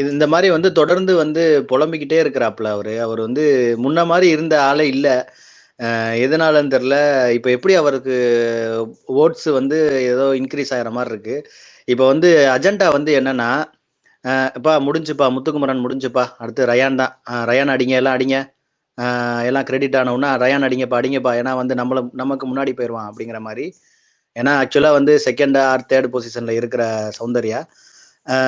இது இந்த மாரி வந்து தொடர்ந்து வந்து புலம்பிக்கிட்டே இருக்கிறாப்புல அவரு. அவரு வந்து முன்ன மாரி இருந்த ஆளே இல்ல. எதனாலன்னு தெரியல. இப்ப எப்படி அவருக்கு வோட்ஸ் வந்து ஏதோ இன்கிரீஸ் ஆகுற மாரி இருக்கு. இப்ப வந்து அஜெண்டா வந்து என்னன்னா, "எப்பா முடிஞ்சுப்பா, முத்துக்குமரன் முடிஞ்சுப்பா. அடுத்து ரயான் தான். ரயான் அடிங்க, எல்லாம் அடிங்க. எல்லாம் கிரெடிட் ஆன உடனே ரயான் அடிங்கப்பா, அடிங்கப்பா. ஏன்னா வந்து நமக்கு முன்னாடி போயிருவான்." அப்படிங்கிற மாரி. ஏன்னா ஆக்சுவலா வந்து 2ண்ட் ஆர் 3 பொசிஷன்ல இருக்கிற சௌந்தர்யா, ஆ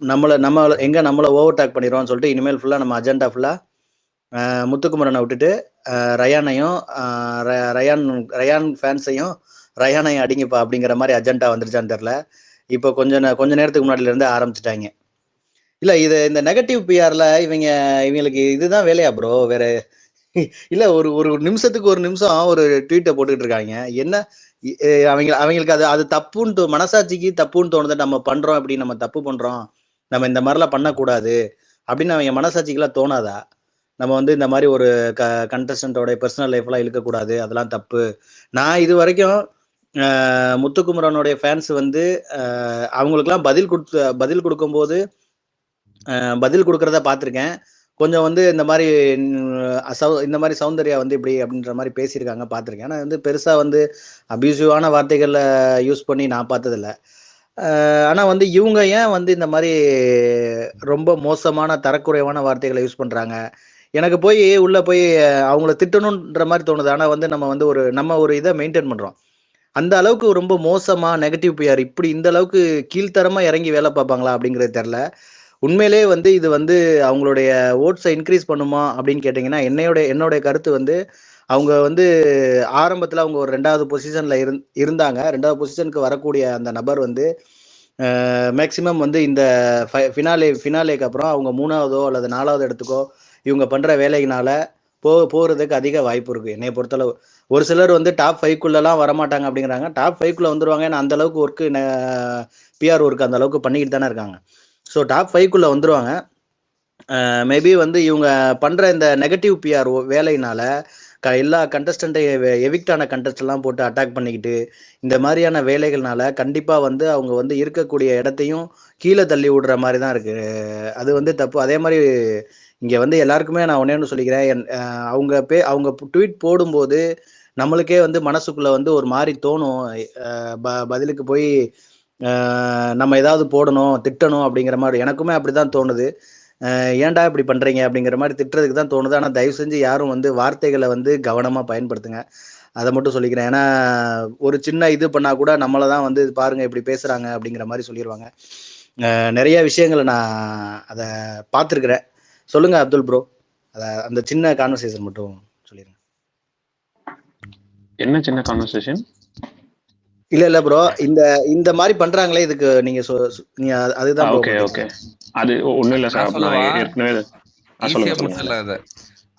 நம்மள ஓவர்டேக் பண்ணிருவான்னு சொல்லிட்டு இனிமேல் ஃபுல்லா நம்ம அஜெண்டா ஃபுல்லா முத்துக்குமரனை விட்டுட்டு ரயானையும் ரயான் ரயான் ஃபேன்ஸையும் ரயானையும் அடிங்கப்பா அப்படிங்கிற மாதிரி அஜெண்டா வந்துருச்சான்னு தெரியல. இப்போ கொஞ்ச நேரத்துக்கு முன்னாடில இருந்து ஆரம்பிச்சுட்டாங்க. இல்ல இது இந்த நெகட்டிவ் பிஆர்ல இவங்களுக்கு இதுதான் வேலையா ப்ரோ? வேற இல்ல ஒரு ஒரு நிமிஷத்துக்கு ஒரு நிமிஷம் ஒரு ட்வீட்டை போட்டுட்டு இருக்காங்க. என்ன அவங்களுக்கு அது அது தப்புன்னு மனசாட்சிக்கு தப்புன்னு தோணுது. நம்ம பண்றோம், இப்படி நம்ம தப்பு பண்றோம், நம்ம இந்த மாதிரிலாம் பண்ணக்கூடாது அப்படின்னு அவங்க மனசாட்சிக்கெல்லாம் தோணாதா? நம்ம வந்து இந்த மாதிரி ஒரு கண்டஸ்டன்டோட பர்சனல் லைஃப்லாம் இழுக்கக்கூடாது, அதெல்லாம் தப்பு. நான் இது வரைக்கும் முத்துக்குமரனுடைய ஃபேன்ஸ் வந்து அவங்களுக்குலாம் பதில் கொடுக்கும்போது பதில் கொடுக்கறத பார்த்துருக்கேன். கொஞ்சம் வந்து இந்த மாதிரி சௌந்தர்யா வந்து இப்படி அப்படின்ற மாதிரி பேசியிருக்காங்க, பார்த்துருக்கேன். ஆனால் வந்து பெருசாக வந்து அபியூசிவான வார்த்தைகளில் யூஸ் பண்ணி நான் பார்த்ததில்ல. ஆனால் வந்து இவங்க ஏன் வந்து இந்த மாதிரி ரொம்ப மோசமான தரக்குறைவான வார்த்தைகளை யூஸ் பண்ணுறாங்க? எனக்கு உள்ள போய் அவங்கள திட்டணுன்ற மாதிரி தோணுது. ஆனால் வந்து நம்ம ஒரு இதை மெயின்டைன் பண்ணுறோம். அந்த அளவுக்கு ரொம்ப மோசமா நெகட்டிவ் பிஆர் இப்படி இந்த அளவுக்கு கீழ்த்தரமா இறங்கி வேலை பார்ப்பாங்களா அப்படிங்கிறது தெரியல. உண்மையிலேயே வந்து இது வந்து அவங்களுடைய ஓட்ஸை இன்க்ரீஸ் பண்ணுமா அப்படின்னு கேட்டிங்கன்னா, என்னுடைய கருத்து வந்து அவங்க வந்து ஆரம்பத்தில் அவங்க ஒரு 2வது பொசிஷனில் இருந்தாங்க. 2வது பொசிஷனுக்கு வரக்கூடிய அந்த நபர் வந்து மேக்சிமம் வந்து இந்த ஃபினாலேக்கு அப்புறம் அவங்க 3வதோ அல்லது 4வது இடத்துக்கோ இவங்க பண்ணுற வேலையினால போகிறதுக்கு அதிக வாய்ப்பு இருக்குது என்னை பொறுத்தளவு. ஒரு சிலர் வந்து டாப் 5க்குள்ளெல்லாம் வரமாட்டாங்க அப்படிங்கிறாங்க. டாப் 5க்குள்ளே வந்துருவாங்க. ஏன்னா அந்த அளவுக்கு ஒர்க்கு பிஆர் ஒர்க் அந்த அளவுக்கு பண்ணிக்கிட்டு தானே இருக்காங்க. ஸோ டாப் 5க்குள்ளே வந்துருவாங்க. மேபி வந்து இவங்க பண்ணுற இந்த நெகட்டிவ் பிஆர் வேலையினால எல்லா கண்டஸ்டண்ட்டையும் எவிக்ட் ஆன கண்டஸ்டெல்லாம் போட்டு அட்டாக் பண்ணிக்கிட்டு இந்த மாதிரியான வேலைகள்னால கண்டிப்பாக வந்து அவங்க வந்து இருக்கக்கூடிய இடத்தையும் கீழே தள்ளி விடுற மாதிரி தான் இருக்குது. அது வந்து தப்பு. அதே மாதிரி இங்கே வந்து எல்லாருக்குமே நான் ஒன்று சொல்லிக்கிறேன். அவங்க ட்வீட் போடும்போது நம்மளுக்கே வந்து மனசுக்குள்ளே வந்து ஒரு மாதிரி தோணும். பதிலுக்கு போய் நம்ம ஏதாவது போடணும், திட்டணும் அப்படிங்கிற மாதிரி எனக்குமே அப்படி தான் தோணுது. ஏன்டா இப்படி பண்றீங்க அப்படிங்கிற மாதிரி திட்டுறதுக்கு தான் தோணுது. ஆனால் தயவு செஞ்சு யாரும் வந்து வார்த்தைகளை வந்து கவனமாக பயன்படுத்துங்க. அதை மட்டும் சொல்லிக்கிறேன். ஏன்னா ஒரு சின்ன இது பண்ணா கூட நம்மளை தான் வந்து பாருங்க இப்படி பேசுறாங்க அப்படிங்கிற மாதிரி சொல்லிடுவாங்க. நிறைய விஷயங்களை நான் அதை பார்த்துருக்குறேன். சொல்லுங்க அப்துல் ப்ரோ, அந்த சின்ன கான்வர்சேஷன் மட்டும் சொல்லிடுங்க. என்ன சின்ன கான்வர்சேஷன்? இல்ல ப்ரோ, இந்த மாதிரி பண்றாங்களே, இதுக்கு நீங்க அதுதான் ப்ரோ. ஓகே ஓகே, அது ஒண்ணும் இல்ல சார். நான் ஏற்கனவே ஈஸியா முடிச்சிடலாம் அதை.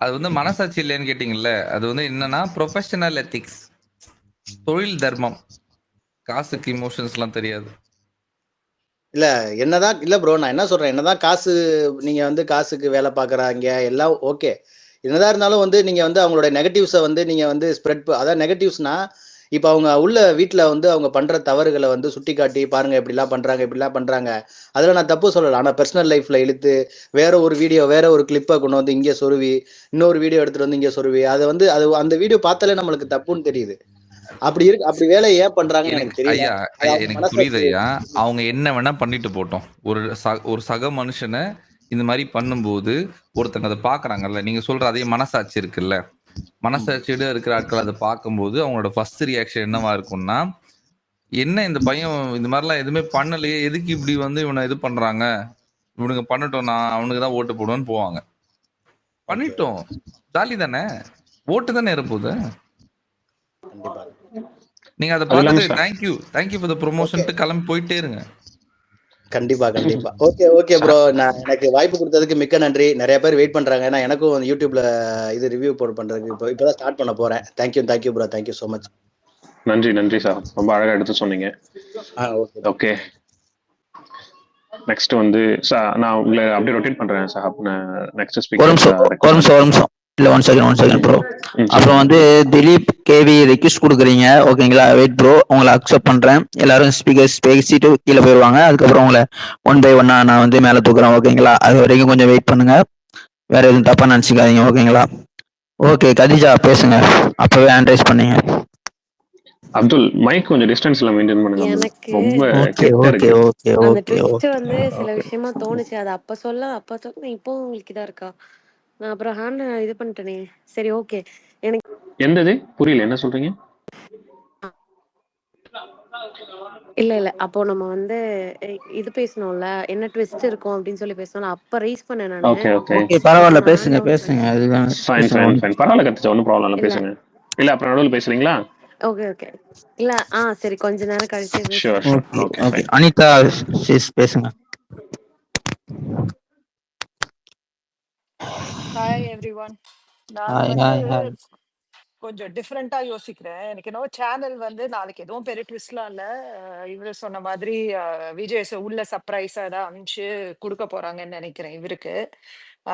அது வந்து மனசாட்சி இல்லைன்னு கேட்டீங்கல்ல, அது வந்து என்னன்னா ப்ரொஃபஷனல் எத்திக்ஸ், தொழில் தர்மம். காசுக்கு இமோஷன்ஸ் எல்லாம் தெரியாது. இல்ல என்னதான் இல்ல ப்ரோ, நான் என்ன சொல்றேன், என்னதான் காசு நீங்க வந்து காசுக்கு வேலை பார்க்குறாங்க எல்லாம் ஓகே. என்னதான் இருந்தாலும் வந்து நீங்க வந்து அவங்களோட நெகட்டிவ்ஸை வந்து நீங்க வந்து ஸ்ப்ரெட், அதான் நெகட்டிவ்ஸ்னா இப்போ அவங்க உள்ள வீட்டில் வந்து அவங்க பண்ற தவறுகளை வந்து சுட்டி காட்டி பாருங்க இப்படிலாம் பண்றாங்க. அதில் நான் தப்பு சொல்லலை. ஆனால் பர்சனல் லைஃப்ல இழுத்து வேற ஒரு கிளிப்பை கொண்டு வந்து இங்கே சொருவி, இன்னொரு வீடியோ எடுத்துட்டு வந்து இங்கே சொருவி, அதை வந்து அந்த வீடியோ பார்த்தாலே நம்மளுக்கு தப்புன்னு தெரியுது. அப்படி வேலையை ஏன் பண்றாங்கன்னு எனக்கு தெரியல. ஐயா எனக்கு புரியுது ஐயா. அவங்க என்ன வேணா பண்ணிட்டு போட்டோம். ஒரு சக மனுஷனை இந்த மாதிரி பண்ணும்போது ஒருத்தங்க அதை பாக்குறாங்கல்ல, நீங்க சொல்ற அதே மனசாட்சி இருக்குல்ல, மனசாட்சியோட இருக்கிற ஆட்கள் அதை பார்க்கும்போது அவங்களோட ஃபர்ஸ்ட் ரியாக்ஷன் என்னவா இருக்கும்னா, என்ன இந்த பையன் இந்த மாதிரிலாம் எதுவுமே பண்ணலையே, எதுக்கு இப்படி வந்து இவனை இது பண்றாங்க, இவனுக்கு பண்ணட்டும், நான் அவனுக்கு தான் ஓட்டு போடுவேன்னு போவாங்க. பண்ணிட்டோம், ஜாலி தானே, ஓட்டு தானே இருப்போது. நீங்க அதை பார்த்துட்டு தேங்க்யூ ஃபார் தி ப்ரமோஷன் கிளம்பி போயிட்டே இருங்க. கண்டிப்பா. ஓகே ப்ரோ, நான் எனக்கு வாய்ப்பு கொடுத்ததுக்கு மிக்க நன்றி. நிறைய பேர் வெயிட் பண்றாங்க. ஏன்னா எனக்கும் யூடியூப்ல இது ரிவ்யூ பண்றதுக்கு இப்பதான் ஸ்டார்ட் பண்ண போறேன். Thank you bro, thank you so much. நன்றி சார், ரொம்ப அழகா எடுத்து சொன்னீங்க. ஓகே, நெக்ஸ்ட் வந்து நான் உங்களை அப்படியே ரொட்டேட் பண்றேன் சார். நெக்ஸ்ட் ஸ்பீக்கர் ஒரு நிமிஷம் இல்ல ஒன் செகண்ட் ப்ரோ. ம் அப்புறம் சொல்லுங்க. வந்து திலீப் கேவி ரெக்வெஸ்ட் கொடுக்குறீங்க, ஓகேங்களா? வெயிட் ப்ரோ, உங்களை அக்செப்ட் பண்றேன். எல்லாரும் ஸ்பீக்கர்ஸ் பேசிட்டு கீழே போயிடுவாங்க. அதுக்கப்புறம் உங்களை ஒன் பை ஒன்னா நான் வந்து மேலே தூக்குறேன், ஓகேங்களா? அது வரைக்கும் கொஞ்சம் வெயிட் பண்ணுங்க. வேற எதுவும் தப்பா நினைச்சுக்காதீங்க, ஓகேங்களா? ஓகே கதிஜா பேசுங்க, அப்பவே ஹேண்ட் ரைஸ் பண்ணீங்க. அப்துல் மைக் கொஞ்சம் டிஸ்டன்ஸ்ல மெயின்டைன் பண்ணுங்க அப்துல். எனக்கு ரொம்ப ஓகே கிட்ட ஓகே இருக்கு. ஓகே அந்த ஓகே ட்விஸ்ட் ஓகே வந்து சில ஓகே விஷயமா தோணுச்சு. அது அப்ப இப்போ உங்களுக்கு இதா இருக்கா? நான் அப்புறம் ஹேண்ட் இது பண்ணிட்டேனே. சரி ஓகே. எனக்கு எந்தது புரியல, என்ன சொல்றீங்க? இல்ல அப்போ நம்ம வந்து இது பேசணும்ல, என்ன ட்விஸ்ட் இருக்கும் அப்படின்னு சொல்லி பேசணும்ல, அப்ப ரைஸ் பண்ணேன் நானு. ஓகே ஓகே ஓகே பட் பரவாயில்ல, நான் ஹேண்ட் பேசுங்க டவுன் பேசுங்க, பண்ணிட்டேன். அதுதான் ஃபைன் பேசுங்க. ஃபைன் ஃபைன் பரவாயில்ல கத்துச்சா, ஒன்றும் ப்ராப்ளம் இல்லை, இல்ல பேசுங்க. இல்ல அப்புறம் நடுவில் பேசுறீங்களா? ஓகே. இல்ல சரி கொஞ்ச நேரம் கழிச்சு ஷுவர் பேசுறேன். Sure okay okay okay fine. Anitha sis பேசுங்க. Hi everyone. நான் ஹாய் வந்து ஹாய் ஹாய். கொஞ்சம் டிஃப்ரெண்டா யோசிக்கிறேன். எனக்கு என்னவோ சேனல் வந்து நாளைக்கு எதுவும் பெரிய ட்விஸ்ட்லாம் இல்ல. இவரு சொன்ன மாதிரி விஜய் உள்ள சர்ப்ரைஸா தான் அனுப்பிச்சு கொடுக்க போறாங்கன்னு நினைக்கிறேன் இவருக்கு.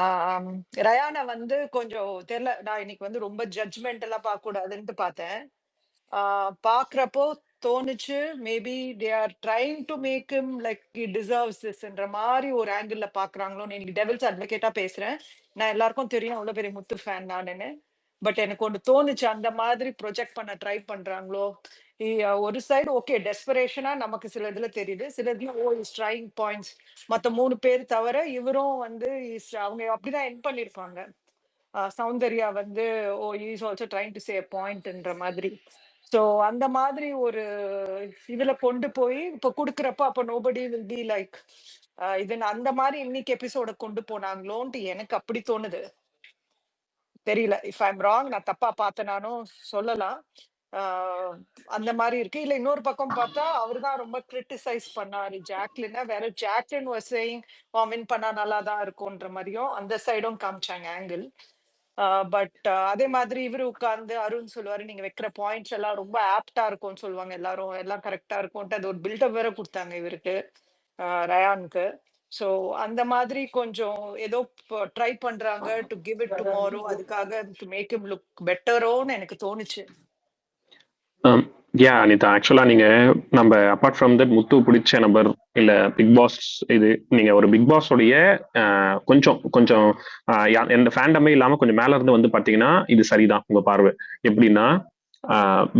ஆம், ரயானா வந்து கொஞ்சம் தெரியல, நான் இன்னைக்கு வந்து ரொம்ப ஜட்ஜ்மெண்ட் எல்லாம் பார்க்க கூடாதுன்ட்டு பார்த்தேன். பாக்குறப்போ தோணுச்சு maybe they are trying to make him like he deserves திஸ்ன்ற மாதிரி ஒரு ஆங்கிள் பாக்குறாங்களோன்னு. இன்னைக்கு டெவில்ஸ் அட்வொகேட்டா பேசுறேன். நான் எல்லாருக்கும் தெரியும் அவ்வளவு பெரிய முத்து ஃபேன் நானுன்னு. பட் எனக்கு ஒன்று தோணுச்சு, அந்த மாதிரி ப்ரொஜெக்ட் பண்ண ட்ரை பண்றாங்களோ. ஒரு சைடு ஓகே டெஸ்பரேஷனா நமக்கு சில இதுல தெரியுது, சில இதுல இஸ் ட்ரைங் பாயிண்ட்ஸ். மத்த 3 பேர் தவிர இவரும் வந்து அவங்க அப்படிதான் என் பண்ணிருப்பாங்க. சௌந்தர்யா வந்து is also trying to say பாயிண்ட்ன்ற மாதிரி. ஸோ அந்த மாதிரி ஒரு இதுல கொண்டு போய் இப்ப குடுக்கறப்ப அப்ப நோபடி வில் பி லைக் இது அந்த மாதிரி இன்னைக்கு எபிசோட கொண்டு போனாங்களோன்ட்டு எனக்கு அப்படி தோணுது. தெரியல, இஃப் ஐம் ராங், நான் தப்பா பார்த்தனாலும் சொல்லலாம். அந்த மாதிரி இருக்கு. இல்ல இன்னொரு பக்கம் பார்த்தா அவர்தான் ரொம்ப கிரிட்டிசைஸ் பண்ணாரு ஜாக்லின. வேற ஜாக்லின் வாஸ் சேயிங் வின் பண்ணா நல்லா தான் இருக்கும்ன்ற மாதிரியும் அந்த சைடும் காமிச்சாங்க ஆங்கிள். பட் அதே மாதிரி இவரு உட்கார்ந்து அருண் சொல்லுவாரு, நீங்க வைக்கிற பாயிண்ட்ஸ் எல்லாம் ரொம்ப ஆப்டா இருக்கும்னு சொல்லுவாங்க, எல்லாரும் எல்லாம் கரெக்டா இருக்கும்ட்டு அது ஒரு பில்டப் வேற கொடுத்தாங்க இவருக்கு, ரயானுக்கு. ஸோ அந்த மாதிரி கொஞ்சம் ஏதோ ட்ரை பண்றாங்க டு கிவ் இட் டுமாரோ, அதுக்காக டு மேக் him லுக் பெட்டரோன்னு எனக்கு தோணுச்சு. யா அனிதா, ஆக்சுவலா நீங்க நம்ம அப்பார்ட் ஃப்ரம் தட் முத்து பிடிச்ச நபர் இல்ல பிக் பாஸ், இது நீங்க ஒரு பிக் பாஸ் உடைய கொஞ்சம் கொஞ்சம் எந்த ஃபேண்டமே இல்லாம கொஞ்சம் மேல இருந்து வந்து பாத்தீங்கன்னா இது சரிதான் உங்க பார்வை. எப்படின்னா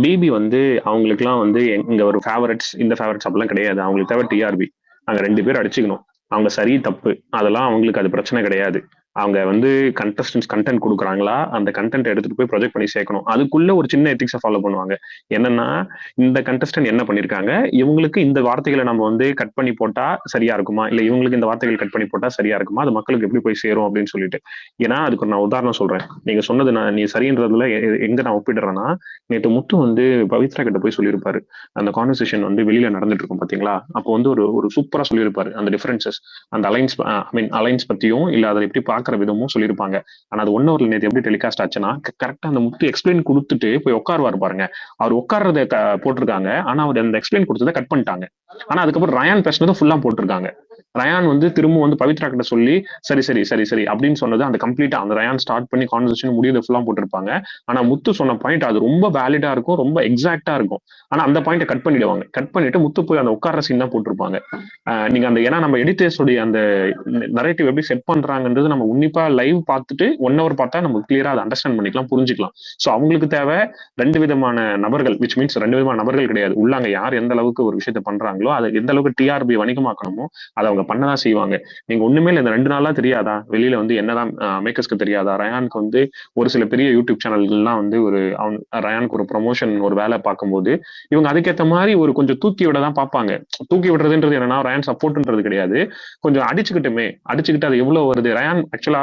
பிபி வந்து அவங்களுக்குலாம் வந்து இங்க ஒரு ஃபேவரட்ஸ் இந்த ஃபேவரட்ஸ் அப்படிலாம் கிடையாது. அவங்களுக்கு தேவை டிஆர்பி. அங்க 2 பேர் அடிச்சுக்கணும். அவங்க சரி தப்பு அதெல்லாம் அவங்களுக்கு அது பிரச்சனை கிடையாது. அவங்க வந்து கண்டஸ்டன்ஸ் கண்டென்ட் கொடுக்குறாங்களா, அந்த கண்டென்ட் எடுத்துட்டு போய் ப்ரொஜெக்ட் பண்ணி சேர்க்கணும். அதுக்குள்ள ஒரு சின்ன எத்திக்ஸை ஃபாலோ பண்ணுவாங்க. என்னன்னா, இந்த கண்டஸ்டன்ட் என்ன பண்ணிருக்காங்க, இவங்களுக்கு இந்த வார்த்தைகளை நம்ம வந்து கட் பண்ணி போட்டா சரியா இருக்குமா, இல்ல இவங்களுக்கு இந்த வார்த்தைகள் கட் பண்ணி போட்டா சரியா இருக்குமா, அது மக்களுக்கு எப்படி போய் சேரும் அப்படின்னு சொல்லிட்டு. ஏன்னா அதுக்கு நான் உதாரணம் சொல்றேன். நீங்க சொன்னது நீ சரின்றதுல எங்க நான் ஒப்பிடுறேன்னா, நேற்று முத்து வந்து பவித்ரா கிட்ட போய் சொல்லியிருப்பாரு. அந்த கான்வர்சேஷன் வந்து வெளியில நடந்துட்டு இருக்கும் பாத்தீங்களா, அப்போ வந்து ஒரு சூப்பரா சொல்லியிருப்பாரு. அந்த டிஃபரன்சஸ், அந்த அலைன்ஸ் பத்தியும் இல்ல அதை எப்படி பாக்குற விதமும் சொல்லியிருப்பாங்க. ஆனா அது 1 hour நேற்று எப்படி டெலிகாஸ்ட் ஆச்சுன்னா, கரெக்டா அந்த முத்து எக்ஸ்பிளைன் கொடுத்துட்டு போய் உட்காருவாரு பாருங்க. அவர் உட்கார்றத போட்டிருக்காங்க, ஆனா அவர் அந்த எக்ஸ்பிளைன் கொடுத்ததை கட் பண்ணிட்டாங்க. ஆனா அதுக்கப்புறம் ரயான் பேசினதை ஃபுல்லா போட்டிருக்காங்க. ரயான் வந்து திரும்ப வந்து பவித்ரா கிட்ட சொல்லி சரி சரி சரி சரி அப்படின்னு சொன்னது அந்த கம்ப்ளீட்டா அந்த ரயான் ஸ்டார்ட் பண்ணி கான்வர்சேஷன் முடியதை ஃபுல்லா போட்டிருப்பாங்க. ஆனா முத்து சொன்ன பாயிண்ட் அது ரொம்ப வேலிடா இருக்கும், ரொம்ப எக்ஸாக்டா இருக்கும். ஆனா அந்த பாயிண்ட்டை கட் பண்ணிடுவாங்க. கட் பண்ணிட்டு முத்து போய் அந்த உட்கார்ற சீன் தான் போட்டிருப்பாங்க. நீங்க அந்த ஏன்னா நம்ம எடிட்டர்ஸோடைய அந்த நரேட்டிவ் எப்படி செட் பண்றாங்கன்றது நம்ம உன்னிப்பா லைவ் பார்த்துட்டு 1 hour பார்த்தா நம்ம கிளியரா அதை அண்டர்ஸ்டாண்ட் பண்ணிக்கலாம், புரிஞ்சுக்கலாம். ஸோ அவங்களுக்கு தேவை 2 விதமான நபர்கள், விச் மீன்ஸ் 2 விதமான நபர்கள் கிடையாது. உள்ளாங்க யார் எந்த அளவுக்கு ஒரு விஷயத்த பண்றாங்களோ, அதை எந்த அளவுக்கு டிஆர்பி வணிகமாக்கணுமோ அதை அவங்க பண்ணதான் செய்வாங்க. நீங்க ஒண்ணுமே இந்த 2 நாளா தெரியாதா, வெளியில வந்து என்னதான் மேக்கர்ஸ்க்கு தெரியாதா, ரயானுக்கு வந்து ஒரு சில பெரிய யூடியூப் சேனல்கள்லாம் வந்து ரயானுக்கு ஒரு ப்ரொமோஷன் ஒரு வேலை பார்க்கும்போது இவங்க அதுக்கேற்ற மாதிரி ஒரு கொஞ்சம் தூக்கி விட தான் பார்ப்பாங்க. தூக்கி விடுறதுன்றது என்னன்னா ரயான் சப்போர்ட்ன்றது கிடையாது, கொஞ்சம் அடிச்சுக்கிட்டு அது எவ்வளவு வருது. ரயான் ஆக்சுவலா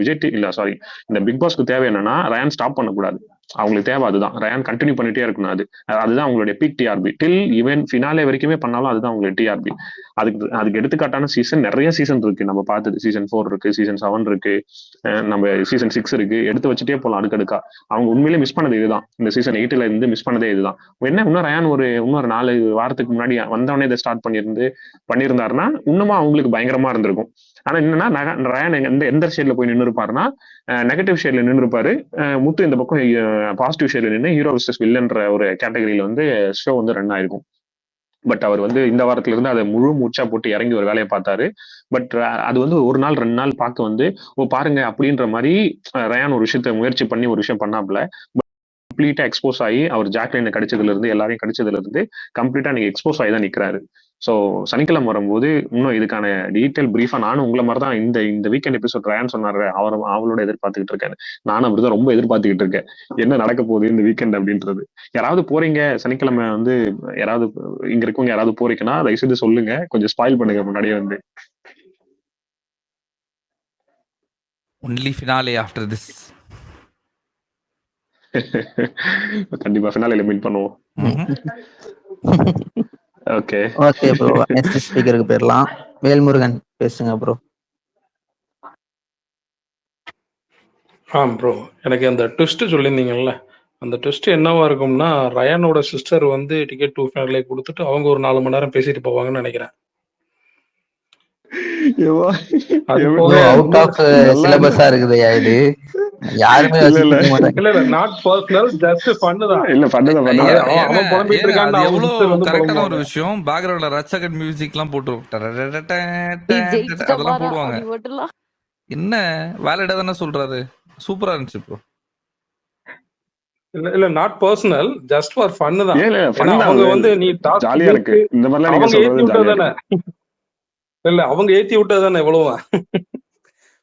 விஜய் இல்ல சாரி இந்த பிக் பாஸ்க்கு தேவை என்னன்னா ரயான் ஸ்டாப் பண்ணக்கூடாது. அவங்களுக்கு தேவை அதுதான். ரயான் கண்டினியூ பண்ணிட்டே இருக்கணும். அதுதான் அவங்களுடைய பீக் டிஆர்பி. டில் ஈவன் ஃபினாலே வரைக்குமே பண்ணாலும் அதுதான் அவங்களுடைய டிஆர்பி. அதுக்கு எடுத்துக்காட்டான சீசன் நிறைய சீசன் இருக்கு. நம்ம பார்த்தது சீசன் 4 இருக்கு, சீசன் 7 இருக்கு, நம்ம சீசன் 6 இருக்கு. எடுத்து வச்சுட்டே போகலாம் அடுக்கடுக்கா. அவங்க உண்மையிலேயே மிஸ் பண்ணது இதுதான். இந்த சீசன் 8ல இருந்து மிஸ் பண்ணதே இதுதான். இன்னும் ரயான் இன்னொரு 4 வாரத்துக்கு முன்னாடி வந்தவனே இதை ஸ்டார்ட் பண்ணியிருந்தாருன்னா இன்னுமா அவங்களுக்கு பயங்கரமா இருந்திருக்கும். ஆனா என்னன்னா ரயான் எந்த ஷேட்ல போய் நின்று இருப்பாருன்னா நெகட்டிவ் ஷேட்ல நின்று இருப்பாரு. முத்து இந்த பக்கம் பாசிட்டிவ் ஷேட்ல நின்று ஹீரோ விசஸ் வில்லன்ற ஒரு கேட்டகரியில ஷோ ரன் ஆயிருக்கும். பட் அவர் இந்த வாரத்துல இருந்து அதை முழு மூச்சா போட்டு இறங்கி ஒரு வேலையை பார்த்தாரு. பட் அது ஒரு நாள் 2 நாள் பார்க்க பாருங்க அப்படின்ற மாதிரி ரயான் ஒரு விஷயத்த முயற்சி பண்ணி ஒரு விஷயம் பண்ணாப்ல கம்ப்ளீட்டா எக்ஸ்போஸ் ஆகி அவர் ஜாக்லைனை கடிச்சதுல இருந்து எல்லாரையும் கடிச்சதுல இருந்து கம்ப்ளீட்டா நீங்க எக்ஸ்போஸ் ஆகி தான் நிக்கிறாரு. ஸோ சனிக்கிழமை வரும்போது இன்னும் இதுக்கான டீட்டெயில் பிரீஃபா நானும் உங்களை மாதிரி தான் இந்த வீக்கெண்ட் எபிசோட் ரயான் சொன்னாரு அவளோட எதிர்பார்த்துக்கிட்டு இருக்கேன். நானும் அப்படிதான் ரொம்ப எதிர்பார்த்துக்கிட்டு இருக்கேன் என்ன நடக்க போகுது இந்த வீக்கெண்ட் அப்படின்றது. யாராவது போறீங்க சனிக்கிழமை யாராவது இங்க இருக்கவங்க யாராவது போறீங்கன்னா தயவுசெய்து சொல்லுங்க, கொஞ்சம் ஸ்பாயில் பண்ணுங்க முன்னாடியே ஒன்லி ஃபினாலே ஆஃப்டர் திஸ். கண்டிப்பா ஃபினாலேல மீட் பண்ணுவோம். ஓகே ஓகே ப்ரோ, நெக்ஸ்ட் ஸ்பீக்கருக்கு போயிடலாம். வேல்முருகன் பேசுங்க ப்ரோ. ப்ரோ, எனக்கு அந்த ட்விஸ்ட் சொல்லியிருந்தீங்கல்ல, அந்த ட்விஸ்ட் என்னவா இருக்கும்னா ரயானோட சிஸ்டர் டிக்கெட் 2 ஃபேனலே கொடுத்துட்டு அவங்க ஒரு 4 மணி நேரம் பேசிட்டு போவாங்கன்னு நினைக்கிறேன். அவுட் ஆஃப் சிலபஸா இருக்குதுயா இது. யாருமே யோசிக்க மாட்டாங்க. இல்ல நாட் பர்சனல், ஜஸ்ட் ஃபன் தான். இல்ல ஃபன் அவன் புலம்பிட்டு இருக்கான்னு அவங்க சிஸ்டர் கரெக்டான ஒரு விஷயம். பேக்ரவுண்ட்ல ரச்சகட் மியூசிக்லாம் போட்டுரும், அதெல்லாம் போடுவாங்க. என்ன வேலிடா தானே சொல்றாரு. சூப்பரா இருந்துச்சு ப்ரோ. இல்ல not personal, just for fun தான். அவங்க நீ டாஸ்க் ஜாலியா இருக்கு இந்த மாதிரிலாம் நீங்க சொல்றது விட்டதானே. இல்ல அவங்க ஏத்தி விட்டதானே எவ்வளவு.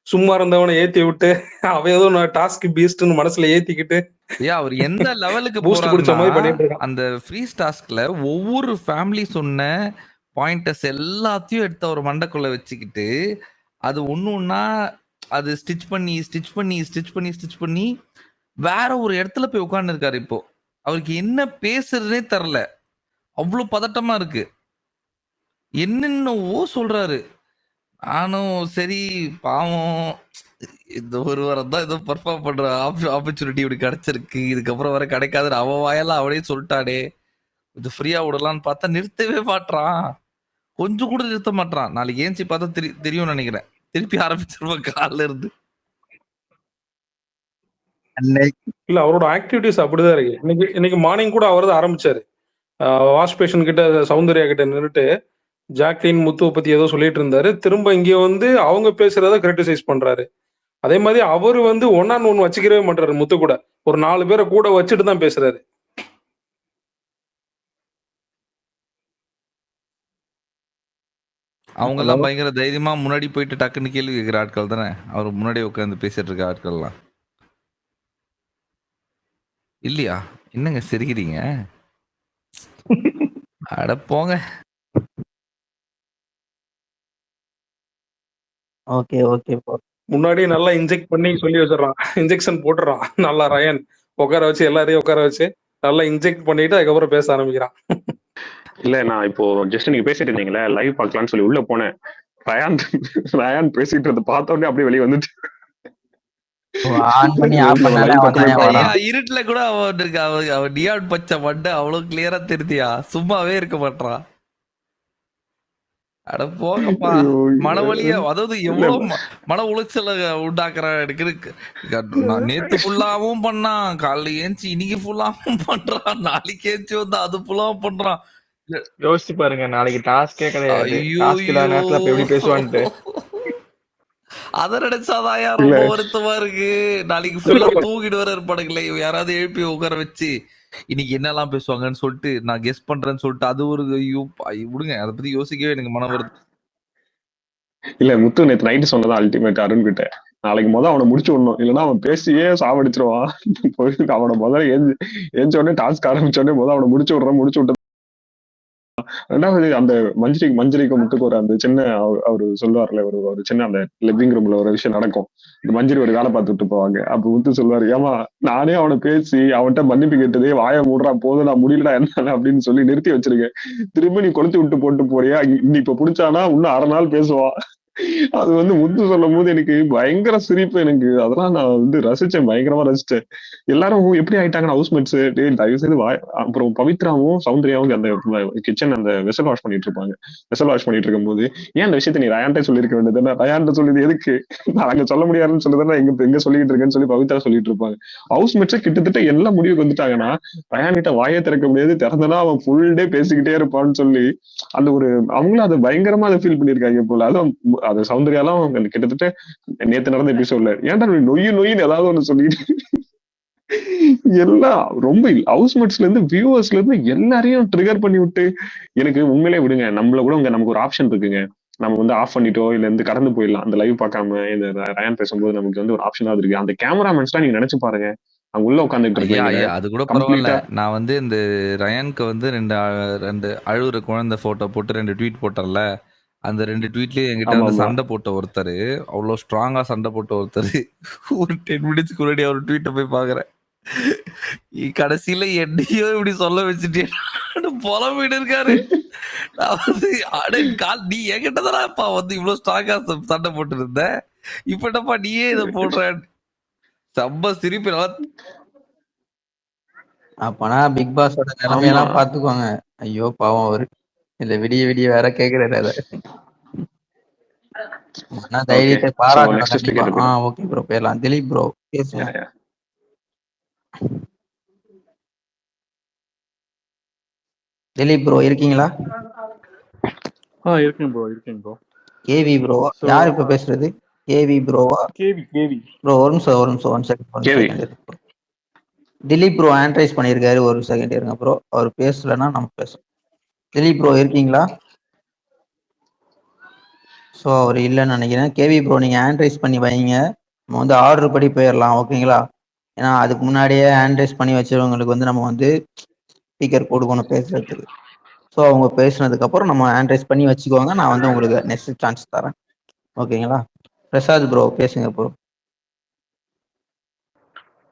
சும்மா இருந்தவனை ஏத்தி விட்டு அவ ஏதோ டாஸ்க் பீஸ்ட்னு மனசுல ஏத்திக்கிட்டு அவர் எந்த லெவலுக்கு போறாருன்னா அந்த ஃப்ரீஸ் டாஸ்க்ல ஒவ்வொரு ஃபேமிலி சொன்ன பாயிண்டர்ஸ் எல்லாத்தையும் எடுத்து ஒரு மண்டைக்குள்ள வச்சுக்கிட்டு அது ஒண்ணுன்னா அது ஸ்டிச் பண்ணி வேற ஒரு இடத்துல போய் உட்கார்ந்து இருக்காரு. இப்போ அவருக்கு என்ன பேசுறதுனே தெரியல, அவ்வளவு பதட்டமா இருக்கு, என்னென்னவோ சொல்றாரு. நானும் சரி பாவம் இந்த ஒரு வாரம் தான் ஏதோ பர்ஃபார்ம் பண்ற ஆப்பர்ச்சுனிட்டி இப்படி கிடைச்சிருக்கு, இதுக்கப்புறம் வர கிடைக்காதுன்னு அவன் வாயெல்லாம் அவனே சொல்லிட்டானே, கொஞ்சம் ஃப்ரீயா விடலான்னு பார்த்தா நிறுத்தவே மாட்டான், கொஞ்சம் கூட நிறுத்த மாட்டான். நாளைக்கு ஏஞ்சி பார்த்தா தெரியும் நினைக்கிறேன், திருப்பி ஆரம்பிச்சிருவான் காலில இருந்து. இல்ல அவரோட ஆக்டிவிட்டிஸ் அப்படிதான் இருக்கு. இன்னைக்கு மார்னிங் கூட அவர் தான் ஆரம்பிச்சாரு. வாஷ் பேஷன் கிட்ட சௌந்தர்யா கிட்ட நின்றுட்டு ஜாக்லின் முத்துவை பத்தி ஏதோ சொல்லிட்டு இருந்தாரு. திரும்ப இங்க அவங்க பேசுறத கிரிட்டிசைஸ் பண்றாரு. அதே மாதிரி அவரு 1-on-1 வச்சுக்கவே மாட்டாரு முத்து கூட, ஒரு 4 பேரை கூட வச்சுட்டு தான் பேசுறாரு. அவங்க எல்லாம் பயங்கர தைரியமா முன்னாடி போயிட்டு டக்குன்னு கேள்வி கேட்கிற ஆட்கள் தானே, அவர் முன்னாடி உட்காந்து பேசிட்டு இருக்க ஆட்கள்லாம் இல்லையா? என்னங்க சிரிக்கிறீங்க? அட போங்க. ஓகே முன்னாடி நல்லா இன்ஜெக்ட் பண்ணி சொல்லி வச்சிடறான், இன்ஜெக்ஷன் போட்டுறான் நல்லா. ரயன் உட்கார வச்சு எல்லாரையும் உட்கார வச்சு நல்லா இன்ஜெக்ட் பண்ணிட்டு அதுக்கப்புறம் பேச ஆரம்பிக்கிறான். இல்ல நான் இப்போ ஜஸ்ட் நீங்க பேசிட்டு இருந்தீங்களே லைவ் பார்க்கலாம்னு சொல்லி உள்ள போனேன். ரயான் பேசிட்டு இருந்த பார்த்த உடனே அப்படியே வெளியே வந்துச்சு. இருட்டுல கூட அவன் டியாட் பச்சை மண்டை அவ்வளவு கிளியரா தெரியுதியா, சும்மாவே இருக்க மாட்டான். அட போங்கப்பா, மனவழிய அதாவது எவ்வளவு மன உளைச்சல உண்டாக்குறான். எனக்கு நேத்து ஃபுல்லாவும் பண்ணான், காலைல ஏஞ்சி இன்னைக்கு ஃபுல்லாவும் பண்றான், நாளைக்கு ஏஞ்சி அது ஃபுல்லாவும் பண்றான். யோசிச்சு பாருங்க, நாளைக்கு டாஸ்கே கிடையாது, எப்படி பேசுவான்ட்டு. அத நினைச்சாதான் ரொம்ப வருத்தமா இருக்கு. நாளைக்கு ஃபுல்லா தூங்கிட்டு வர இருப்பானுங்களே, யாராவது எழுப்பி உட்கார வச்சு இன்னைக்கு என்னெல்லாம் பேசுவாங்கன்னு சொல்லிட்டு நான் கெஸ் பண்றேன்னு சொல்லிட்டு அது ஒரு விடுங்க, அதை பத்தி யோசிக்கவே எனக்கு மனம் வருது. இல்ல முத்து நேற்று நைட்டு சொன்னதான் அல்டிமேட் அருண் கிட்ட, நாளைக்கு அவனை முடிச்சு விடணும், இல்லைன்னா அவன் பேசியே சாவடிச்சிருவான். அவனை முதல்ல ஏஞ்ச உடனே டாஸ்க் ஆரம்பிச்ச உடனே அவனை முடிச்சு விட்டு ரெண்டாவது அந்த மஞ்சரிக்கும் முத்துக்கு ஒரு அந்த சின்ன அவரு சொல்லுவார்ல ஒரு சின்ன அந்த லிவிங் ரூம்ல ஒரு விஷயம் நடக்கும். இந்த மஞ்சரி ஒரு வேலை பார்த்துட்டு போவாங்க. அப்ப முத்து சொல்லுவாரு, ஏமா நானே அவனை பேசி அவன்கிட்ட மன்னிப்பு கேட்டதே வாயை மூடுறா போதும், நான் முடியலடா என்ன அப்படின்னு சொல்லி நிறுத்தி வச்சிருக்கேன். திரும்ப நீ கொளுத்தி விட்டு போட்டு போறியா, நீ இப்ப பிடிச்சானா இன்னும் 1/2 நாள் பேசுவான். அது முத்து சொல்லும் போது எனக்கு பயங்கர சிரிப்பு. எனக்கு அதெல்லாம் நான் ரசிச்சேன், பயங்கரமா ரசிச்சேன். எல்லாரும் எப்படி ஆயிட்டாங்கன்னா ஹவுஸ்மேட்ஸ், தயவு செய்து அப்புறம் பவித்ராவும் சௌந்தர்யாவும் அந்த கிச்சன் அந்த வெசல் வாஷ் பண்ணிட்டு இருப்பாங்க. வெசல் வாஷ் பண்ணிட்டு இருக்கும்போது, ஏன் அந்த விஷயத்த நீ ரயான்ட்ட சொல்லியிருக்க வேண்டியது, ரயான்ட்ட சொல்லியது எதுக்கு, நான் அங்க சொல்ல முடியாதுன்னு சொல்லுதானே எங்க சொல்லிட்டு இருக்கேன்னு சொல்லி பவித்ரா சொல்லிட்டு இருப்பாங்க. ஹவுஸ்மேட்ஸ் கிட்டத்தட்ட எல்லா முடிவுக்கு வந்துட்டாங்கன்னா ரயான்கிட்ட வாயே திறக்க முடியாது, திறந்தனா அவன் ஃபுல் டே பேசிக்கிட்டே இருப்பான்னு சொல்லி அந்த ஒரு அவங்களும் அதை பயங்கரமா அதை ஃபீல் பண்ணிருக்காங்க போல. அதுவும் அது சௌந்தர்யாலாம் கிட்டத்தட்ட நேத்து நடந்த எபிசோட்ல ஏன்டா நொய்யுன்னு ஏதாவது ஒண்ணு சொல்லிட்டு எல்லாம் ரொம்ப ஹவுஸ்மேட்ஸ்ல இருந்து வியூவர்ஸ்ல இருந்து எல்லாரையும் ட்ரிகர் பண்ணி விட்டு, எனக்கு உண்மையிலே விடுங்க, நம்மள கூட நமக்கு ஒரு ஆப்ஷன் இருக்குங்க. நம்ம ஆஃப் பண்ணிட்டோ இல்ல கடந்து போயிடலாம். அந்த லைவ் பார்க்காம இந்த ரயான் பேசும்போது நமக்கு ஒரு ஆப்ஷனாவது இருக்கு. அந்த கேமராமேன்ஸ்லாம் நீங்க நினைச்சு பாருங்க, அவங்க உள்ள உட்காந்துட்டு இருக்காங்க. அது கூட பரவாயில்ல. நான் இந்த ரயானுக்கு 2 அழுகுற குழந்தை போட்டோ போட்டு 2 ட்வீட் போட்டேன்ல, அந்த 2 ட்வீட்லயும் என்கிட்ட சண்டை போட்ட ஒருத்தர், அவ்வளவு ஸ்ட்ராங்கா சண்டை போட்ட ஒருத்தர், ஒரு 10 மினிட்ஸ்க்கு முன்னாடி அவர் ட்வீட்டை போய் பாக்குறேன். கடைசியில என்னையோ இப்படி சொல்ல வச்சுட்டேன் புலம்பிட்டு இருக்காரு. நீ என்கிட்டதான்ப்பா இவ்வளவு ஸ்ட்ராங்கா சண்டை போட்டு இருந்த, இப்ப என்னப்பா நீயே இதை போடுற, செம்ம சிரிப்பு. அப்பனா பிக் பாஸோட நிலைமையெல்லாம் பாத்துக்கோங்க. ஐயோ பாவம் அவரு இல்ல விடிய வேற கேக்குறாரு அத. தைரியத்தை பாராட்டணும் கண்டிப்பா. ஓகே ப்ரோ போயிடலாம். திலீப் ப்ரோ பேசுங்க. திலீப் ப்ரோ இருக்கீங்களா? இருக்கேன் ப்ரோ. கேவி ப்ரோ யார் இப்ப பேசுறது? கேவி ப்ரோவா? கேவி ப்ரோ ஒரு நிமிஷம் 1 second. Dileep bro hand raise பண்ணியிருக்காரு, 1 செகண்ட் இருங்க ப்ரோ. அவர் பேசலன்னா நம்ம பேசலாம். திலீப் ப்ரோ இருக்கீங்களா? ஸோ அவர் இல்லைன்னு நினைக்கிறேன். கேவி ப்ரோ நீங்க ஹேண்ட் ரைஸ் பண்ணி வைங்க, நம்ம ஆர்டர் படி போயிடலாம் ஓகேங்களா? ஏன்னா அதுக்கு முன்னாடியே ஹேண்ட் ரைஸ் பண்ணி வச்சவங்களுக்கு நம்ம ஸ்பீக்கர் கொடுக்கணும் பேசுறதுக்கு. ஸோ அவங்க பேசுனதுக்கு அப்புறம் நம்ம ஹேண்ட் ரைஸ் பண்ணி வச்சுக்கோங்க. நான் உங்களுக்கு நெக்ஸ்ட் சான்ஸ் தரேன் ஓகேங்களா? பிரசாத் ப்ரோ பேசுங்க ப்ரோ.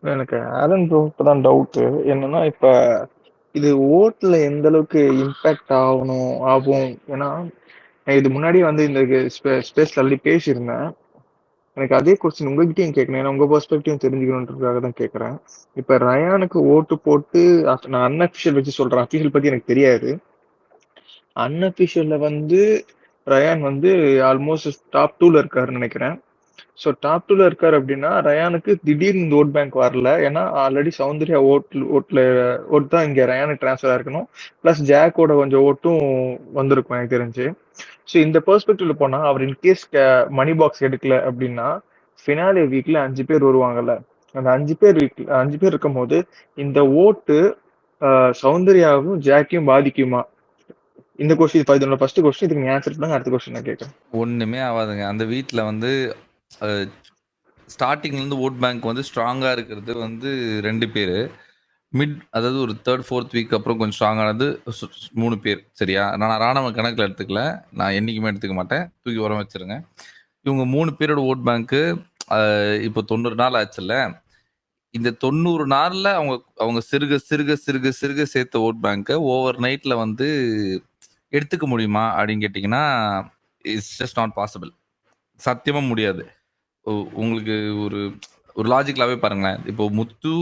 எனக்கு ஆலன் ப்ரோக்கு தான் டவுட் என்னன்னா, இப்ப இது ஓட்டுல எந்த அளவுக்கு இம்பாக்ட் ஆகும். ஏன்னா இது முன்னாடியே இந்த ஸ்பேஸ்ல ஆல்ரெடி பேசியிருந்தேன். எனக்கு அதே கொஸ்டின் உங்ககிட்டயும் கேட்கணும், ஏன்னா உங்க பெர்ஸ்பெக்டிவ் தெரிஞ்சுக்கணுன்றதுக்காக தான் கேட்கறேன். இப்ப ரயானுக்கு ஓட்டு போட்டு, நான் அன்அபிஷியல் வச்சு சொல்றேன், அபிஷியல் பத்தி எனக்கு தெரியாது. அன்அபிஷியல்ல ரயான் ஆல்மோஸ்ட் டாப் 2ல இருக்காருன்னு நினைக்கிறேன். ஸோ டாப் 2ல இருக்காரு அப்படின்னா ரயானுக்கு திடீர்னு இந்த ஓட் பேங்க் வரல. ஏன்னா ஆல்ரெடி சௌந்தர்யா ஓட்டு தான் இங்க ரயானுக்கு டிரான்ஸ்ஃபர் ஆயிருக்கணும். பிளஸ் ஜாக்கோட கொஞ்சம் ஓட்டும் வந்திருக்கும் எனக்கு தெரிஞ்சு. ஸோ இந்த பெர்ஸ்பெக்டிவ்ல போனா அவர் இன்கேஸ் மணி பாக்ஸ் எடுக்கல அப்படின்னா ஃபினாலே வீக்ல 5 பேர் வருவாங்கல்ல. அந்த 5 பேர் இருக்கும் போது இந்த ஓட்டு சௌந்தர்யாவும் ஜாக்கையும் பாதிக்குமா? இந்த கொஸ்டின் ஃபர்ஸ்ட் கொஸ்டின், இதுக்கு நீ ஆன்சர் பண்ணுங்க. அடுத்த கொஸ்டின் நான் கேட்கறேன். ஒண்ணுமே ஆகாதுங்க. அந்த வீட்ல ஸ்டார்டிங்ல இருந்து ஓட் பேங்க் ஸ்ட்ராங்கா இருக்கிறது 2 பேரு. அதாவது ஒரு 3rd 4th வீக் அப்புறம் கொஞ்சம் ஸ்ட்ராங்கானது 3 பேர். சரியா? நான் ராணுவ கணக்குல எடுத்துக்கல, நான் என்னைக்குமே எடுத்துக்க மாட்டேன், தூக்கி உரம் வச்சிருங்க. இவங்க 3 பேரோட ஓட் பேங்க்கு இப்போ 90 நாள் ஆச்சுல்ல. இந்த 90 நாள்ல அவங்க சிறுக சிறுக சிறுக சிறுக சேர்த்த ஓட் பேங்கை ஓவர் நைட்ல எடுத்துக்க முடியுமா அப்படின்னு கேட்டிங்கன்னா, இட்ஸ் ஜஸ்ட் நாட் பாசிபிள். சத்தியமா முடியாது. உங்களுக்கு ஒரு லாஜிக்கலாவே பாருங்களேன். இப்போ முத்து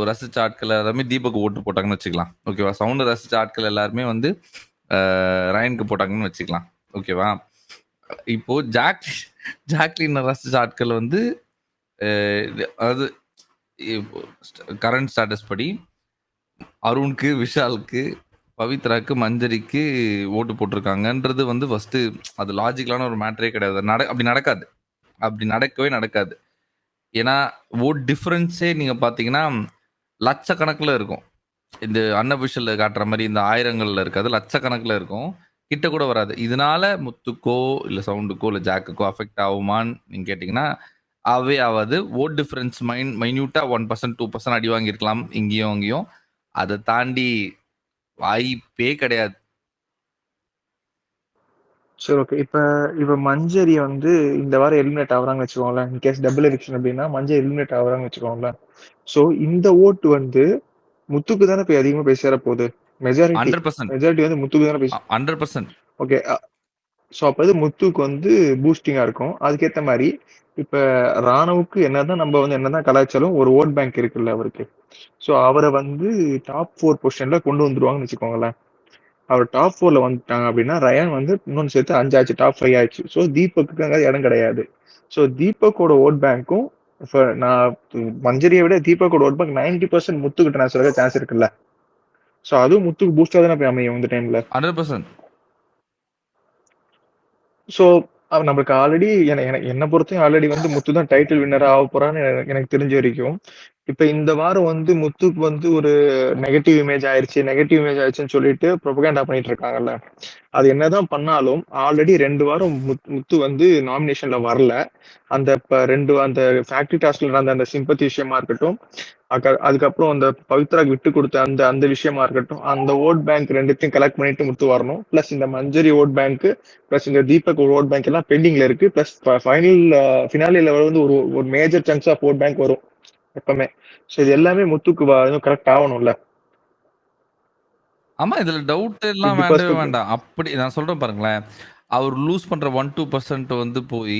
ரசிச்ச ஆட்கள் எல்லாருமே தீபக் ஓட்டு போட்டாங்கன்னு வச்சுக்கலாம், ஓகேவா? சவுண்ட் ரசிச்ச ஆட்கள் எல்லாருமே ரயனுக்கு போட்டாங்கன்னு வச்சுக்கலாம், ஓகேவா? இப்போ ஜாக்லின் ரசிச்ச ஆட்கள் அதாவது கரண்ட் ஸ்டேட்டஸ் படி அருணுக்கு, விஷாலுக்கு, பவித்ராக்கு, மஞ்சரிக்கு ஓட்டு போட்டிருக்காங்கன்றது ஃபர்ஸ்ட் அது லாஜிக்கலான ஒரு மேட்டரே கிடையாது. அப்படி நடக்காது, அப்படி நடக்கவே நடக்காது. ஏன்னா ஓட் டிஃபரன்ஸே நீங்க பாத்தீங்கன்னா லட்சக்கணக்கில் இருக்கும். இந்த அன்அபிஷியல் காட்டுற மாதிரி இந்த ஆயிரங்கள்ல இருக்காது, லட்சக்கணக்கில் இருக்கும், கிட்ட கூட வராது. இதனால முத்துக்கோ இல்லை சவுண்டுக்கோ இல்லை ஜாக்குக்கோ அஃபெக்ட் ஆகுமான்னு நீங்க கேட்டீங்கன்னா ஆகாது. ஓட் டிஃபரன்ஸ் மைன்யூட்டா 1% 2% அடி வாங்கியிருக்கலாம் இங்கேயும் அங்கேயும். அதை தாண்டி வாய்ப்பே கிடையாது. சரி ஓகே. இப்ப மஞ்சரி வந்து இந்த வாரம் எலிமினேட் ஆகுறாங்கன்னு வச்சுக்கோங்களேன். இன்கேஸ் டபுள் எவிக்ஷன் அப்படின்னா மஞ்சள் எலிமினேட் ஆகுறாங்கன்னு வச்சுக்கோங்களேன். ஸோ இந்த ஓட்டு வந்து முத்துக்கு தானே போய் அதிகமா போய் சேர போகுது. மெஜாரிட்டி 100% வந்து முத்துக்கு தானே போய் 100%. ஓகே. ஸோ அப்போ வந்து முத்துக்கு வந்து பூஸ்டிங்கா இருக்கும். அதுக்கேற்ற மாதிரி இப்ப ராணுவுக்கு என்னதான் நம்ம வந்து என்னதான் கலாய்ச்சாலும் ஒரு ஓட் பேங்க் இருக்குல்ல அவருக்கு. ஸோ அவரை வந்து டாப் 4 பொசிஷன்ல கொண்டு வந்துருவாங்கன்னு வச்சுக்கோங்களேன். அவர் டாப் 4ல வந்துட்டாங்க அப்படின்னா ரயான் வந்து இன்னொன்று சேர்த்து 5 ஆச்சு, டாப் 5 ஆச்சு. ஸோ தீபக்கு அங்கே இடம் கிடையாது. ஸோ தீபக்கோட ஓட் பேங்க்கும் இப்போ நான் மஞ்சரியை விட தீபக்கோட ஓட் பேங்க் 90% முத்துக்கு ட்ரான்ஸ்ஃபர் ஆக சான்ஸ் இருக்குல்ல. ஸோ அதுவும் முத்துக்கு பூஸ்டா தானே போய் அமையும் இந்த டைம்ல. 100%. ஸோ நம்மளுக்கு ஆல்ரெடி என்னை பொறுத்தையும் ஆல்ரெடி வந்து முத்து தான் டைட்டில் வின்னர் ஆக போறான்னு எனக்கு தெரிஞ்ச வரைக்கும். இப்ப இந்த வாரம் வந்து முத்துக்கு வந்து ஒரு நெகட்டிவ் இமேஜ் ஆயிடுச்சுன்னு சொல்லிட்டு ப்ரொபகேண்டா பண்ணிட்டு இருக்காங்கல்ல. அது என்னதான் பண்ணாலும் ஆல்ரெடி 2 வாரம் முத்து வந்து நாமினேஷன்ல வரல. அந்த அந்த ஃபேக்டரி டாஸ்க்ல நடந்த அந்த சிம்பத்தி விஷயமா இருக்கட்டும், அதுக்கப்புறம் அந்த பவித்ராக்கு விட்டு கொடுத்த அந்த அந்த விஷயமா இருக்கட்டும், அந்த ஓட் பேங்க் ரெண்டுத்தையும் கலெக்ட் பண்ணிட்டு முத்து வரணும். பிளஸ் இந்த மஞ்சரி ஓட் பேங்க் பிளஸ் இந்த தீபக் ஓட் பேங்க் எல்லாம் பெண்டிங்ல இருக்கு. பிளஸ் ஃபினாலில வந்து ஒரு major chunks of vote bank வரும் எப்பவுமே. ஸோ இது எல்லாமே முத்துக்கு கரெக்ட் ஆகணும்ல. ஆமா, இதுல டவுட் எல்லாம் இப்படி வேண்டவே பெர்ஸ்பெக்டிவ். வேண்டாம். அப்படி நான் சொல்றேன் பாருங்களேன், அவர் லூஸ் பண்ற 1-2% வந்து போய்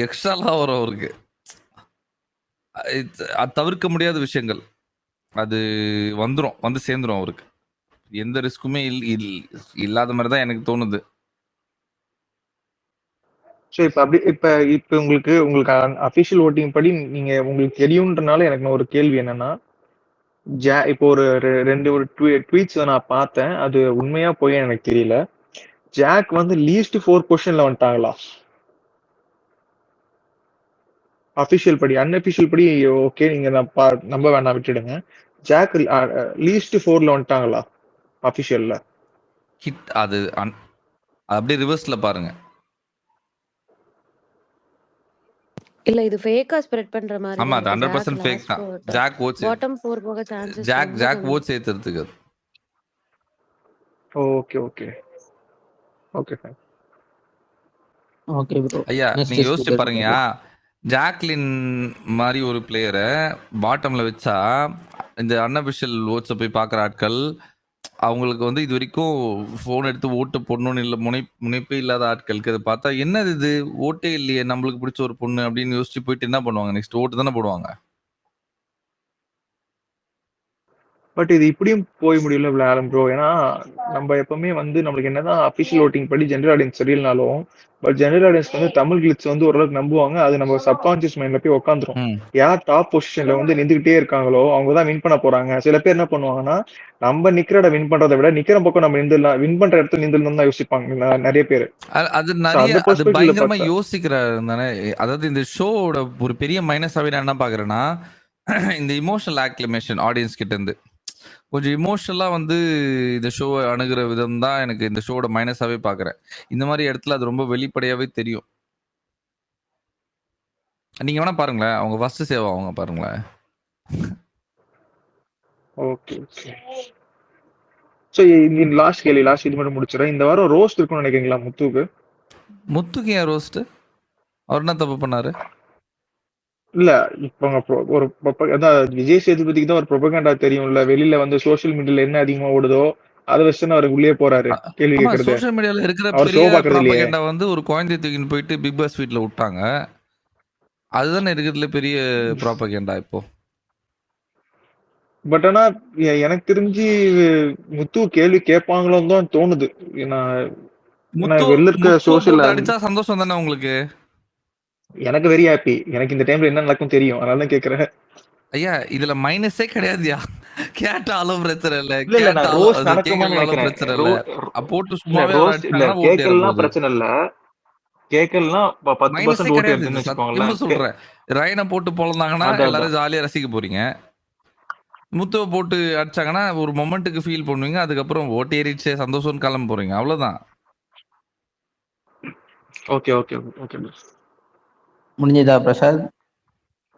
எக்ஸ்ட்ராலாம் வரும் அவருக்கு. அது தவிர்க்க முடியாத விஷயங்கள். அது வந்து சேர்ந்துரும் அவருக்கு. எந்த ரிஸ்க்குமே இல்லாத மாதிரி தான் எனக்கு தோணுது. ஸோ இப்ப உங்களுக்கு அபிஷியல் ஓட்டிங் படி நீங்க உங்களுக்கு தெரியும்ன்றனால எனக்கு ஒரு கேள்வி என்னன்னா, இப்போ ஒரு ஒரு ட்வீட்ஸ் நான் பார்த்தேன். அது உண்மையா போய் எனக்கு தெரியல. ஜாக் வந்து லீஸ்ட் 4 பொசிஷன்ல வந்துட்டாங்களா அபிஷியல் படி. அன்அபிஷியல் படி ஓகே, நீங்க நம்ப வேணாம், விட்டுடுங்க. ஜாக் லீஸ்ட் 4ல வந்துட்டாங்களா அபிஷியல்ல? அது அப்படியே ரிவர்ஸ்ல பாருங்க. இல்ல இது ஃபேக்கா ஸ்ப்ரெட் பண்ற மாதிரி ஆமா, தான் அது இருக்கு. 100% ஃபேக் தான். ஜாக் ஓட்ஸ் பாட்டம் 4 போக சான்சஸ் ஜாக் ஓட்ஸ் ஏத்துறதுக்கு. Okay okay okay fine. Okay bro. ஐயா நெக்ஸ்ட் நீங்க யோசிச்சு ஸ்பீக்கர் பாருங்கயா, ஜாக்லின் மாதிரி ஒரு பிளேயரை பாட்டம்ல வச்சா இந்த அன்அபிஷியல் ஓட்ஸை போய் பார்க்குற ஆட்கள் அவங்களுக்கு வந்து இது வரைக்கும் ஃபோன் எடுத்து ஓட்டு போடணும்னு இல்லை முனைப்பே இல்லாத ஆட்களுக்கு அதை பார்த்தா என்னது இது ஓட்டே இல்லையே நம்மளுக்கு பிடிச்ச ஒரு பொண்ணு அப்படின்னு யோசிச்சு போயிட்டு என்ன பண்ணுவாங்க? நெக்ஸ்ட் ஓட்டு தானே போடுவாங்க. பட் இது இப்படியும் போய் முடியல ஆலம் ப்ரோ. ஏன்னா நம்ம எப்பவுமே வந்து நம்மளுக்கு என்னதான் அபிஷியல் ஓட்டிங் படி ஜெனரல் ஆடியன்ஸ் சரியில்லைனாலும், பட் ஜெனரல் ஆடியன்ஸ் வந்து தமிழ் கிளிட்ஸ் வந்து ஓரளவுக்கு நம்புவாங்க. அது நம்ம சப்கான்சியஸ் மைண்ட்ல போய் உட்காந்துரும். யார் டாப் பொசிஷன்ல வந்து நின்றுகிட்டே இருக்காங்களோ அவங்க தான் வின் பண்ண போறாங்க. சில பேர் என்ன பண்ணுவாங்கன்னா, நம்ம நிக்கிறத வின் பண்றதை விட நிக்கிற பக்கம் நம்ம நின்றுலாம், வின் பண்ற இடத்துல நின்றுலாம் தான் யோசிப்பாங்க நிறைய பேர். அது பயங்கரமா யோசிக்கிறாரு தானே. அதாவது இந்த ஷோவோட ஒரு பெரிய மைனஸாவே நான் என்ன பாக்குறேன்னா, இந்த இமோஷனல் ஆக்லிமேஷன் ஆடியன்ஸ் கிட்ட இருந்து கொஞ்சம் இமோஷனலா வந்து இந்த ஷோவை அணுகிற விதம் தான் எனக்கு இந்த ஷோவோட மைனஸாவே பாக்குறேன். இந்த மாதிரி இடத்துல அது ரொம்ப வெளிப்படையாவே தெரியும். நீங்க வேணா பாருங்களேன், அவங்க ஃபர்ஸ்ட் சேவ் அவங்க பாருங்களேன். Okay okay. சோ இந்த லாஸ்ட் இது மட்டும் முடிச்சிடறேன். இந்த வாரம் ரோஸ்ட் இருக்கும்னு நினைக்கிறீங்களா முத்துக்கு ஏன் ரோஸ்ட்? அவர் என்ன தப்பு பண்ணாரு? இல்ல இப்போ ஒரு அதான் விஜய் சேதுபதிக்கு தான் ஒரு ப்ரொபகண்டா தெரியும்ல. வெளியில வந்து சோசியல் மீடியால என்ன அதிகமா ஓடுதோ அதை வச்சு அவர் உள்ளே போறாரு கேள்வி கேட்கறது. சோசியல் மீடியால இருக்கிற பெரிய ப்ராபகண்டா வந்து ஒரு குழந்தையை தூக்கின்னு போயிட்டு பிக் பாஸ் வீட்ல விட்டாங்க. அதுதானே இருக்கிறதுல பெரிய ப்ராபகண்டா இப்போ. பட் ஆனா எனக்கு தெரிஞ்சு முத்து கேள்வி கேட்பாங்களோன்னு தான் தோணுது. வெளில இருக்க சோசியல் அடிச்சா சந்தோஷம் தானே உங்களுக்கு? எனக்கு வெரி ஹாப்பி. எனக்கு இந்த டைம்ல என்ன நடக்கும் தெரியும், அதனால தான் கேக்குறேன். ஐயா இதுல மைனஸே கிடையாதுயா. கேட்டாலும் பிரச்சனை இல்ல, இல்ல நான் ரோஸ்ட் நடக்குமான்னு நினைக்கிறேன். பிரச்சனை இல்ல. போட்டு சும்மாவே இல்ல கேக்கலனா பிரச்சனை இல்ல. கேக்கலனா 10% ஓட்டு எடுத்துன்னு வெச்சுக்கோங்களேன். சொல்றேன், ரயனை போட்டு பொளந்தாங்கன்னா எல்லாரும் ஜாலியா ரசிக்க போறீங்க. முத்துவை போட்டு அடிச்சாங்கன்னா ஒரு மொமெண்ட்டுக்கு ஃபீல் பண்ணுவீங்க. அதுக்கப்புறம் ஓட்டு ஏறிடுச்சு சந்தோஷம்னு கிளம்ப போறீங்க, அவ்வளவுதான். Okay okay okay. முடிஞ்சதா பிரசாத்?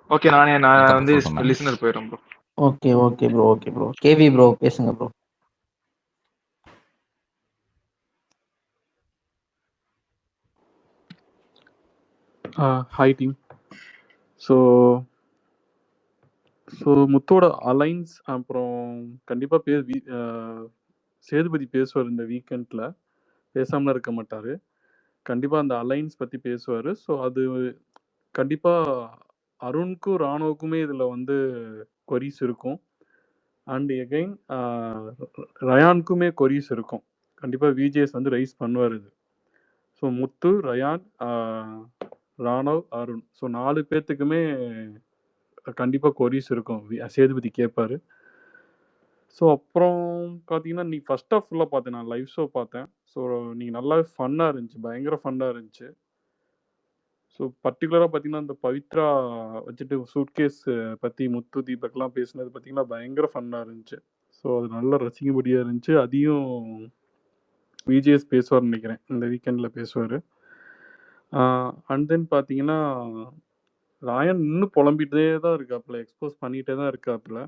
ஓகே நான் வந்து லிசனர் போயிடுறேன் bro. Okay okay bro. Okay bro. KV bro பேசுங்க bro. Hi team. So so முத்தோட அலைன்ஸ் அப்புறம் கண்டிப்பாக சேதுபதி பேசுவார் இந்த வீக்கெண்டில், பேசாமல் இருக்க மாட்டார். கண்டிப்பாக அந்த அலைன்ஸ் பற்றி பேசுவார். ஸோ அது கண்டிப்பாக அருணுக்கும் ராணுவுக்குமே இதில் வந்து கொரிஸ் இருக்கும். அண்ட் எகைன் ரயானுக்குமே கொரிஸ் இருக்கும். கண்டிப்பாக விஜேஎஸ் வந்து ரைஸ் பண்ணுவார் இது. ஸோ முத்து, ரயான், ராணவ், அருண், ஸோ 4 பேர்த்துக்குமே கண்டிப்பாக கொரிஸ் இருக்கும். சேதுபதி கேட்பாரு. ஸோ அப்புறம் பார்த்தீங்கன்னா நீ ஃபர்ஸ்ட் ஆஃப் ஃபுல்லாக பார்த்தேன், நான் லைவ் ஷோ பார்த்தேன். ஸோ நீங்கள் நல்லாவே ஃபன்னாக இருந்துச்சு, பயங்கர ஃபன்னாக இருந்துச்சு. ஸோ பர்டிகுலராக பார்த்தீங்கன்னா இந்த பவித்ரா வச்சுட்டு சூட்கேஸ் பற்றி முத்து தீபக்லாம் பேசினது பார்த்தீங்கன்னா பயங்கர ஃபன்னாக இருந்துச்சு. ஸோ அது நல்லா ரசிக்கும்படியாக இருந்துச்சு. அதையும் விஜேஎஸ் பேசுவார்னு நினைக்கிறேன், இந்த வீக்கெண்டில் பேசுவார். அண்ட் தென் பார்த்தீங்கன்னா ராயன் இன்னும் புலம்பிகிட்டே தான் இருக்காப்புல, எக்ஸ்போஸ் பண்ணிகிட்டே தான் இருக்காப்புல.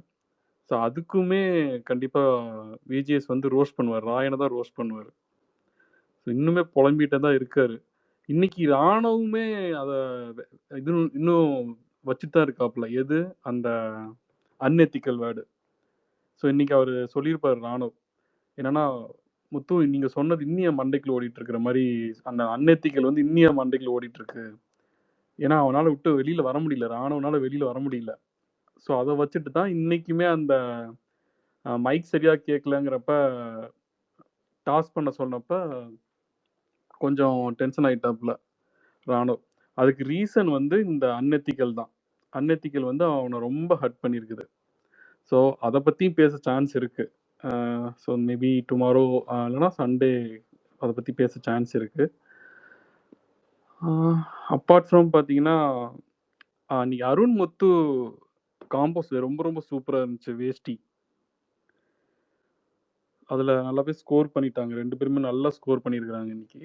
ஸோ அதுக்குமே கண்டிப்பாக விஜிஎஸ் வந்து ரோஸ்ட் பண்ணுவார், ராயனை தான் ரோஸ்ட் பண்ணுவார். ஸோ இன்னுமே புலம்பிகிட்டே தான் இருக்கார். இன்னைக்கு ராணுவுமே அதை இது இன்னும் வச்சு தான் இருக்காப்புல, எது அந்த அன்எத்திக்கல் வேர்டு. ஸோ இன்னைக்கு அவர் சொல்லியிருப்பார் ராணுவ, என்னன்னா முத்து நீங்கள் சொன்னது இன்னிய மண்டைக்குள்ள ஓடிட்டு இருக்கிற மாதிரி அந்த அன்எத்திக்கல் வந்து இன்னிய மண்டைக்குள்ள ஓடிட்டு இருக்கு. ஏன்னா அவனால் விட்டு வெளியில் வர முடியல, ராணுவனால வெளியில் வர முடியல. ஸோ அதை வச்சுட்டு தான் இன்றைக்குமே அந்த மைக் சரியாக கேட்கலங்கிறப்ப டாஸ் பண்ண சொன்னப்ப கொஞ்சம் டென்ஷன் ஆகிட்டாப்புல ராணுவ. அதுக்கு ரீசன் வந்து இந்த அன்எத்திக்கல் தான். அன்எத்திக்கல் வந்து அவனை ரொம்ப ஹர்ட் பண்ணியிருக்குது. ஸோ அதை பற்றியும் பேச சான்ஸ் இருக்குது. ஸோ மேபி டுமாரோ இல்லைனா சண்டே அதை பற்றி பேச சான்ஸ் இருக்குது. அப்பார்ட் ஃப்ரம் பார்த்தீங்கன்னா நீ அருண் முத்து காம்போஸ் ரொம்ப ரொம்ப சூப்பராக இருந்துச்சு. வேஷ்டி அதில் நல்லாவே ஸ்கோர் பண்ணிட்டாங்க, 2 பேருமே நல்லா ஸ்கோர் பண்ணியிருக்கிறாங்க இன்னைக்கு.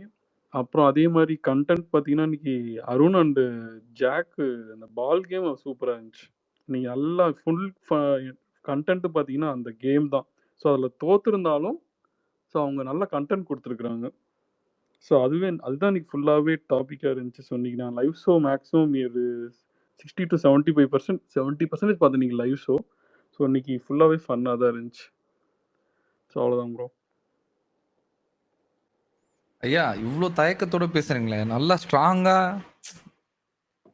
அப்புறம் அதே மாதிரி கண்டென்ட் பார்த்தீங்கன்னா இன்னைக்கு அருண் அண்டு ஜாக்கு அந்த பால் கேம் சூப்பராக இருந்துச்சு. நீங்கள் நல்லா ஃபுல் கண்டென்ட்டு பார்த்தீங்கன்னா அந்த கேம் தான். ஸோ அதில் தோற்றுருந்தாலும் ஸோ அவங்க நல்லா கண்டென்ட் கொடுத்துருக்குறாங்க. ஸோ அதுதான் இன்னைக்கு ஃபுல்லாகவே டாப்பிக்காக இருந்துச்சு. ஸோ இன்னைக்கு நான் லைவ் ஷோ மேக்ஸிமம் இது 60 to 75%, 70% பார்த்தேன் நீங்கள் லைவ் ஷோ. ஸோ இன்னைக்கு ஃபுல்லாகவே ஃபன்னாக தான் இருந்துச்சு. ஸோ அவ்வளோதான் ப்ரோ. ஐயா இவ்வளோ தயக்கத்தோட பேசுறீங்களே, நல்லா ஸ்ட்ராங்கா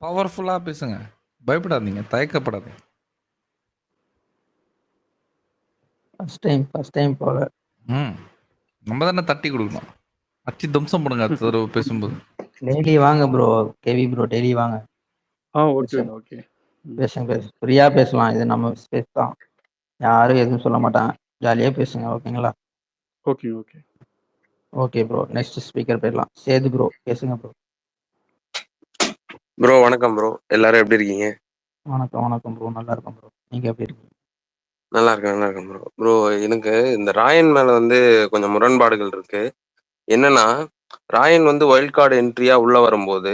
பவர்ஃபுல்லா பேசுங்க, பயப்படாதீங்க, தயக்கப்படாதீங்க. ஃபர்ஸ்ட் டைம் போல. நம்ம தானே தட்டி கொடுக்கணும், அச்சி தம்சம் பண்ணுங்க அடுத்த தடவை பேசும்போது. டெய்லி வாங்க ப்ரோ, கேவி ப்ரோ டெய்லி வாங்க. ஓகே ஓகே, பேசுங்க ஃப்ரீயா பேசலாம், இது நம்ம ஸ்பேஸ் தான், யாரும் எதுவும் சொல்ல மாட்டாங்க, ஜாலியா பேசுங்க. ஓகேங்களா? Okay okay okay bro, next speaker போயிடலாம். சேது ப்ரோ பேசுங்க ப்ரோ. ப்ரோ வணக்கம் ப்ரோ, எல்லாரும் எப்படி இருக்கீங்க? வணக்கம் ப்ரோ, நல்லா இருக்கும் ப்ரோ. நீங்க எப்படி இருக்கீங்க? நல்லா இருக்கேன் ப்ரோ. ப்ரோ எனக்கு இந்த ராயன் மேல வந்து கொஞ்சம் முரண்பாடுகள் இருக்கு. என்னன்னா ராயன் வந்து வைல்ட் கார்டு என்ட்ரியா உள்ள வரும்போது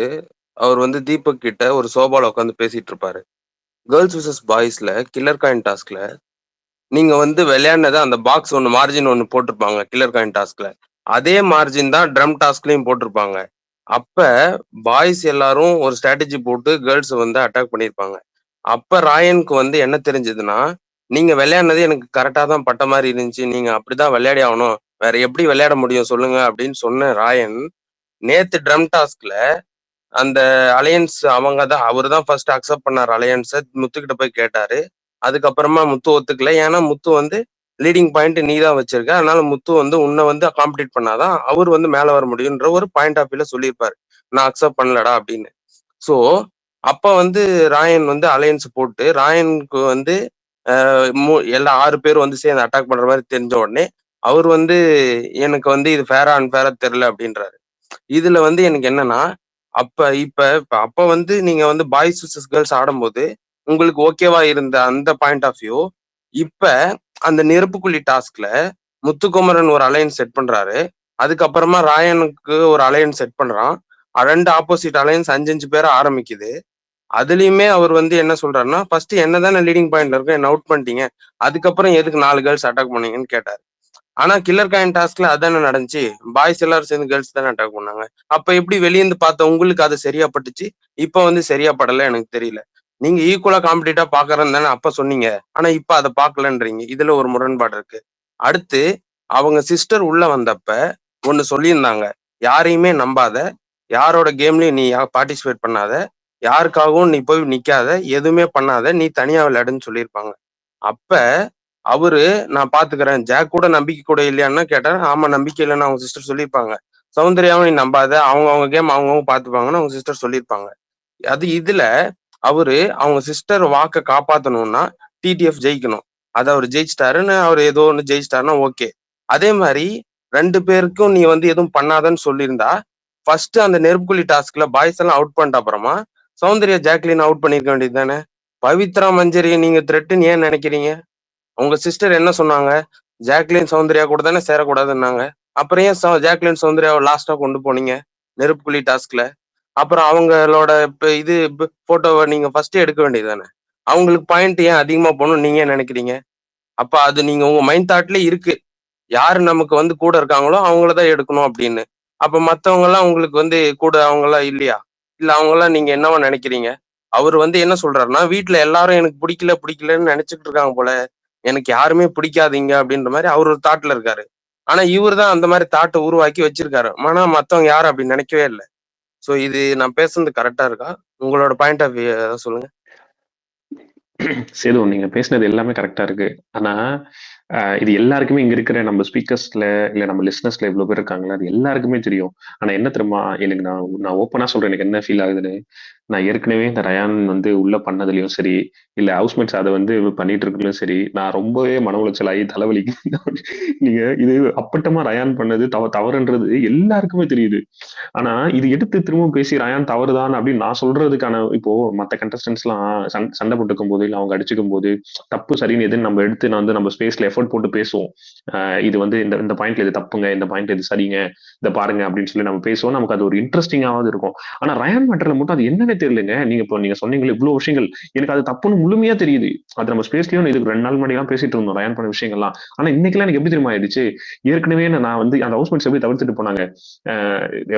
அவர் வந்து தீபக் கிட்ட ஒரு சோபால உட்காந்து பேசிட்டு இருப்பாரு. கேர்ள்ஸ் விசஸ் பாய்ஸ்ல கில்லர் காயின் டாஸ்க்ல நீங்க வந்து விளையாடினது அந்த பாக்ஸ் ஒன்று மார்ஜின் ஒன்று போட்டிருப்பாங்க கில்லர் காயின் டாஸ்க்ல, அதே மார்ஜின் தான் ட்ரம் டாஸ்க்லயும் போட்டிருப்பாங்க. அப்ப பாய்ஸ் எல்லாரும் ஒரு ஸ்ட்ராட்டஜி போட்டு கேர்ள்ஸ் வந்து அட்டாக் பண்ணியிருப்பாங்க. அப்ப ராயனுக்கு வந்து என்ன தெரிஞ்சதுன்னா, நீங்க விளையாடினது எனக்கு கரெக்டா தான் பட்ட மாதிரி இருந்துச்சு, நீங்க அப்படிதான் விளையாடி ஆகணும், வேற எப்படி விளையாட முடியும் சொல்லுங்க அப்படின்னு சொன்ன ராயன் நேத்து ட்ரம் டாஸ்க்ல அந்த அலையன்ஸ் அவரு தான் ஃபர்ஸ்ட் அக்செப்ட் பண்ணார் அலையன்ஸை, முத்துக்கிட்ட போய் கேட்டாரு. அதுக்கப்புறமா முத்து ஒத்துக்கல, ஏன்னா முத்து வந்து லீடிங் பாயிண்ட் நீ தான் வச்சிருக்க, அதனால முத்து வந்து உன்னை வந்து காம்படிட் பண்ணாதான் அவர் வந்து மேல வர முடியும்ன்ற ஒரு பாயிண்ட் ஆஃப் வியூல சொல்லியிருப்பாரு, நான் அக்செப்ட் பண்ணலடா அப்படின்னு. ஸோ அப்ப வந்து ராயன் வந்து அலையன்ஸ் போட்டு ராயனுக்கு வந்து எல்லா 6 பேரும் வந்து சேர்ந்து அட்டாக் பண்ற மாதிரி தெரிஞ்ச உடனே அவர் வந்து எனக்கு வந்து இது ஃபேரா அன்ஃபேரா தெரியல அப்படின்றாரு. இதுல வந்து எனக்கு என்னன்னா, அப்ப வந்து நீங்க வந்து பாய்ஸ் விசஸ் கேர்ள்ஸ் ஆடும்போது உங்களுக்கு ஓகேவா இருந்த அந்த பாயிண்ட் ஆஃப் வியூ, இப்ப அந்த நெருப்புக்குழி டாஸ்க்ல முத்துக்குமரன் ஒரு அலையன்ஸ் செட் பண்றாரு, அதுக்கப்புறமா ராயனுக்கு ஒரு அலையன்ஸ் செட் பண்றான், 2 ஆப்போசிட் அலையன்ஸ் 5 பேரை ஆரம்பிக்குது. அதுலயுமே அவர் வந்து என்ன சொல்றாருன்னா, ஃபர்ஸ்ட் என்னதானே லீடிங் பாயிண்ட்ல இருக்கும், என்ன அவுட் பண்ணிட்டீங்க, அதுக்கப்புறம் எதுக்கு 4 கேர்ள்ஸ் அட்டாக் பண்ணீங்கன்னு கேட்டாரு. ஆனா கில்லர் காயின் டாஸ்க்ல அதானே நடந்துச்சு. பாய்ஸ் எல்லாரும் சேர்ந்து கேர்ள்ஸ் தானே அட்டாக் பண்ணாங்க. அப்ப எப்படி வெளியேந்து பார்த்த உங்களுக்கு அது சரியா பட்டுச்சு? இப்ப வந்து சரியா படல எனக்கு தெரியல. நீங்க ஈக்குவலா காம்படிட்டா பாக்குறேன்னு தானே அப்ப சொன்னீங்க. ஆனா இப்ப அதை பார்க்கலன்றீங்க. இதுல ஒரு முரண்பாடு இருக்கு. அடுத்து அவங்க சிஸ்டர் உள்ள வந்தப்ப ஒண்ணு சொல்லியிருந்தாங்க. யாரையுமே நம்பாத, யாரோட கேம்லயும் நீ பார்ட்டிசிபேட் பண்ணாத, யாருக்காகவும் நீ போய் நிக்காத, எதுவுமே பண்ணாத, நீ தனியா விளையாடுன்னு சொல்லியிருப்பாங்க. அப்ப அவரு நான் பாத்துக்கிறேன், ஜாக் கூட நம்பிக்கை கூட இல்லையான்னு கேட்டா, ஆமா நம்பிக்கை இல்லைன்னு அவங்க சிஸ்டர் சொல்லியிருப்பாங்க. சௌந்தர்யாவும் நீ நம்பாத, அவங்க கேம் அவங்கவுங்க பாத்துப்பாங்கன்னு அவங்க சிஸ்டர் சொல்லியிருப்பாங்க. அது இதுல அவரு அவங்க சிஸ்டர் வாக்க காப்பாத்தணும்னா டிடிஎஃப் ஜெயிக்கணும். அது அவர் ஜெயிச்சிட்டாருன்னு அவர் ஏதோ ஒண்ணு ஜெயிச்சிட்டாருன்னா ஓகே. அதே மாதிரி 2 பேருக்கும் நீ வந்து எதுவும் பண்ணாதன்னு சொல்லியிருந்தா ஃபர்ஸ்ட் அந்த நெருப்புக்குழி டாஸ்க்ல பாய்ஸ் எல்லாம் அவுட் பண்ணிட்ட அப்புறமா சௌந்தர்யா ஜாக்லின் அவுட் பண்ணிருக்க வேண்டியது தானே. பவித்ரா மஞ்சரியை நீங்க த்ரெட்டுன்னு ஏன் நினைக்கிறீங்க? உங்க சிஸ்டர் என்ன சொன்னாங்க? ஜாக்லின் சௌந்தர்யா கூட தானே சேரக்கூடாதுன்னாங்க. அப்புறம் ஏன் ஜாக்லின் சௌந்தர்யாவை லாஸ்டா கொண்டு போனீங்க நெருப்புக்குழி டாஸ்க்ல? அப்புறம் அவங்களோட இது போட்டோவை நீங்க ஃபர்ஸ்ட் எடுக்க வேண்டியது தானே. அவங்களுக்கு பாயிண்ட் ஏன் அதிகமா போகணும்னு நீங்க ஏன் நினைக்கிறீங்க? அப்ப அது நீங்க உங்க மைண்ட் தாட்லயே இருக்கு. யாரு நமக்கு வந்து கூட இருக்காங்களோ அவங்களதான் எடுக்கணும் அப்படின்னு. அப்ப மத்தவங்க எல்லாம் உங்களுக்கு வந்து கூட அவங்க எல்லாம் இல்லையா? இல்ல அவங்க எல்லாம் நீங்க என்னவா நினைக்கிறீங்க? அவர் வந்து என்ன சொல்றாருன்னா, வீட்டுல எல்லாரும் எனக்கு பிடிக்கலன்னு நினைச்சுட்டு இருக்காங்க போல, எனக்கு யாருமே பிடிக்காதீங்க அப்படின்ற மாதிரி அவர் ஒரு தாட்ல இருக்காரு. ஆனா இவர் தான் அந்த மாதிரி தாட்டை உருவாக்கி வச்சிருக்காரு. ஆனா மத்தவங்க யாரும் அப்படி நினைக்கவே இல்லை. சோ இது நான் பேசுறது கரெக்டா இருக்கா? உங்களோட பாயிண்ட் ஆஃப் வியூ சொல்லுங்க. சேது, நீங்க பேசினது எல்லாமே கரெக்டா இருக்கு. ஆனா இது எல்லாருக்குமே இங்க இருக்கிற நம்ம ஸ்பீக்கர்ஸ்ல இல்ல நம்ம லிஸ்னர்ஸ்ல இவ்வளவு பேர் இருக்காங்களா, அது எல்லாருக்குமே தெரியும். ஆனா என்ன தெரியுமா, எனக்கு நான் ஓப்பனா சொல்றேன், எனக்கு என்ன ஃபீல் ஆகுதுன்னு. நான் ஏற்கனவே இந்த ரயான் வந்து உள்ள பண்ணதுலயும் சரி, இல்ல ஹவுஸ்மேட்ஸ் அதை வந்து பண்ணிட்டு இருக்கலையும் சரி, நான் ரொம்பவே மன உளைச்சல் ஆகி தலைவலிக்கு நீங்க இது அப்பட்டமா ரயான் பண்ணது தவறுன்றது எல்லாருக்குமே தெரியுது. ஆனா இது எடுத்து திரும்ப பேசி ரயான் தவறுதான் அப்படின்னு நான் சொல்றதுக்கான, இப்போ மத்த கண்டஸ்டன்ஸ் எல்லாம் சண்டை போட்டுக்கும் போது இல்ல அவங்க அடிச்சுக்கும் போது தப்பு சரின்னு எதுன்னு நம்ம எடுத்து நான் வந்து நம்ம ஸ்பேஸ்ல எஃபர்ட் போட்டு பேசுவோம். இது வந்து இந்த பாயிண்ட்ல இது தப்புங்க, இந்த பாயிண்ட்ல இது சரிங்க, இதை பாருங்க அப்படின்னு சொல்லி நம்ம பேசுவோம். நமக்கு அது ஒரு இன்ட்ரெஸ்டிங்காவது இருக்கும். ஆனா ரயான் மேட்டர்ல மட்டும் அது என்னன்னே தெரியலங்க. நீங்க சொன்னீங்களே இவ்வளவு விஷயங்கள், எனக்கு அது தப்புன்னு முழுமையா தெரியுது. அது நம்ம ஸ்பேஸ்லயும் இதுக்கு 2 நாள் முன்னாடி எல்லாம் பேசிட்டு இருந்தோம் ரயான் பண்ண விஷயங்கள்லாம். ஆனா இன்னைக்கெல்லாம் எனக்கு எப்படி தெரியுமா ஆயிடுச்சு, ஏற்கனவே நான் வந்து அந்த ஹவுஸ்மேட்ஸ் எப்படி தவிர்த்துட்டு போனாங்க.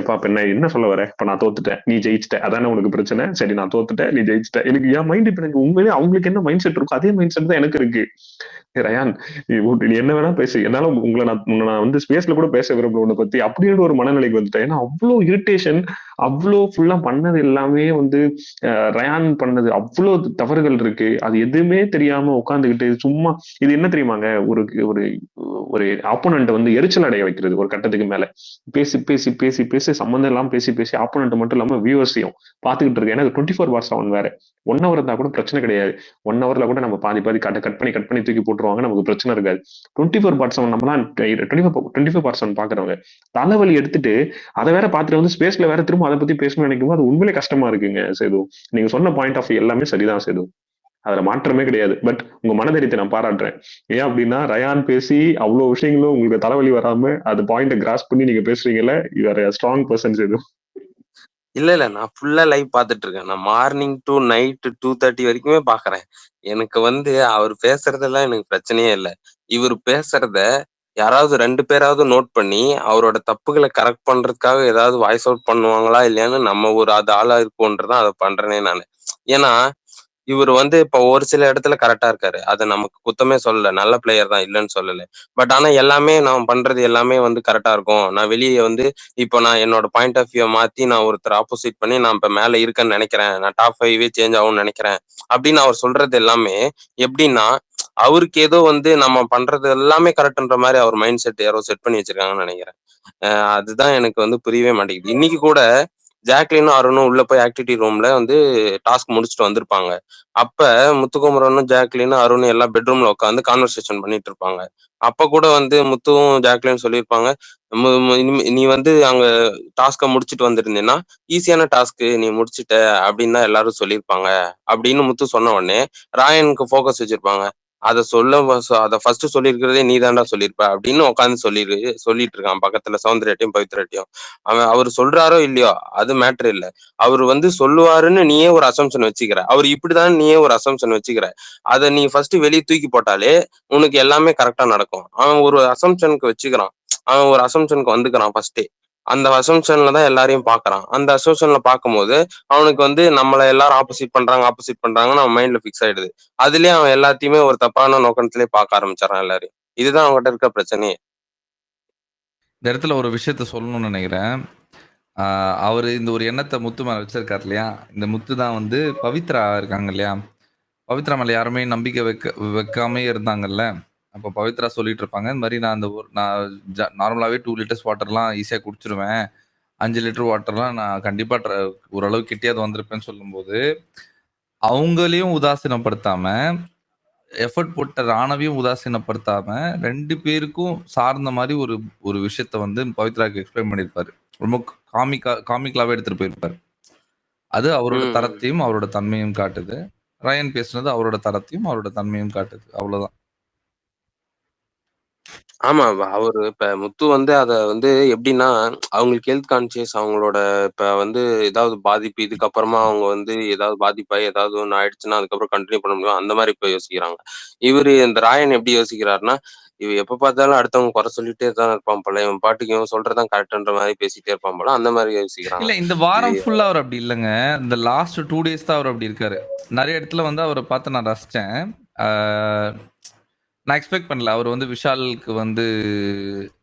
எப்பா என்ன சொல்ல வர, இப்ப நான் தோத்துட்டேன் நீ ஜெயிச்சிட்ட, அதானே உனக்கு பிரச்சனை, சரி நான் தோத்துட்டேன் நீ ஜெயிச்சிட்ட. எனக்கு என் மைண்ட் இப்ப எனக்கு உண்மையிலே அவங்களுக்கு என்ன மைண்ட் செட் இருக்கும் அதே மைண்ட் செட் தான் எனக்கு இருக்கு. ரயான் நீ என்ன வேணா பேசு, என்னால உங்களை நான் வந்து ஸ்பேஸ்ல கூட பேச விரும்பல உன்னை பத்தி அப்படின்னு ஒரு மனநிலைக்கு வந்துட்டேன். ஏன்னா அவ்வளோ இரிட்டேஷன், அவ்வளோ ஃபுல்லா பண்ணது எல்லாமே வந்து ரயான் பண்ணது அவ்வளோ தவறுகள் இருக்கு. அது எதுவுமே தெரியாம உட்காந்துக்கிட்டு சும்மா, இது என்ன தெரியுமாங்க, ஒரு ஒரு ஒரு ஆப்போனண்ட் வந்து எரிச்சல் அடைய வைக்கிறது ஒரு கட்டத்துக்கு மேல. பேசி பேசி பேசி பேசி சம்மந்தம் இல்லாம பேசி பேசி ஆப்போனண்ட் மட்டும் இல்லாம வியூவர்ஸையும் பார்த்துக்கிட்டு இருக்கு. ஏன்னா 24/7 வேற. 1 hour இருந்தா கூட பிரச்சனை கிடையாது. 1 hourல கூட நம்ம பாதி கட் பண்ணி தூக்கி போட்டுருவாங்க, நமக்கு பிரச்சனை இருக்காது. 24/7 நம்மலாம் 24/7 பாக்குறவங்க தலைவலி எடுத்துட்டு அதை வேற பார்த்துட்டு வந்து ஸ்பேஸ்ல வேற திரும்ப அதை பத்தி பேசணும்னு நினைக்கும் போது அது உண்மையிலே கஷ்டமா இருக்குங்க சேது. நீங்க சொன்ன பாயிண்ட் ஆஃப் எல்லாமே சரிதான் சேது, அதுல மாற்றமே கிடையாது. பட் உங்க மனதைரியத்தை நான் பாராட்டுறேன். ஏன் அப்படின்னா ரயான் பேசி அவ்வளவு விஷயங்களும் உங்களுக்கு தலைவலி வராம அது பாயிண்ட கிராஸ் பண்ணி நீங்க பேசுறீங்கல்ல, you are strong person Sethu. இல்ல நான் ஃபுல்லா லைவ் பாத்துட்டு இருக்கேன். நான் மார்னிங் டு நைட் 2:30 வரைக்குமே பாக்குறேன். எனக்கு வந்து அவர் பேசுறதெல்லாம் எனக்கு பிரச்சனையே இல்லை. இவர் பேசுறத யாராவது 2 பேராவது நோட் பண்ணி அவரோட தப்புகளை கரெக்ட் பண்றதுக்காக ஏதாவது வாய்ஸ் அவுட் பண்ணுவாங்களா இல்லையான்னு நம்ம ஒரு ஆளா இருப்போன்றதான் அதை பண்றேனே நானு. ஏன்னா இவர் வந்து இப்ப ஒரு சில இடத்துல கரெக்டா இருக்காரு. அதை நமக்கு குத்தமே சொல்லல, நல்ல பிளேயர் தான், இல்லைன்னு சொல்லல. பட் ஆனா எல்லாமே நான் பண்றது எல்லாமே வந்து கரெக்டா இருக்கும். நான் வெளியே வந்து இப்போ நான் என்னோட பாயிண்ட் ஆஃப் வியூ மாத்தி நான் ஒருத்தர் ஆப்போசிட் பண்ணி நான் இப்ப மேல இருக்கேன்னு நினைக்கிறேன், நான் டாப் 5 சேஞ்ச் ஆகும்னு நினைக்கிறேன் அப்படின்னு அவர் சொல்றது எல்லாமே எப்படின்னா, அவருக்கு ஏதோ வந்து நம்ம பண்றது எல்லாமே கரெக்ட்ன்ற மாதிரி அவர் மைண்ட் செட் யாரோ செட் பண்ணி வச்சிருக்காங்கன்னு நினைக்கிறேன். அதுதான் எனக்கு வந்து புரியவே மாட்டேங்குது. இன்னைக்கு கூட ஜாக்லினும் அருணும் உள்ள போய் ஆக்டிவிட்டி ரூம்ல வந்து டாஸ்க் முடிச்சுட்டு வந்திருப்பாங்க. அப்ப முத்துக்குமரனும் ஜாக்லினும் அருணும் எல்லாம் பெட்ரூம்ல உட்காந்து கான்வர்சேஷன் பண்ணிட்டு இருப்பாங்க. அப்ப கூட வந்து முத்துவும் ஜாக்லின் சொல்லியிருப்பாங்க, நீ வந்து அங்க டாஸ்க முடிச்சுட்டு வந்திருந்தீன்னா ஈஸியான டாஸ்க் நீ முடிச்சுட்ட அப்படின்னு தான் எல்லாரும் சொல்லியிருப்பாங்க அப்படின்னு முத்து சொன்ன உடனே ராயனுக்கு ஃபோக்கஸ் வச்சிருப்பாங்க. அதை ஃபர்ஸ்ட் சொல்லியிருக்கிறதே நீ தாண்டா சொல்லியிருப்ப அப்படின்னு உட்காந்து சொல்லிட்டு இருக்கான் பக்கத்துல சௌந்தர்யாட்டையும் பவித்ராட்டையும். அவர் சொல்றாரோ இல்லையோ அது மேட்டர் இல்ல. அவர் சொல்லுவாருன்னு நீயே ஒரு அசம்ஷன் வச்சுக்கிற, அவர் இப்படிதான் நீயே ஒரு அசம்ஷன் வச்சுக்கிற. அதை நீ ஃபர்ஸ்ட் வெளியே தூக்கி போட்டாலே உனக்கு எல்லாமே கரெக்டா நடக்கும். அவன் ஒரு அசம்ஷனுக்கு வச்சுக்கிறான், அவன் ஒரு அசம்ஷனுக்கு வந்துக்கிறான் ஃபர்ஸ்டே. அந்த அசம்ஷன்ல தான் எல்லாரையும் பாக்குறான். அந்த அசம்ஷன்ல பார்க்கும்போது அவனுக்கு நம்மள எல்லாரும் ஆப்போசிட் பண்றாங்கன்னு அவன் மைண்ட்ல ஃபிக்ஸ் ஆயிடுது. அதுலயே அவன் எல்லாத்தையுமே ஒரு தப்பான நோக்கத்திலே பார்க்க ஆரம்பிச்சாரான் எல்லாரையும். இதுதான் அவங்ககிட்ட இருக்க பிரச்சனையே. இந்த இடத்துல ஒரு விஷயத்த சொல்லணும்னு நினைக்கிறேன். அவர் இந்த ஒரு எண்ணத்தை முத்து மேல வச்சிருக்காரு இல்லையா, இந்த முத்து தான் பவித்ரா இருக்காங்க இல்லையா, பவித்ரா மேல யாருமே நம்பிக்கை வைக்காமே இருந்தாங்கல்ல. அப்போ பவித்ரா சொல்லிட்டு இருப்பாங்க, இந்த மாதிரி நான் நார்மலாவே 2 லிட்டர்ஸ் வாட்டர்லாம் ஈஸியா குடிச்சிருவேன், 5 லிட்டர் வாட்டர்லாம் நான் கண்டிப்பா ஓரளவு கிட்டேயாவது வந்திருப்பேன்னு சொல்லும்போது அவங்களையும் உதாசீனப்படுத்தாம, எஃபர்ட் போட்ட ராணவியும் உதாசீனப்படுத்தாம 2 பேருக்கும் சார்ந்த மாதிரி ஒரு விஷயத்த பவித்ராக்கு எக்ஸ்பிளைன் பண்ணியிருப்பாரு. ரொம்ப காமிக்கலாவே எடுத்துட்டு போயிருப்பாரு. அது அவரோட தரத்தையும் அவரோட தன்மையும் காட்டுது. ரயன் பேசுனது அவரோட தரத்தையும் அவரோட தன்மையும் காட்டுது. அவ்வளவுதான். ஆமா, அவரு இப்ப முத்து அத எப்படின்னா, அவங்களுக்கு ஹெல்த் கான்ஷியஸ், அவங்களோட இப்ப ஏதாவது பாதிப்பு, இதுக்கப்புறமா அவங்க ஏதாவது பாதிப்பாயி ஏதாவது ஒண்ணு ஆயிடுச்சுன்னா அதுக்கப்புறம் கண்டினியூ பண்ண முடியும், அந்த மாதிரி இப்ப யோசிக்கிறாங்க. இவரு இந்த ராயன் எப்படி யோசிக்கிறாருன்னா, இவ எப்ப பார்த்தாலும் அடுத்தவங்க குறை சொல்லிட்டே தான் இருப்பான் போல, இவன் பாட்டுக்கு இவன் சொல்றதான் கரெக்ட்ன்ற மாதிரி பேசிட்டே இருப்பான் போல, அந்த மாதிரி யோசிக்கிறாங்க. இல்ல, இந்த வாரம் ஃபுல்லா அவர் அப்படி இல்லைங்க. இந்த லாஸ்ட் 2 days தான் அவர் அப்படி இருக்காரு. நிறைய இடத்துல அவரை பார்த்து நான் ரசிச்சேன். நான் எக்ஸ்பெக்ட் பண்ணல அவர் விஷாலுக்கு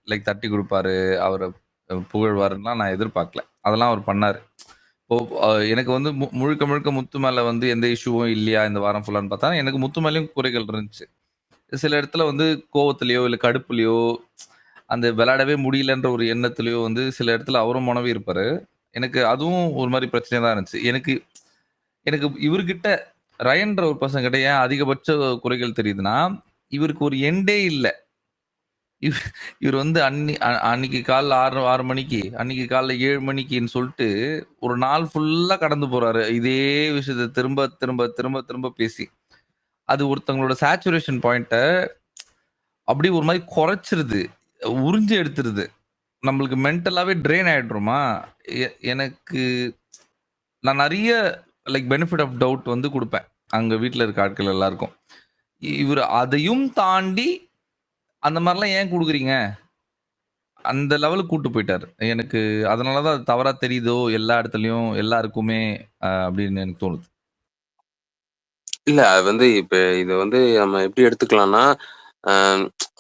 லைக் தட்டி கொடுப்பாரு, அவரை புகழ்வாருன்னா நான் எதிர்பார்க்கல. அதெல்லாம் அவர் பண்ணாரு. இப்போ எனக்கு முழுக்க முழுக்க முத்து மேல எந்த இஷ்யூவும் இல்லையா இந்த வாரம் ஃபுல்லான்னு பார்த்தா, எனக்கு முத்து மேலேயும் குறைகள் இருந்துச்சு. சில இடத்துல கோவத்திலயோ இல்ல கடுப்புலயோ அந்த விளையாடவே முடியலன்ற ஒரு எண்ணத்திலயோ சில இடத்துல அவரும் முனவி இருப்பாரு. எனக்கு அதுவும் ஒரு மாதிரி பிரச்சனையா தான் இருந்துச்சு. எனக்கு இவர்கிட்ட ரயன்ற ஒரு பர்சன் கிட்ட ஏன் அதிகபட்ச குறைகள் தெரியுதுன்னா, இவருக்கு ஒரு எண்டே இல்ல. இவர் அன்னைக்கு காலைல 6 மணிக்கு, அன்னைக்கு காலைல 7 மணிக்குன்னு சொல்லிட்டு ஒரு நாள் ஃபுல்லா கடந்து போறாரு. இதே விஷயத்த திரும்ப திரும்ப திரும்ப திரும்ப பேசி அது ஒருத்தவங்களோட சேச்சுரேஷன் பாயிண்ட அப்படியே ஒரு மாதிரி குறைச்சிருது, உறிஞ்சு எடுத்துருது. நம்மளுக்கு மென்டலாவே ட்ரெயின் ஆயிடுறோமா. எனக்கு நான் நிறைய லைக் பெனிஃபிட் ஆஃப் டவுட் கொடுப்பேன் அங்க வீட்டில் இருக்க ஆட்கள் எல்லாருக்கும். இவர் அதையும் தாண்டி அந்த மாதிரிலாம் ஏன் கொடுக்குறீங்க, அந்த லெவலுக்கு கூட்டு போயிட்டாரு. எனக்கு அதனாலதான் அது தவறா தெரியுதோ எல்லா இடத்துலயும் எல்லாருக்குமே அப்படின்னு எனக்கு தோணுது. இல்ல, அது இப்ப இது நம்ம எப்படி எடுத்துக்கலாம்னா,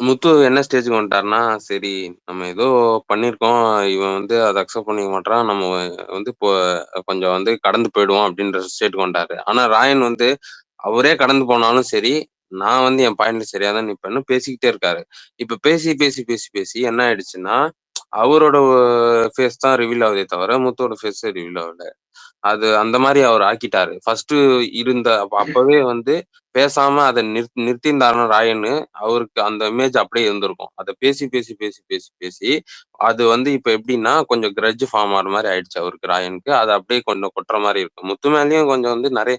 முத்து என்ன ஸ்டேஜுக்கு வந்துட்டாருன்னா, சரி நம்ம ஏதோ பண்ணியிருக்கோம், இவன் அதை அக்செப்ட் பண்ணிக்க மாட்டான், நம்ம இப்போ கொஞ்சம் கடந்து போயிடுவோம் அப்படின்ற ஸ்டேட்டுக்கு வந்துட்டாரு. ஆனா ராயன் அவரே கடந்து போனாலும் சரி, நான் என் பாயிண்ட்ல சரியா தான் நிப்பேன்னு பேசிக்கிட்டே இருக்காரு. இப்ப பேசி பேசி பேசி பேசி என்ன ஆயிடுச்சுன்னா, அவரோட ஃபேஸ் தான் ரிவீல் ஆகுதே தவிர முத்தோட ஃபேஸ் ரிவீல் ஆகல. அது அந்த மாதிரி அவர் ஆக்கிட்டாரு. ஃபர்ஸ்ட் இருந்த அப்பவே பேசாம அதை நிறுத்தியிருந்தாருன்னா ராயன்னு, அவருக்கு அந்த இமேஜ் அப்படியே இருந்திருக்கும். அதை பேசி பேசி பேசி பேசி பேசி அது இப்ப எப்படின்னா கொஞ்சம் கிரட்ஜ் ஃபார்ம் ஆகிற மாதிரி ஆயிடுச்சு அவருக்கு, ராயனுக்கு. அது அப்படியே கொஞ்சம் கொட்டுற மாதிரி இருக்கு. முத்து மேலேயும் கொஞ்சம் நிறைய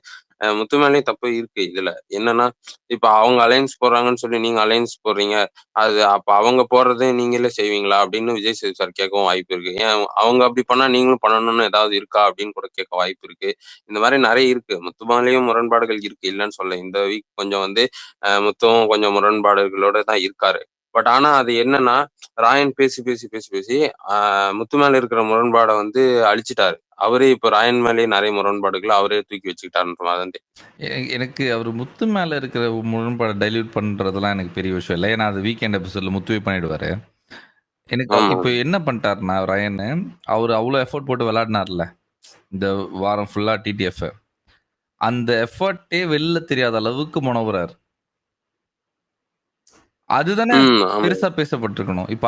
முத்து மேலேயும் தப்பு இருக்கு. இதுல என்னன்னா, இப்ப அவங்க அலைன்ஸ் போடுறாங்கன்னு சொல்லி நீங்க அலைன்ஸ் போடுறீங்க, அது அப்ப அவங்க போடுறதே நீங்களே செய்வீங்களா அப்படின்னு விஜய் சேது சார் கேட்கவும் வாய்ப்பு இருக்கு. ஏன் அவங்க அப்படி பண்ணா நீங்களும் பண்ணணும்னு ஏதாவது இருக்கா அப்படின்னு கூட கேட்க வாய்ப்பு இருக்கு. இந்த மாதிரி நிறைய இருக்கு. முத்துமாலையும் முரண்பாடுகள் இருக்கு, இல்லைன்னு சொல்ல. இந்த வீக் கொஞ்சம் முத்துவும் கொஞ்சம் முரண்பாடுகளோட தான் இருக்காரு. பட் ஆனா அது என்னன்னா, ராயன் பேசி பேசி பேசி பேசி முத்து மேல இருக்கிற முரண்பாடை அழிச்சிட்டாரு. அவரே இப்ப ராயன் மேலேயே நிறைய முரண்பாடுகளை அவரே தூக்கி வச்சுக்கிட்டாருன்ற மாதிரி. எனக்கு அவர் முத்து மேல இருக்கிற முரண்பாடை டைல்யூட் பண்றதெல்லாம் எனக்கு பெரிய விஷயம் இல்லை. ஏன்னா அது வீக்கெண்ட் எபிசோட்ல முத்துவே பண்ணிடுவாரு. எனக்கு இப்போ என்ன பண்ணிட்டாருன்னா ரயன், அவர் அவ்வளோ எஃபோர்ட் போட்டு விளையாடினார்ல இந்த வாரம் ஃபுல்லா டிடிஎஃப், அந்த எஃபர்ட்டே வெளில தெரியாத அளவுக்கு முனவுறாரு. அதுதானே பெருசா பேசப்பட்டிருக்கணும். இப்ப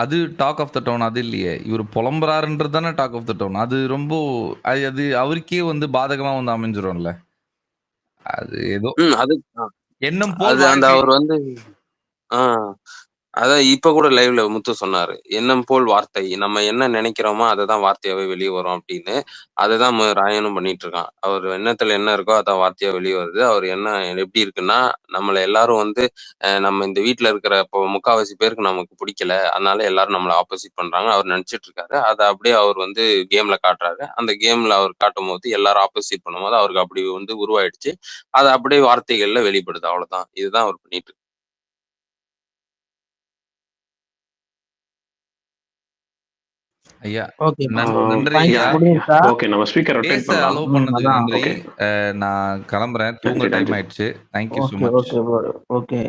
அது டாக் ஆஃப் த டவுன் அது இல்லையே. இவர் புலம்புறாருன்றது தானே டாக் ஆஃப் த டவுன். அது ரொம்ப அது அவருக்கே பாதகமா அமைஞ்சிரும்ல. அது ஏதோ அது எண்ணம் போல் அந்த அவர் அதான் இப்ப கூட லைவ்ல முத்து சொன்னாரு, எண்ணம் போல் வார்த்தை, நம்ம என்ன நினைக்கிறோமோ அதுதான் வார்த்தையாவே வெளியே வரும் அப்படின்னு. அதுதான் ராயனும் பண்ணிட்டு இருக்கான். அவர் எண்ணத்துல என்ன இருக்கோ அதான் வார்த்தையா வெளியே வருது. அவர் என்ன எப்படி இருக்குன்னா, நம்மள எல்லாரும் வந்து நம்ம இந்த வீட்டுல இருக்கிற இப்போ முக்காவாசி பேருக்கு நமக்கு பிடிக்கல, அதனால எல்லாரும் நம்மள ஆப்போசிட் பண்றாங்க அவர் நினைச்சிட்டு இருக்காரு. அதை அப்படியே அவர் வந்து கேம்ல காட்டுறாரு. அந்த கேம்ல அவர் காட்டும் போது எல்லாரும் ஆப்போசிட் பண்ணும்போது அவருக்கு அப்படி வந்து உருவாயிடுச்சு. அது அப்படியே வார்த்தைகள்ல வெளிப்படுது. அவ்வளவுதான். இதுதான் அவர் பண்ணிட்டு இருக்காரு. ஐயா ஓகே நன்றி பாயிண்ட் ஐயா. முடிஞ்சுச்சா? ஓகே, நம்ம ஸ்பீக்கர் ரொட்டேட் பேச பண்ணலாம். அலோவ் பண்ணதுக்கு அதான். நன்றி. ஓகே, நான் கிளம்புறேன், தூங்க நன்றி டைம் நன்றி ஆயிடுச்சு. Thank you so okay much. Okay bro okay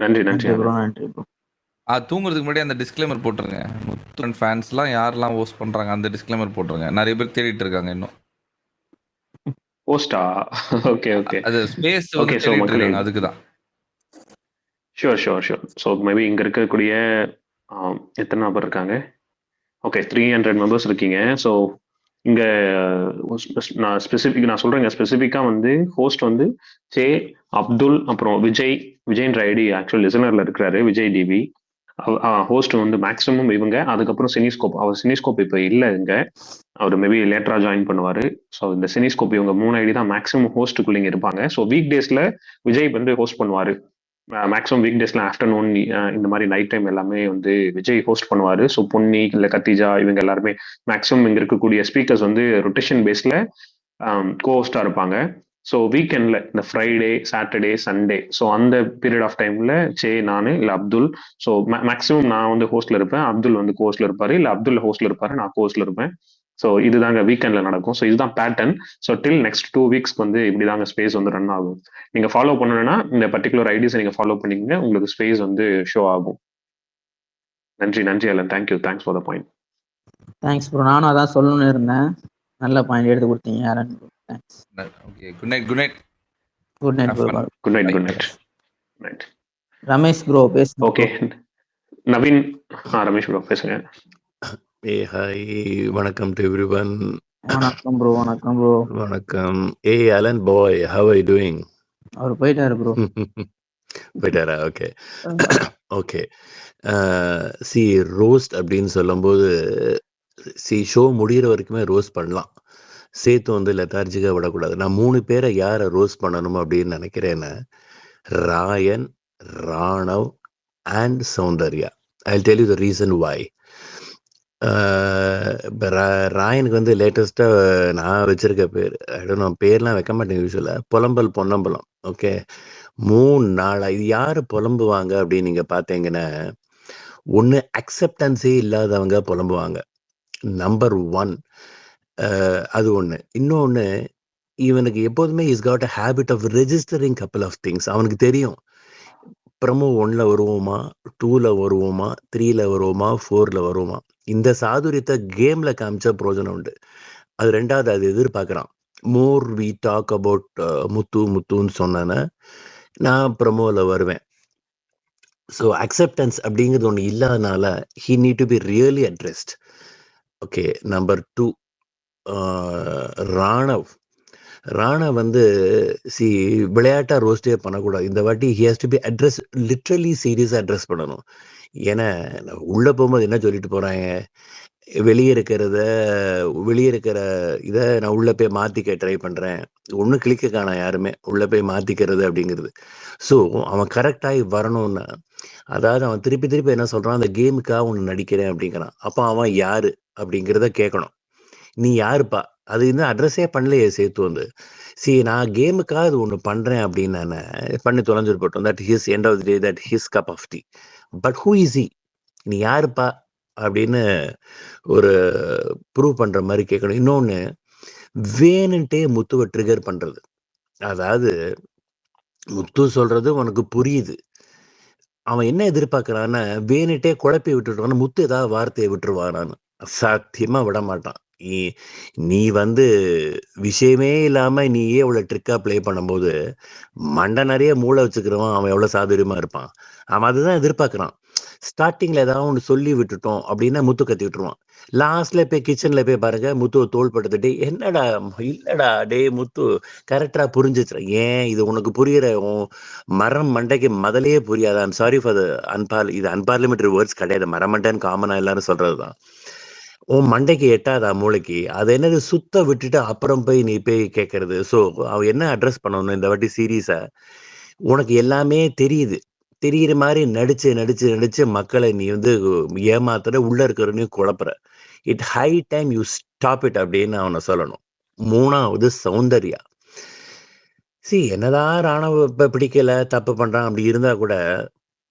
நன்றி நன்றி நன்றி ப்ரோ ஆனந்த். நன்றி ப்ரோ. தூங்குறதுக்கு முன்னாடி அந்த டிஸ்க்ளைமர் போட்டுருங்க. முத்து ஃபேன்ஸ்லாம் யாரெல்லாம் ஹோஸ்ட் பண்றாங்க அந்த டிஸ்க்ளைமர் போட்டுருங்க. நிறைய பேர் தேடிட்டு இருக்காங்க இன்னும். போஸ்டா? ஓகே ஓகே அது ஸ்பேஸ் ஓகே. வந்து ஸோ தேடிட்டு மக்களே, இருக்காங்க, அதுக்கு தான். Sure sure sure. So maybe இங்கே இருக்கக்கூடிய எத்தனை நபர் இருக்காங்க? ஓகே, 300 மெம்பர்ஸ் இருக்கீங்க. ஸோ இங்கே நான் சொல்கிறேங்க. ஸ்பெசிஃபிக்காக வந்து ஹோஸ்ட் வந்து சே, அப்துல், அப்புறம் விஜய்ன்ற ஐடி ஆக்சுவல் லிசனரில் இருக்கிறாரு, விஜய் டிவி. ஹோஸ்ட் வந்து மேக்ஸிமம் இவங்க. அதுக்கப்புறம் சினிஸ்கோப். அவர் சினிஸ்கோப் இப்போ இல்லை இங்கே, அவர் மேபி லேட்டராக ஜாயின் பண்ணுவார். ஸோ இந்த சினிஸ்கோப் இவங்க 3 ஐடி தான் மேக்ஸிமம் ஹோஸ்ட்டுக்குள்ளே இருப்பாங்க. ஸோ வீக் டேஸில் விஜய் வந்து ஹோஸ்ட் பண்ணுவார். மேக்ஸிமம் வீக் டேஸ்ல ஆஃப்டர்நூன் இந்த மாதிரி நைட் டைம் எல்லாமே வந்து விஜய் ஹோஸ்ட் பண்ணுவாரு. ஸோ பொன்னி இல்லை கத்திஜா இவங்க எல்லாருமே மேக்ஸிமம் இங்க இருக்கக்கூடிய ஸ்பீக்கர்ஸ் வந்து ரொட்டேஷன் பேஸ்ல கோஹோஸ்டா இருப்பாங்க. ஸோ வீக்கெண்ட்ல இந்த ஃப்ரைடே, சாட்டர்டே, சண்டே, ஸோ அந்த பீரியட் ஆஃப் டைம்ல சே, நான் இல்லை அப்துல். ஸோ மேக்ஸிமம் நான் வந்து ஹோஸ்ட்ல இருப்பேன், அப்துல் வந்து கோஸ்ட்ல இருப்பாரு, இல்லை அப்துல் ஹோஸ்ட்ல இருப்பாரு, நான் கோஸ்ட்ல இருப்பேன். ஸோ இதுதாங்க வீக்கெண்ட்ல நடக்கும். ஸோ இதுதான் பேட்டர்ன். ஸோ டில் நெக்ஸ்ட் 2 வீக்ஸ்க்கு வந்து இப்படிதாங்க ஸ்பேஸ் வந்து ரன் ஆகும். நீங்க ஃபாலோ பண்ணணும்னா இந்த பர்டிகுலர் ஐடிஸ் நீங்க ஃபாலோ பண்ணீங்க, உங்களுக்கு ஸ்பேஸ் வந்து ஷோ ஆகும். நன்றி நன்றி Alan. Thanks for the point. Thanks bro. நானும் அதான் சொல்லணும்னு இருந்தேன். நல்ல பாயிண்ட் எடுத்து கொடுத்தீங்க யாரன் bro. Thanks. Okay, good night. Good night. Good night bro. Good night. Good night. Night. Ramesh bro பேசுங்க. ஓகே, நவீன். ரமேஷ் ப்ரோ பேசுங்க. ஹாய், வணக்கம் டு எவ்ரிவன். வணக்கம் ப்ரோ. வணக்கம் ப்ரோ. வணக்கம். Alan bye, how are you doing? அவர் போயிட்டாரு ப்ரோ. போயிட்டாரா? Okay okay. சி ரோஸ்ட் அப்படின்னு சொல்லும்போது ஷோ முடிகிற வரைக்குமே ரோஸ்ட் பண்ணலாம். சேர்த்து வந்து லெத்தார்ஜிக்காக விடக்கூடாது. நான் 3 பேரை யாரை ரோஸ்ட் பண்ணணும் அப்படின்னு நினைக்கிறேன்னு, Rayan, Ranav and Soundarya. I tell you the reason why. இப்போ ராயனுக்கு வந்து லேட்டஸ்ட்டாக நான் வச்சிருக்க பேர், நான் பேர்லாம் வைக்க மாட்டேன் யூஸ்வலாக, புலம்பல் பொன்னம்பலம். ஓகே, 3 நாளாக இது யார் புலம்புவாங்க அப்படின்னு நீங்கள் பார்த்தீங்கன்னா, ஒன்று அக்செப்டன்ஸே இல்லாதவங்க புலம்புவாங்க, நம்பர் 1. அது ஒன்று. இன்னொன்று, இவனுக்கு எப்போதுமே is got a habit of registering couple of things. அவனுக்கு தெரியும் ப்ரமோ 1ல் வருவோமா, 2ல் வருவோமா, 3ல் வருவோமா, 4ல் வருவோமா. இந்த சாதுரியத்தை கேமில் காமிச்சா பிரோஜனம் உண்டு. அது 2வது, அது எதிர்பார்க்குறான். மோர் வி டாக் அபவுட் முத்துன்னு சொன்னேன்னா நான் ப்ரமோவில் வருவேன். ஸோ அக்செப்டன்ஸ் அப்படிங்கிறது ஒன்று இல்லாதனால he need to be really addressed. Okay, number 2 Raanav வந்து விளையாட்டா ரோஸ்டே பண்ணக்கூடாது. இந்த வாட்டி he has to be address, literally சீரியஸாக அட்ரஸ் பண்ணணும். ஏன்னா உள்ளே போகும்போது என்ன சொல்லிட்டு போகிறாங்க, வெளியே இருக்கிற இதை நான் உள்ளே போய் மாற்றிக்க ட்ரை பண்ணுறேன், ஒன்றும் கிளிக்க காணோம் யாருமே உள்ளே போய் மாற்றிக்கிறது அப்படிங்கிறது. ஸோ அவன் கரெக்டாகி வரணும்னா, அதாவது அவன் திருப்பி என்ன சொல்கிறான், அந்த கேமுக்காக ஒன்று நடிக்கிறேன் அப்படிங்கிறான். அப்போ அவன் யார் அப்படிங்கிறத கேட்கணும். நீ யாருப்பா, அது இன்னும் அட்ரஸே பண்ணலையே சேர்த்து வந்து. நான் கேமுக்காக இது ஒன்று பண்ணுறேன் அப்படின்னு நான் பண்ணி தொலைஞ்சிட்டு போட்டோம். That his end of the day, that his cup of tea. But who is he, நீ யாருப்பா அப்படின்னு ஒரு ப்ரூவ் பண்ணுற மாதிரி கேட்கணும். இன்னொன்று, வேணுன்ட்டே முத்துவை ட்ரிகர் பண்ணுறது. அதாவது முத்து சொல்கிறது உனக்கு புரியுது, அவன் என்ன எதிர்பார்க்குறான்னா வேணுட்டே குழப்பி விட்டுருவான்னு, முத்து ஏதாவது வார்த்தையை விட்டுருவானான்னு. சத்தியமாக விட மாட்டான். நீ வந்து விஷயமே இல்லாமல் நீயே எவ்வளோ ட்ரிக்காக ப்ளே பண்ணும்போது மண்டை நிறைய மூளை வச்சுக்கிறவன் அவன் எவ்வளோ சாதுரியமாக இருப்பான். அவன் அதுதான் எதிர்பார்க்குறான். ஸ்டார்டிங்ல ஏதாவது ஒன்று சொல்லி விட்டுட்டோம் அப்படின்னா முத்து கத்தி விட்டுருவான். லாஸ்ட்ல போய் கிச்சன்ல போய் பாருங்க, முத்துவை தோள்படுத்துட்டு என்னடா இல்லடா டே முத்து கரெக்டா புரிஞ்சிச்சு. ஏன் இது உனக்கு புரியுற மரம் மண்டைக்கு முதலையே புரியாது. ஐம் சாரி ஃபார் இது அன்பார்லிமெண்டரி வேர்ட்ஸ் கிடையாது. மரமண்டைன்னு காமனா எல்லாரும் சொல்றதுதான். உன் மண்டைக்கு எட்டாதா மூளைக்கு, அது என்னது சுத்த விட்டுட்டு அப்புறம் போய் நீ போய் கேட்கறது. ஸோ அவ என்ன அட்ரஸ் பண்ணணும் இந்த வாட்டி சீரியஸா, உனக்கு எல்லாமே தெரியுது, தெரியிற மாதிரி நடிச்சு நடிச்சு நடிச்சு மக்களை நீ வந்து ஏமாத்துற, உள்ள இருக்கிறவனையும் குழப்புற. It high time you stop it அப்படின்னு அவனை சொல்லணும். மூணாவது சௌந்தர்யா. என்னதான் ராணுவ பிடிக்கல, தப்பு பண்றான் அப்படி இருந்தா கூட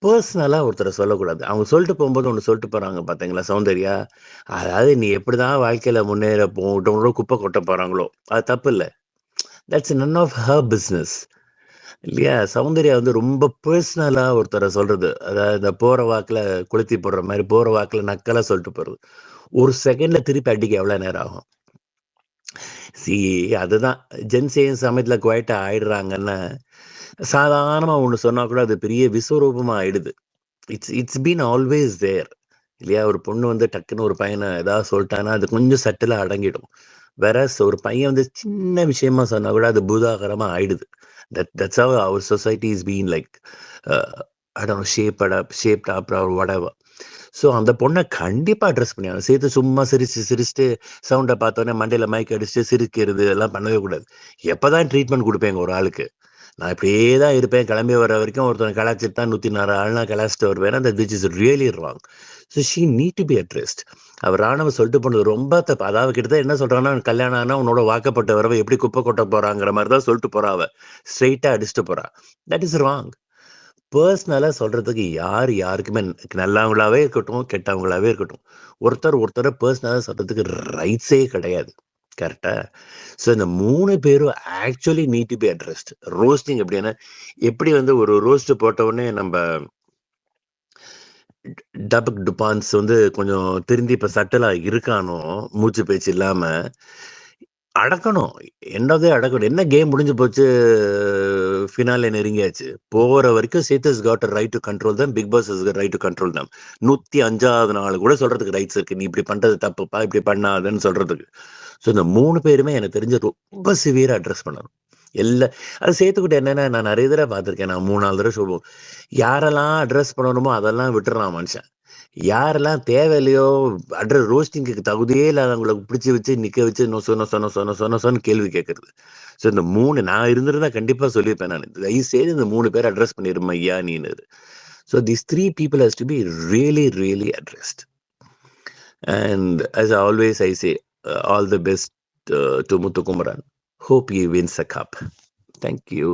பர்சனலா ஒருத்தரை சொல்லக்கூடாது. அவங்க சொல்லிட்டு போகும்போது ஒன்று சொல்லிட்டு போறாங்க பாத்தீங்களா சௌந்தர்யா, அதாவது நீ எப்படிதான் வாழ்க்கையில முன்னேற போட்டவங்களோ குப்பை கொட்ட போறாங்களோ அது தப்பு இல்லை. That's none of her business இல்லையா? சௌந்தர்யா வந்து ரொம்ப பர்சனலா ஒருத்தரை சொல்றது, அதாவது இந்த போற வாக்குல கொளுத்தி போடுற மாதிரி போற வாக்குல நக்கலா சொல்லிட்டு போறது. ஒரு செகண்ட்ல திருப்பி அடிக்க எவ்வளவு நேரம் ஆகும்? அதுதான் ஜென்சேன் சமயத்துல குவைட்டா ஆயிடுறாங்கன்னா, சாதாரணமா ஒண்ணு சொன்னா கூட அது பெரிய விஸ்வரூபமா ஆயிடுது. இட்ஸ் பீன் ஆல்வேஸ் தேர் இல்லையா? ஒரு பொண்ணு வந்து டக்குன்னு ஒரு பையனை ஏதாவது சொல்லிட்டான்னா அது கொஞ்சம் சட்டிலா அடங்கிடும். வேற ஒரு பையன் வந்து சின்ன விஷயமா சொன்னா கூட அது பூதாகரமா ஆயிடுது. That's how our society is being like I don't know, shaped up or whatever. So அந்த பொண்ணை கண்டிப்பா அட்ரஸ் பண்ணியாங்க. சேர்த்து சும்மா சிரிச்சுட்டு சவுண்டை பார்த்தோன்னே மண்டையில மைக் அடிச்சுட்டு சிரிக்கிறது எல்லாம் பண்ணவே கூடாது. எப்பதான் ட்ரீட்மெண்ட் கொடுப்பேங்க ஒரு ஆளுக்கு? நான் இப்படியே தான் இருப்பேன், கிளம்பி வர வரைக்கும் ஒருத்தன் கலாச்சிட்டு தான் 104 ஆள்னா கலாச்சிட்டு வருவேன். அந்த which is really wrong. So she need to be addressed. அவர் ராணுவ சொல்லிட்டு போனது ரொம்ப தப்பு. அதாவது கிட்டத்தட்ட என்ன சொல்றான்னா, கல்யாணம் ஆனா உன்னோட வாக்கப்பட்ட வரவை எப்படி குப்பை கொட்ட போறாங்கிற மாதிரி தான் சொல்லிட்டு போறா. அவ ஸ்ட்ரெயிட்டா அடிச்சுட்டு போறா. That is wrong. பர்சனலா சொல்றதுக்கு யாருக்குமே நல்லவங்களாவே இருக்கட்டும், கெட்டவங்களாவே இருக்கட்டும், ஒருத்தரை பர்சனலா சொல்றதுக்கு ரைட்ஸே கிடையாது. கரெக்டா? ஸோ இந்த 3 பேரும் actually need to be addressed. Roasting எப்படின்னா, எப்படி வந்து ஒரு ரோஸ்ட் போட்ட உடனே நம்ம டபக் டுபான்ஸ் வந்து கொஞ்சம் திருந்தி இப்ப சட்டலா இருக்கானோ, மூச்சு பேச்சு இல்லாம அடக்கணும். என்னதே அடக்கணும். என்ன கேம் முடிஞ்சு போச்சு, ஃபினாலே நெருங்கியாச்சு. போற வரைக்கும் சேத்தஸ் got a right to control them. Bigg Boss has க ரைட் டு கண்ட்ரோல் தம். 105வது நாள் கூட சொல்றதுக்கு ரைட்ஸ் இருக்கு. நீ இப்படி பண்றது தப்புப்பா, இப்படி பண்ணாதன்னு சொல்றதுக்கு. ஸோ இந்த 3 பேருமே எனக்கு தெரிஞ்சு ரொம்ப சிவியரா அட்ரஸ் பண்ணணும். அது சேர்த்துக்கிட்டு என்னன்னா, நான் நிறைய தடவை பார்த்துருக்கேன். நான் 3-4 தடவை சொல்லுவோம். யாரெல்லாம் அட்ரஸ் பண்ணணுமோ அதெல்லாம் விட்டுறான் மனுஷன். யாரெல்லாம் தேவையில்லையோ ரோஸ்டிங்க்கு தகுதியே இல்லாதவங்களை பிடிச்சி வச்சு நிக்க வச்சு சொன்ன கேள்வி கேட்கறது. ஸோ இந்த 3 நான் இருந்திருந்தா கண்டிப்பா சொல்லியிருப்பேன். நான் தயவு செய்து இந்த 3 பேர் அட்ரஸ் பண்ணிருமா ஐயா நீன்னு. So these 3 people has to be really really addressed. And as always I say, all the best to Muthukumaran. Hope he wins a cup. Thank you.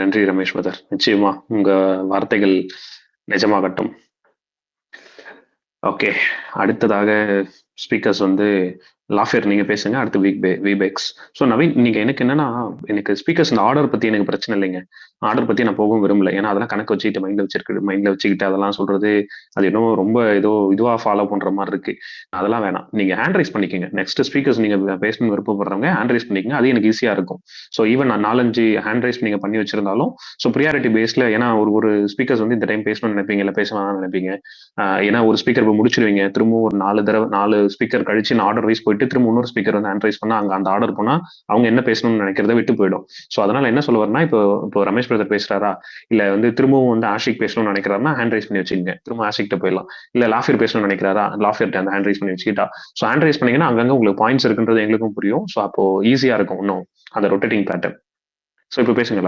நன்றி ரமேஷ் பிரதர். நிச்சயமா உங்க வார்த்தைகள் நிஜமாகட்டும். ஓகே, அடுத்ததாக ஸ்பீக்கர்ஸ் வந்து லாஃபியர் நீங்க பேசுங்க, அடுத்து விபெக்ஸ். ஸோ நவீன், நீங்க எனக்கு என்னன்னா, எனக்கு ஸ்பீக்கர்ஸ் இந்த ஆர்டர் பத்தி எனக்கு பிரச்சனை இல்லைங்க. ஆர்டர் பத்தி நான் போகவும் விரும்பல. ஏன்னா அதெல்லாம் கணக்கு வச்சுக்கிட்டு மைண்ட்ல வச்சுக்கிட்டு அதெல்லாம் சொல்றது அது இன்னும் ரொம்ப இதுவா ஃபாலோ பண்ற மாதிரி இருக்கு. அதெல்லாம் வேணாம். நீங்க ஹேண்ட் ரைஸ் பண்ணிக்கங்க. நெக்ஸ்ட் ஸ்பீக்கர்ஸ் நீங்க பேசணும்னு விருப்பப்படுறவங்க ஹேண்ட் ரைஸ் பண்ணிக்கங்க. அது எனக்கு ஈஸியா இருக்கும். ஸோ ஈவன் நான் 4-5 ஹேண்ட் ரைஸ் நீங்க பண்ணி வச்சிருந்தாலும், ஸோ ப்ரியாரிட்டி பேஸ்ல, ஏன்னா ஒரு ஸ்பீக்கர்ஸ் வந்து இந்த டைம் பேசணும்னு நினைப்பீங்க, இல்லை பேச வேணாம்னு நினைப்பீங்க. ஏன்னா ஒரு ஸ்பீக்கர் இப்போ முடிச்சிருவீங்க, திரும்பவும் ஒரு 4 ஸ்பீக்கர் கழிச்சு நான் ஆர்டர் வைஸ் போயிட்டு திரும்ப இன்னொரு ஸ்பீக்கர் வந்து ஹேண்ட் ரைஸ் பண்ணா அங்க அந்த ஆர்டர் போனா அவங்க என்ன பேசணும்னு நினைக்கிறத விட்டு போயிடும். ஸோ அதனால என்ன சொல்ல வரேன்னா, இப்போ ரமேஷ் பிரதர் பேசுறாரா, இல்ல வந்து திரும்பவும் வந்து ஆஷிக் பேசணும்னு நினைக்கிறாருன்னா ஹேண்ட் ரைஸ் பண்ணி வச்சுக்கோங்க, திரும்ப ஆஷிக்கிட்ட போயிடலாம். இல்ல லாஃபியர் பேசணும்னு நினைக்கிறாரா, லாஃபியர்ட்ட அந்த ஹேண்ட் ரைஸ் பண்ணி வச்சுக்கிட்டா. ஸோ ஹேண்ட் ரைஸ் பண்ணீங்கன்னா அங்கங்க உங்களுக்கு பாயிண்ட்ஸ் இருக்குன்றது எங்களுக்கும் புரியும். ஸோ அப்போ ஈஸியா இருக்கும் இன்னும் அந்த ரொட்டேட்டிங் பேட்டர்ன். ஸோ இப்போ பேசுங்க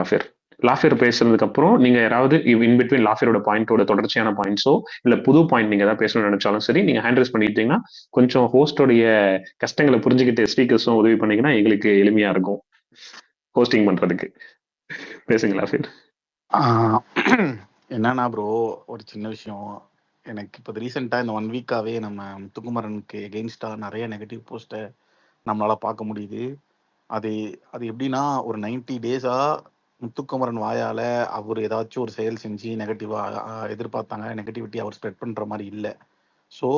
லாஃபியர் பேசுறதுக்கு அப்புறம் நீங்க யாராவது இன் பிட்வீன் லாஃபியரோட பாயிண்டோட தொடர்ச்சியான பாயிண்ட்ஸோ இல்ல புது பாயிண்ட் நீங்க ஏதாவது பேசணும்னு நினைச்சாலும் சரி, நீங்க ஹேண்ட் ரைஸ் பண்ணிட்டீங்கன்னா கொஞ்சம் ஹோஸ்டோடைய கஷ்டங்களை புரிஞ்சுக்கிட்டு ஸ்பீக்கர்ஸும் உதவி பண்ணீங்கன்னா எங்களுக்கு எளிமையா இருக்கும் ஹோஸ்டிங் பண்றதுக்கு. பேசுங்க லாஃபியர். என்னன்னா ப்ரோ, ஒரு சின்ன விஷயம். எனக்கு இப்போ ரீசெண்டாக இந்த 1 வீக்காவே நம்ம முத்துக்குமரனுக்கு எகெயின்ஸ்டாக நிறைய நெகட்டிவ் போஸ்ட்டை நம்மளால பார்க்க முடியுது. அது எப்படின்னா, ஒரு 90 டேஸா முத்துக்குமரன் வாயால அவர் ஏதாச்சும் ஒரு செயல் செஞ்சு நெகட்டிவா எதிர்பார்த்தாங்க. நெகட்டிவிட்டி அவர் ஸ்ப்ரெட் பண்ற மாதிரி இல்லை. ஸோ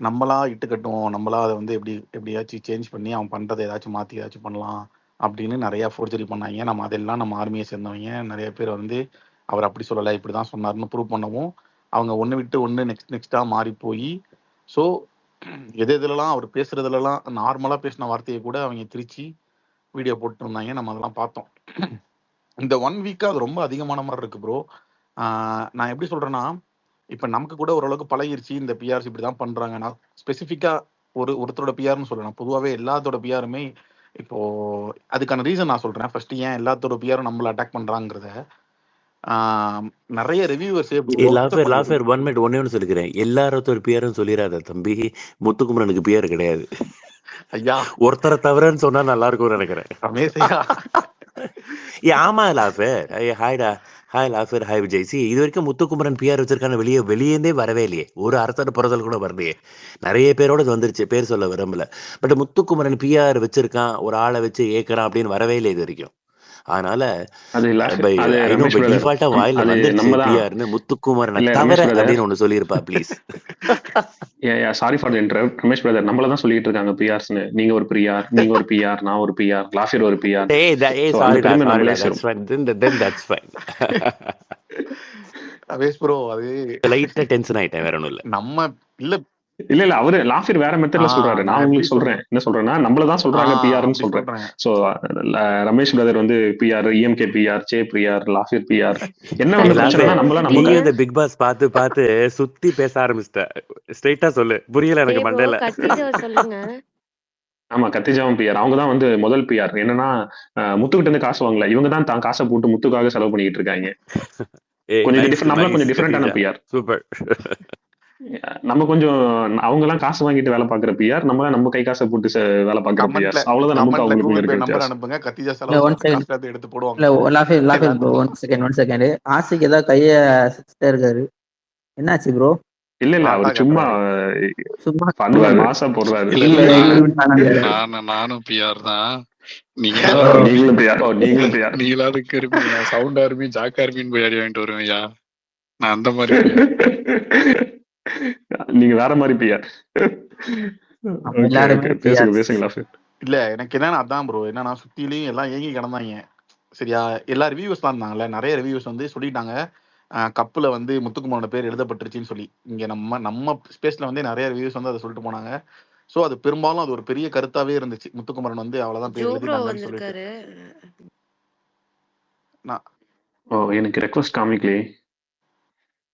நம்மளா இட்டுக்கட்டும், நம்மளா அதை வந்து எப்படியாச்சும் சேஞ்ச் பண்ணி அவன் பண்றதை ஏதாச்சும் மாற்றி ஏதாச்சும் பண்ணலாம் அப்படின்னு நிறையா ஃபோர்ஜரி பண்ணாங்க. நம்ம அதெல்லாம் நம்ம ஆர்மியை சேர்ந்தவங்க நிறைய பேர் வந்து அவர் அப்படி சொல்லலை இப்படி தான் சொன்னார்னு ப்ரூவ் பண்ணவும் அவங்க ஒன்று விட்டு ஒன்று நெக்ஸ்டாக மாறி போய் ஸோ எதுலலாம் அவர் பேசுறதுலலாம் நார்மலாக பேசின வார்த்தையை கூட அவங்க திருச்சி வீடியோ போட்டு இருந்தாங்க. நம்ம அதெல்லாம் பார்த்தோம். இந்த 1 வீக்காக அது ரொம்ப அதிகமான மாதிரி இருக்கு ப்ரோ. நான் எப்படி சொல்றேன்னா, இப்போ நமக்கு கூட ஓரளவுக்கு பழகிருச்சு இந்த பிஆர்ஸ் இப்படி தான் பண்றாங்க. நான் ஸ்பெசிஃபிக்காக ஒருத்தரோட பிஆர்னு சொல்லலாம், பொதுவாகவே எல்லாத்தோட பிஆருமே இப்போ அதுக்கான ரீசன் நான் சொல்றேன். ஃபர்ஸ்ட் ஏன் எல்லாத்தோட பிஆரும் நம்மள அட்டாக் பண்றாங்கிறத நிறைய ரிவ்யூவர்ஸ் லாஃபேர் 1 மினிட் ஒன்னு சொல்லிக்கிறேன். எல்லாரோட பியரும் சொல்லிடாத தம்பி, முத்துக்குமரனுக்கு பியர் கிடையாது. ஐயா ஒருத்தரை தவிரன்னு சொன்னா நல்லா இருக்கும்னு நினைக்கிறேன். ரமேஷையா ஆமா லாஃபேர். ஹாய்டா. ஹாய் லாஃபேர். ஹாய் விஜய். சி இது வரைக்கும் முத்துக்குமரன் பிஆர் வச்சிருக்கான வெளியேந்தே வரவே இல்லையே. ஒரு அரசர் புறதல் கூட வரலையே. நிறைய பேரோட வந்துருச்சு, பேர் சொல்ல விரும்பல. பட் முத்துக்குமரன் பிஆர் வச்சிருக்கான், ஒரு ஆளை வச்சு ஏற்கிறான் அப்படின்னு வரவே இல்லை இது வரைக்கும். அதனால டிஃபால்ட்டா வாயில வந்துருச்சு பிஆர்னு முத்துக்குமரனை தவிர அப்படின்னு ஒண்ணு சொல்லியிருப்பா please. Sorry for the interrupt Ramesh brother. நம்மள தான் சொல்லிட்டு இருக்காங்க பிஆர்ஸ்னு. நீங்க ஒரு பிஆர், நீங்க ஒரு பிஆர், நான் ஒரு பிஆர், லாஃபியர் ஒரு பிஆர். ரமேஷ் ப்ரோ அது லைட்டா டென்ஷன் ஆயிட்டேன், வேற ஒண்ணும் இல்ல. நம்ம இல்ல அவரு லாஃபியர் வேற மெத்தட்ல சொல்றாரு. நான் உங்களுக்கு சொல்றேன் என்ன சொல்றேன்னா, நம்மளதான் சொல்றாங்க பிஆர்னு சொல்றேன். சோ ரமேஷ் பிரதர் வந்து பிஆர், இஎம்கே பிஆர், சே பிஆர், லாஃபியர் பிஆர். என்ன வந்து பிரச்சனைனா நம்மள நீங்க இந்த பிக் பாஸ் பார்த்து சுத்தி பேச ஆரம்பிச்சிட்ட. ஸ்ட்ரைட்டா சொல்லு, புரியல எனக்கு மண்டையில. ஆமா, கத்திஜாவும் பிஆர். அவங்க தான் வந்து முதல் பிஆர். என்னன்னா முத்துக்கிட்ட இருந்து காசு வாங்கல, இவங்க தான் தான் காசை போட்டு முத்துக்காக செலவு பண்ணிட்டு இருக்காங்க. கொஞ்சம் டிஃபரெண்டான பிஆர். சூப்பர். நம்ம கொஞ்சம் அவங்க எல்லாம் காசு வாங்கிட்டு வேலை பாக்குற பிஆர், நம்ம கை காசை போட்டு வேலை பாக்குற பிஆர். அவ்வளவுதான் நமக்கு அவங்களுக்கு நம்பர் அனுப்புங்க, கத்திஜா செலவு எடுத்து போடுவாங்க. ஒன் செகண்ட் ஆசிக் ஏதாவது கைய இருக்காரு, என்னாச்சு ப்ரோ? இல்ல அவர் சும்மா மாசா போடுறாரு. நானும் பிஆர் தான். நீங்களும் பிஆர். நீங்களாவது இருப்பீங்க. சவுண்ட் ஆர்மி, ஜாக் ஆர்மின்னு போய் அடி வாங்கிட்டு வருவேன். நான் அந்த மாதிரி நீங்க வேற மாதிரி பிஆர். இல்ல எனக்கு என்னன்னா அதான் ப்ரோ, என்னன்னா சுத்திலையும் எல்லாம் ஏங்கி கிடந்தாங்க. சரியா, எல்லா ரிவ்யூஸ் தான் இருந்தாங்கல்ல, நிறைய ரிவ்யூஸ் வந்து சொல்லிட்டாங்க கப்புல வந்து முத்துக்குமரனோட பேர் எழுதப்பட்டுருச்சுன்னு சொல்லி. இங்க நம்ம ஸ்பேஸ்ல வந்து நிறைய ரிவ்யூஸ் வந்து அதை சொல்லிட்டு போனாங்க. சோ அது பெரும்பாலும் அது ஒரு பெரிய கருத்தாவே இருந்துச்சு, முத்துக்குமரன் வந்து அவ்வளவுதான் பேர் எழுதிட்டாங்கன்னு சொல்லிட்டு. எனக்கு ரெக்வெஸ்ட் காமிக்கலே.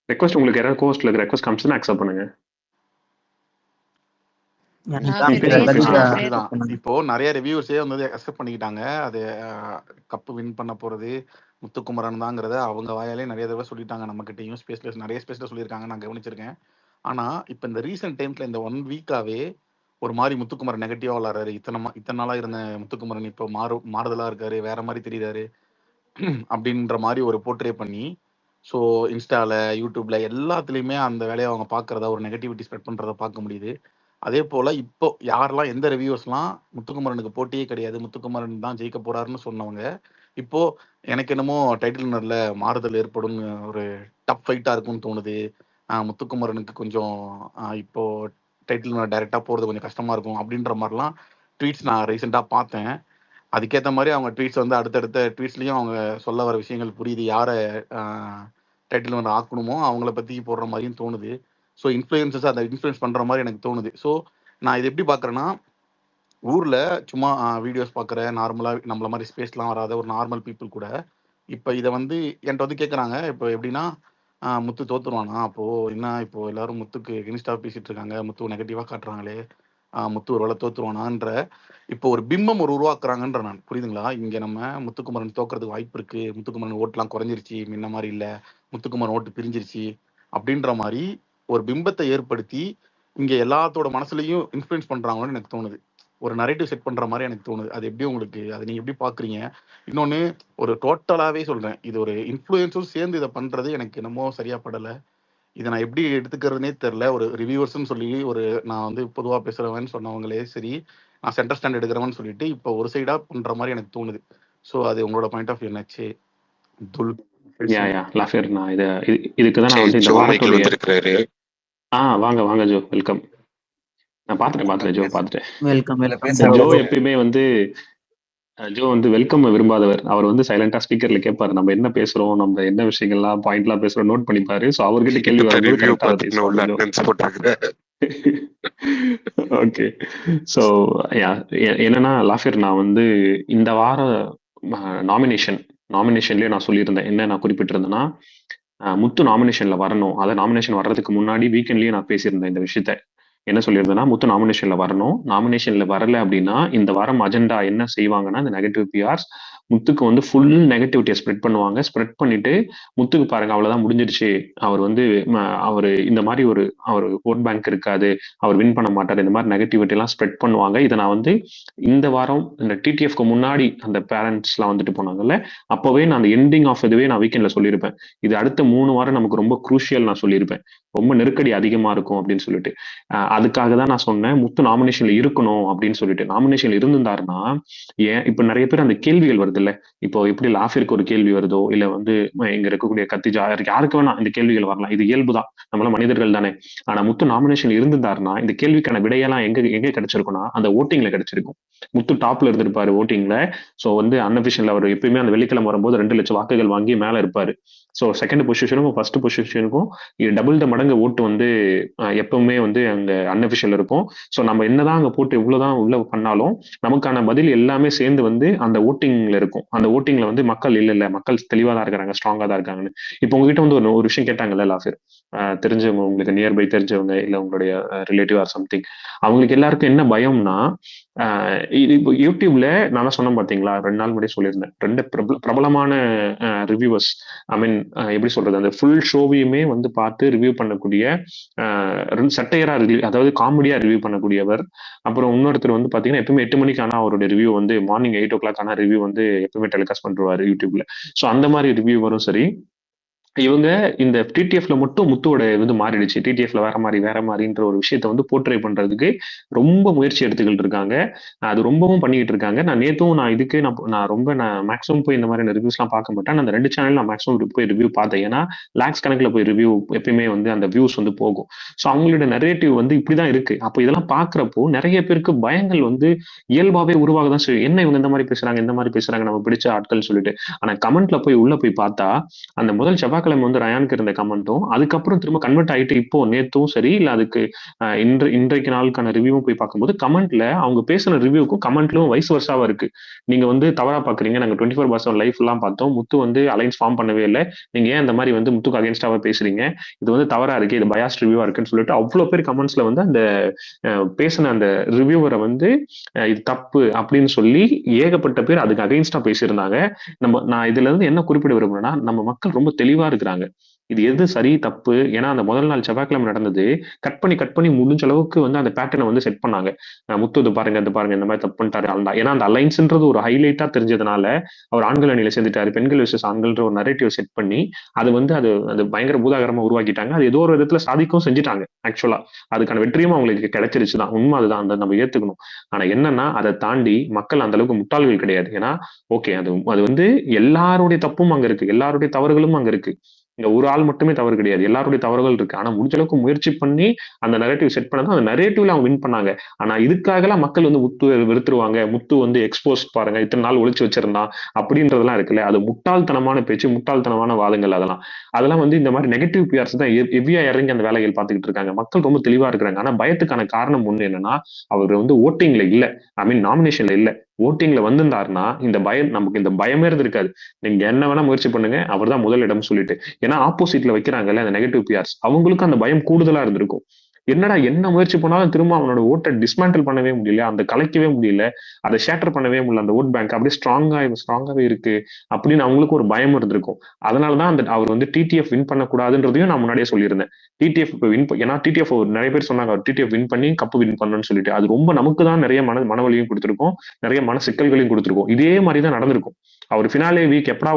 ரெக்வெஸ்ட் உங்களுக்கு யாராவது கோஸ்ட்ல ரெக்வெஸ்ட் காமிச்சுனா அக்செப்ட் பண்ணுங்க. இப்போ நிறைய ரிவ்யூஸே வந்து அக்செப்ட் பண்ணிக்கிட்டாங்க. அது கப்பு வின் பண்ண போறது முத்துக்குமரன் தாங்கிறத அவங்க வாயாலே நிறைய தடவை சொல்லிட்டாங்க. நம்ம கிட்டையும் நிறைய ஸ்பேஸ்ல சொல்லியிருக்காங்க, நான் கவனிச்சிருக்கேன். ஆனா இப்ப இந்த ரீசெண்ட் டைம்ஸ்ல இந்த 1 வீக்காவே ஒரு மாதிரி முத்துக்குமரன் நெகட்டிவா விளாடுறாரு. இத்தனை நாளா இருந்த முத்துக்குமரன் இப்போ மாறுதலா இருக்காரு, வேற மாதிரி தெரியுறாரு அப்படின்ற மாதிரி ஒரு போர்ட்ரே பண்ணி, ஸோ இன்ஸ்டால, யூடியூப்ல எல்லாத்துலேயுமே அந்த வேலையை அவங்க பார்க்குறதா, ஒரு நெகட்டிவிட்டி ஸ்ப்ரெட் பண்ணுறத பார்க்க முடியுது. அதே போல் இப்போ யாரெல்லாம் எந்த ரிவ்யூஸ்லாம் முத்துக்குமரனுக்கு போட்டியே கிடையாது, முத்துக்குமரன் தான் ஜெயிக்க போறாருன்னு சொன்னவங்க, இப்போ எனக்கு என்னமோ டைட்டில் வின்னர்ல மாறுதல் ஏற்படும், ஒரு டப் ஃபைட்டாக இருக்கும்னு தோணுது. முத்துக்குமரனுக்கு கொஞ்சம் இப்போ டைட்டில் வின்னர் டைரெக்டாக போகிறது கொஞ்சம் கஷ்டமாக இருக்கும் அப்படின்ற மாதிரிலாம் ட்வீட்ஸ் நான் ரீசெண்டாக பார்த்தேன். அதுக்கேற்ற மாதிரி அவங்க ட்வீட்ஸ் வந்து அடுத்தடுத்த ட்வீட்ஸ்லையும் அவங்க சொல்ல வர விஷயங்கள் புரியுது. யாரை டைட்டில் வின்னர் ஆக்கணுமோ அவங்கள பற்றி போடுற மாதிரியும் தோணுது. ஸோ இன்ஃப்ளூயன்சஸ் அதை இன்ஃப்ளூயன்ஸ் பண்ணுற மாதிரி எனக்கு தோணுது. ஸோ நான் இது எப்படி பார்க்குறேன்னா, ஊரில் சும்மா வீடியோஸ் பார்க்குற நார்மலாக நம்மள மாதிரி ஸ்பேஸ்லாம் வராத ஒரு நார்மல் பீப்புள் கூட இப்போ இதை வந்து என்கிட்ட வந்து கேட்குறாங்க. இப்போ எப்படின்னா, முத்து தோத்துருவானா, அப்போது என்ன இப்போது எல்லாரும் முத்துக்கு எகென்ஸ்டாக பேசிகிட்டு இருக்காங்க, முத்து நெகட்டிவாக காட்டுறாங்களே, முத்து ஒரு வேளை தோத்துருவானான்ற இப்போ ஒரு பிம்பம் உருவாக்குறாங்கன்ற நான், புரியுதுங்களா? இங்கே நம்ம முத்துக்குமரன் தோக்கிறதுக்கு வாய்ப்பு இருக்கு, முத்துக்குமரன் ஓட்டுலாம் குறைஞ்சிருச்சு, முன்ன மாதிரி இல்லை, முத்துக்குமரன் ஓட்டு பிரிஞ்சிருச்சு அப்படின்ற மாதிரி ஒரு பிம்பத்தை ஏற்படுத்தி இங்கே எல்லாத்தோட மனசுலையும் இன்ஃப்ளூயன்ஸ் பண்ணுறாங்கன்னு எனக்கு தோணுது. ஒரு நரேட்டிவ் செட் பண்ணுற மாதிரி எனக்கு தோணுது. அது எப்படி உங்களுக்கு, அதை நீங்கள் எப்படி பார்க்குறீங்க? இன்னொன்று ஒரு டோட்டலாகவே சொல்கிறேன், இது ஒரு இன்ஃப்ளூயன்ஸும் சேர்ந்து இதை பண்ணுறது எனக்கு என்னமோ சரியாக படலை. இதை நான் எப்படி எடுத்துக்கிறதுனே தெரில. ஒரு ரிவ்யூவர்ஸ்ன்னு சொல்லி ஒரு நான் வந்து பொதுவாக பேசுகிறவன்னு சொன்னவங்களே சரி, நான் சென்டர் ஸ்டாண்ட் எடுக்கிறவன்னு சொல்லிட்டு இப்போ ஒரு சைடாக பண்ணுற மாதிரி எனக்கு தோணுது. ஸோ அது உங்களோட பாயிண்ட் ஆஃப் வியூ என்னாச்சு? லாஃபியர், நான் இதுக்கு தான் நான் வந்து இந்த வாரத்துடைய வாங்க ஜோ, வெல்கம். நான் பார்த்துட்டேன் ஜோ, பார்த்துட்டேன். ஜோ எப்பயுமே வந்து ஜோ வந்து வெல்கம் விரும்பாதவர். அவர் வந்து சைலண்டா ஸ்பீக்கர்ல கேட்பாரு, நம்ம என்ன பேசுறோம், நம்ம என்ன விஷயங்கள்லாம் பாயிண்ட்லாம் பேசுறோம் நோட் பண்ணிப்பாரு. ஸோ அவர்கிட்ட கேள்வி இப்ப வரும்போது ரிவ்யூ கரெக்டா அதை பார்த்துட்டு நான் உள்ள பேசுவாங்க ஜோ. அட்டென்ஸ் போட்டிருக்கிறேன். ஓகே. ஸோ என்னன்னா லாஃபியர், நான் வந்து இந்த வார நாமினேஷன்லயே நான் சொல்லியிருந்தேன். என்ன நான் குறிப்பிட்டிருந்தேன்னா, முத்து நாமினேஷன்ல வரணும். அதை நாமினேஷன் வர்றதுக்கு முன்னாடி வீக்கெண்ட்லயே நான் பேசியிருந்தேன் இந்த விஷயத்த. என்ன சொல்லியிருந்தேன்னா, முத்து நாமினேஷன்ல வரணும். நாமினேஷன்ல வரல அப்படின்னா இந்த வாரம் அஜெண்டா என்ன செய்வாங்கன்னா, இந்த நெகட்டிவ் பிஆர்ஸ் முத்துக்கு வந்து ஃபுல் நெகட்டிவிட்டியை ஸ்ப்ரெட் பண்ணுவாங்க. ஸ்ப்ரெட் பண்ணிட்டு முத்துக்கு பாருங்க அவ்வளவுதான் முடிஞ்சிருச்சு, அவர் வந்து அவரு இந்த மாதிரி அவர் ஓட் பேங்க் இருக்காது, அவர் வின் பண்ண மாட்டார், இந்த மாதிரி நெகட்டிவிட்டி எல்லாம் ஸ்ப்ரெட் பண்ணுவாங்க. இதை நான் வந்து இந்த வாரம் இந்த டிடிஎஃப்க்கு முன்னாடி அந்த பேரண்ட்ஸ் எல்லாம் வந்துட்டு போனாங்கல்ல, அப்பவே நான் அந்த எண்டிங் ஆஃப் இதுவே நான் வீக்கெண்ட்ல சொல்லியிருப்பேன். இது அடுத்த 3 வாரம் நமக்கு ரொம்ப குரூஷியல் நான் சொல்லியிருப்பேன். ரொம்ப நெருக்கடி அதிகமா இருக்கும் அப்படின்னு சொல்லிட்டு. அதுக்காக தான் நான் சொன்னேன் முத்து நாமினேஷன்ல இருக்கணும் அப்படின்னு சொல்லிட்டு. நாமினேஷன்ல இருந்திருந்தாருன்னா, ஏன் இப்ப நிறைய பேர் அந்த கேள்விகள் வருது இல்ல, இப்போ எப்படி லாஃபிற்கு ஒரு கேள்வி வருதோ, இல்ல வந்து இங்க இருக்கக்கூடிய கத்திஜா யாருக்கு வேணா இந்த கேள்விகள் வரலாம், இது இயல்புதான், நம்மள மனிதர்கள் தானே. ஆனா முத்து நாமினேஷன்ல இருந்திருந்தாருன்னா இந்த கேள்விக்கான விடையெல்லாம் எங்க கிடைச்சிருக்கும்னா அந்த ஓட்டிங்ல கிடைச்சிருக்கும். முத்து டாப்ல இருந்திருப்பாரு ஓட்டிங்ல. சோ வந்து அன்அபிஷியல் அவர் எப்பயுமே அந்த வெள்ளிக்கிழமை வரும்போது 2 லட்சம் வாக்குகள் வாங்கி மேல இருப்பாரு. ஸோ செகண்ட் பொசிஷனுக்கும் ஃபர்ஸ்ட் பொசிஷனுக்கும் டபுள் த மடங்கு ஓட்டு வந்து எப்பவுமே வந்து அங்க அன்அபிஷியல் இருக்கும். ஸோ நம்ம என்னதான் அங்க போட்டு இவ்வளவுதான் உள்ள பண்ணாலும் நமக்கான பதில் எல்லாமே சேர்ந்து வந்து அந்த ஓட்டிங்ல இருக்கும். அந்த ஓட்டிங்ல வந்து மக்கள் இல்ல மக்கள் தெளிவா தான் இருக்கிறாங்க, ஸ்ட்ராங்கா தான் இருக்காங்கன்னு. இப்போ உங்ககிட்ட வந்து ஒரு விஷயம் கேட்டாங்கல்ல லாஃபிர், தெரிஞ்சவங்க, உங்களுக்கு நியர்பை தெரிஞ்சவங்க, இல்ல உங்களுடைய ரிலேட்டிவ் ஆர் சம்திங், அவங்களுக்கு எல்லாருக்கும் என்ன பயம்னா, இது இப்போ யூடியூப்ல நான் தான் சொன்னேன் பாத்தீங்களா, 2 நாள் முன்னாடி சொல்லியிருந்தேன், 2 பிரபலமான ரிவ்யூவர்ஸ், ஐ மீன் எப்படி சொல்றது, அந்த ஃபுல் ஷோவையுமே வந்து பார்த்து ரிவ்யூ பண்ணக்கூடிய சட்டையரா ரிவ்யூ, அதாவது காமெடியா ரிவ்யூ பண்ணக்கூடியவர். அப்புறம் இன்னொருத்தர் வந்து பாத்தீங்கன்னா எப்பவுமே 8 மணிக்கு ஆனா அவருடைய ரிவ்யூ வந்து மார்னிங் 8 o'clock ஆனா ரிவ்யூ வந்து எப்பவுமே டெலிகாஸ்ட் பண்ணுவாரு யூடியூப்ல. ஸோ அந்த மாதிரி ரிவ்யூவரும் சரி, இவங்க இந்த டிடிஎஃப்ல மட்டும் முத்துவோட இது மாறிடுச்சு, டிடிஎஃப்ல வேற மாதிரின்ற ஒரு விஷயத்த வந்து போர்ட்ரே பண்றதுக்கு ரொம்ப முயற்சி எடுத்துக்கிட்டு இருக்காங்க. அது ரொம்பவும் பண்ணிக்கிட்டு இருக்காங்க. நான் நேத்தும் நான் இதுக்கு நான் மேக்ஸிமம் போய் இந்த மாதிரி ரிவ்யூஸ் எல்லாம் பார்க்க மாட்டேன். அந்த 2 சேனல் நான் மேக்ஸிமம் போய் ரிவ்யூ பார்த்தேன். ஏன்னா லேக்ஸ் கணக்குல போய் ரிவ்யூ எப்பயுமே வந்து அந்த வியூஸ் வந்து போகும். ஸோ அவங்களோட நரேட்டிவ் வந்து இப்படிதான் இருக்கு. அப்போ இதெல்லாம் பாக்குறப்போ நிறைய பேருக்கு பயங்கள் வந்து இயல்பாவே உருவாகதான் செய்யும். என்ன இவங்க இந்த மாதிரி பேசுறாங்க நம்ம பிடிச்ச ஆட்கள் சொல்லிட்டு. ஆனா கமெண்ட்ல போய் உள்ள போய் பார்த்தா அந்த முதல் செவ்வாய்க்கிழமை வந்து ரயானுக்கு இருந்த கமெண்ட்டும் அதுக்கப்புறம் திரும்ப கன்வெர்ட் ஆயிட்டு இப்போ நேத்தும் சரி, இல்ல அதுக்கு இன்றைக்கு நாளுக்கான ரிவ்யூவும் போய் பார்க்கும்போது கமெண்ட்ல அவங்க பேசின ரிவ்யூக்கும் கமெண்ட்லும் வைஸ் வர்சாவா இருக்கு. நீங்க வந்து தவறா பாக்குறீங்க, நாங்க 24/7 லைஃப் எல்லாம் பார்த்தோம், முத்து வந்து அலைன்ஸ் ஃபார்ம் பண்ணவே இல்லை, நீங்க ஏன் இந்த மாதிரி வந்து முத்துக்கு அகேன்ஸ்டாவா பேசுறீங்க, இது வந்து தவறா இருக்கு, இது பயாஸ்ட் ரிவ்யூவா இருக்குன்னு சொல்லிட்டு அவ்வளவு பேர் கமெண்ட்ஸ்ல வந்து அந்த பேசின அந்த ரிவ்யூவரை வந்து இது தப்பு அப்படின்னு சொல்லி ஏகப்பட்ட பேர் அதுக்கு அகைன்ஸ்டா பேசியிருந்தாங்க. நான் இதுல இருந்து என்ன குறிப்பிட விரும்புறேன்னா, நம்ம மக்கள் ரொம்ப தெளிவா இருக்கிறாங்க, இது எது சரி தப்பு. ஏன்னா அந்த முதல் நாள் செவ்வாய்க்கிழமை நடந்தது, கட் பண்ணி முடிஞ்ச அளவுக்கு வந்து அந்த பேட்டர்னை வந்து செட் பண்ணாங்க. முத்து இது பாருங்க இந்த மாதிரி தப்பு பண்ணிட்டாரு. ஏன்னா அந்த அலைன்ஸ்ன்றது ஒரு ஹைலைட்டா தெரிஞ்சதுனால அவர் ஆண்கள் அணியில சேர்ந்துட்டாரு, பெண்கள் விசஸ் ஆண்கள்ன்ற ஒரு நரேட்டிவ் செட் பண்ணி அது வந்து அது பயங்கர பூதாகரமா உருவாக்கிட்டாங்க. அது ஏதோ ஒரு விதத்துல சாதிக்கும் செஞ்சுட்டாங்க. ஆக்சுவலா அதுக்கான வெற்றியும் அவங்களுக்கு கிடைச்சிருச்சுதான், உண்மை அதுதான், அந்த நம்ம ஏத்துக்கணும். ஆனா என்னன்னா அதை தாண்டி மக்கள் அந்த அளவுக்கு முட்டாள்கள் கிடையாது. ஏன்னா ஓகே, அது வந்து எல்லாருடைய தப்பும் அங்க இருக்கு, எல்லாருடைய தவறுகளும் அங்க இருக்கு. இங்க ஒரு ஆள் மட்டுமே தவறு கிடையாது, எல்லாருடைய தவறுகள் இருக்கு. ஆனா முடிஞ்ச அளவுக்கு முயற்சி பண்ணி அந்த நரேட்டிவ் செட் பண்ணதான் அந்த நரேட்டிவ்ல அவங்க வின் பண்ணாங்க. ஆனா இதுக்காகலாம் மக்கள் வந்து முத்து வெறுத்துருவாங்க, முத்து வந்து எக்ஸ்போஸ் பாருங்க இத்தனை நாள் ஒளிச்சு வச்சிருந்தான் அப்படின்றதெல்லாம் இருக்குல்ல, அது முட்டாள்தனமான பேச்சு, முட்டாள்தனமான வாதங்கள். அதெல்லாம் வந்து இந்த மாதிரி நெகட்டிவ் பிஆர்ஸ் தான் ஹெவியா இறங்கி அந்த வேலைகள் பார்த்துக்கிட்டு இருக்காங்க. மக்கள் ரொம்ப தெளிவா இருக்கிறாங்க. ஆனா பயத்துக்கான காரணம் ஒண்ணு என்னன்னா, அவர் வந்து ஓட்டிங்ல இல்ல, ஐ மீன் நாமினேஷன்ல இல்ல, ஓட்டிங்ல வந்திருந்தாருன்னா நமக்கு இந்த பயமே இருந்திருக்காது. நீங்க என்ன வேணா முயற்சி பண்ணுங்க, அவர் தான் முதல் இடம் சொல்லிட்டு. ஏன்னா ஆப்போசிட்ல வைக்கிறாங்கல்ல அந்த நெகட்டிவ் பிஆர்ஸ், அவங்களுக்கும் அந்த பயம் கூடுதலா இருந்திருக்கும். என்னடா என்ன முயற்சி பண்ணாலும் திரும்ப அவனோட ஓட்டை டிஸ்மேண்டில் பண்ணவே முடியல, அந்த கலைக்கவே முடியல, அதை ஷேட்டர் பண்ணவே முடியல, அந்த ஓட் பேங்க் அப்படியே ஸ்ட்ராங்காவே இருக்கு அப்படின்னு அவங்களுக்கு ஒரு பயம் இருந்திருக்கும். அதனாலதான் அந்த அவர் வந்து டிடிஎஃப் வின் பண்ணக்கூடாதுன்றதையும் நான் முன்னாடியே சொல்லியிருந்தேன். டிடிஎஃப் ஏன்னா டிடிஎஃப் நிறைய பேர் சொன்னாங்க அவர் டிடிஎஃப் வின் பண்ணி கப்பு வின் பண்ணணும்னு சொல்லிட்டு. அது ரொம்ப நமக்கு தான் நிறைய மனவலியும் கொடுத்திருக்கும், நிறைய மன சிக்கல்களையும் கொடுத்திருக்கும். இதே மாதிரிதான் நடந்திருக்கும். அவர் ஃபினாலே வீக் எப்படா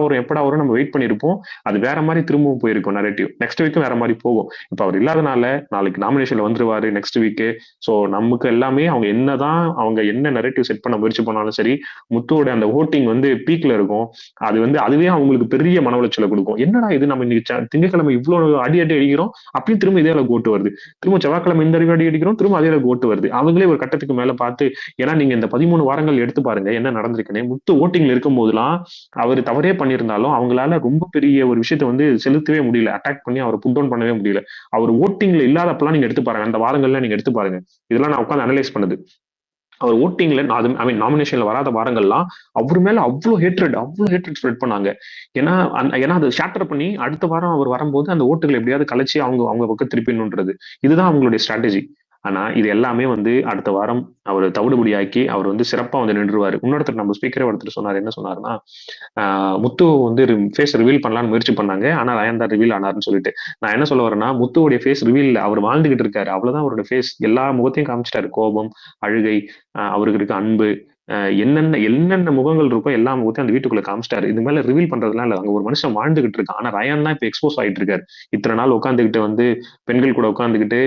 வரும் நம்ம வெயிட் பண்ணியிருப்போம். அது வேற மாதிரி திரும்பவும் போயிருக்கும் நரேட்டிவ். நெக்ஸ்ட் வீக்கும் வேற மாதிரி போகும். இப்போ அவர் இல்லாதனால நாளைக்கு நாமினேஷன்ல வந்துருவாரு நெக்ஸ்ட் வீக்கு. ஸோ நமக்கு எல்லாமே அவங்க என்ன நரேட்டிவ் செட் பண்ண முயற்சி பண்ணாலும் சரி, முத்துவோட அந்த ஓட்டிங் வந்து பீக்ல இருக்கும். அது அதுவே அவங்களுக்கு பெரிய மன உளைச்சலை கொடுக்கும். என்னடா இது, நம்ம இன்னைக்கு திங்கட்கிழமை இவ்வளவு அடி அடிக்கிறோம், அப்படியும் திரும்ப இதே அளவுக்கு ஓட்டு வருது, திரும்ப செவ்வாய்க்கிழமை இந்த அடி அடிக்கிறோம், திரும்ப அதே அளவுக்கு ஓட்டு வருது. அவங்களே ஒரு கட்டத்துக்கு மேல பார்த்து, ஏன்னா நீங்க இந்த 13 வாரங்கள் எடுத்து பாருங்க என்ன நடந்திருக்குன்னு. முத்து ஓட்டிங்ல இருக்கும் போதெல்லாம் அவர் தவறே பண்ணியிருந்தாலும் அவங்களால ரொம்ப பெரிய ஒரு விஷயத்த வந்து செலுத்தவே முடியல, அட்டாக் பண்ணி அவரை புட் டவுன் பண்ணவே முடியல. அவர் ஓட்டிங்ல இல்லாதப்பெல்லாம் நீங்க எடுத்து பாருங்க, அந்த வாரங்கள்ல நீங்க எடுத்து பாருங்க. இதெல்லாம் நான் உட்காந்து அனலைஸ் பண்ணுது. அவர் ஓட்டிங்ல நாமினேஷன்ல வராத வாரங்கள்லாம் அவர் மேல அவ்வளவு ஹேட்ரட் ஸ்ப்ரெட் பண்ணாங்க. ஏன்னா அதை ஷேட்டர் பண்ணி அடுத்த வாரம் அவர் வரும்போது அந்த ஓட்டுகளை எப்படியாவது கலைச்சி அவங்க பக்கம் திருப்பிடணுன்றது. இதுதான் அவங்களுடைய ஸ்ட்ராட்டஜி. ஆனா இது எல்லாமே வந்து அடுத்த வாரம் அவர் தவிடுபடியாக்கி அவர் வந்து சிறப்பா வந்து நின்றுவாரு. இன்னொருத்தர் நம்ம ஸ்பீக்கரே ஒருத்தர் சொன்னார், என்ன சொன்னாருன்னா, முத்து வந்து ஃபேஸ் ரிவீல் பண்ணலாம்னு முயற்சி பண்ணாங்க, ஆனா ரயான் தான் ரிவீல் ஆனார்னு சொல்லிட்டு. நான் என்ன சொல்ல வரேன்னா, முத்துவோடைய ஃபேஸ் ரிவீல் அவர் வாழ்ந்துகிட்டு இருக்காரு, அவ்வளவுதான். அவரோட ஃபேஸ் எல்லா முகத்தையும் காமிச்சிட்டாரு. கோபம், அழுகை, அவருக்கு இருக்க அன்பு, என்னென்ன முகங்கள் இருக்கோ எல்லா முகத்தையும் அந்த வீட்டுக்குள்ள காமிச்சிட்டாரு. இது மேல ரிவீல் பண்றதுலாம் இல்ல, அங்க ஒரு மனுஷன் வாழ்ந்துகிட்டு இருக்கான். ஆனா ரயான் தான் இப்ப எக்ஸ்போஸ் ஆயிட்டு இருக்காரு. இத்தனை நாள் உட்காந்துக்கிட்டு வந்து பெண்கள் கூட உட்காந்துக்கிட்டு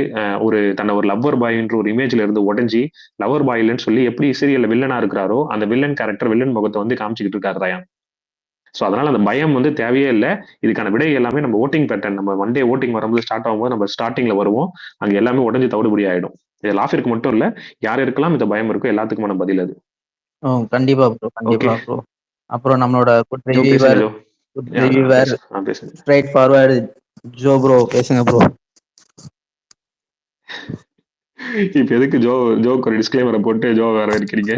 தன்னை ஒரு லவ்வர் பாய்ன்ற ஒரு இமேஜ்ல இருந்து உடஞ்சி லவர் பாய்லன்னு சொல்லி எப்படி சீரியல்ல வில்லனா இருக்கிறாரோ அந்த வில்லன் கேரக்டர், வில்லன் முகத்தை வந்து காமிச்சிக்கிட்டு இருக்காரு ரயான். ஸோ அதனால அந்த பயம் வந்து தேவையே இல்லை. இதுக்கான விடை எல்லாமே நம்ம ஓட்டிங் பேட்டர்ன், நம்ம ஒன் டே ஓட்டிங் வரும்போது ஸ்டார்ட் ஆகும்போது நம்ம ஸ்டார்டிங்ல வருவோம், அங்க எல்லாமே உடஞ்சி தவிடுபடி ஆயிடும். இது லாஃபிற்கு மட்டும் இல்ல, யார் இருக்கலாம் இந்த பயம் இருக்கும், எல்லாத்துக்குமான பதில் அது. கண்டிப்பா ப்ரோ, ஓகே, கண்டிப்பா ப்ரோ. அப்புறம் நம்மளோட குட் ஜோ பேசுங்க. ரிவ்யூவர் பேசுங்க. ஸ்ட்ரைட் ஃபார்வர்டு ஜோ ப்ரோ பேசுங்க ப்ரோ. இப்ப எதுக்கு ஜோக்கு ஒரு டிஸ்க்ளைமரை போட்டு ஜோ வேற இருக்கிறீங்க?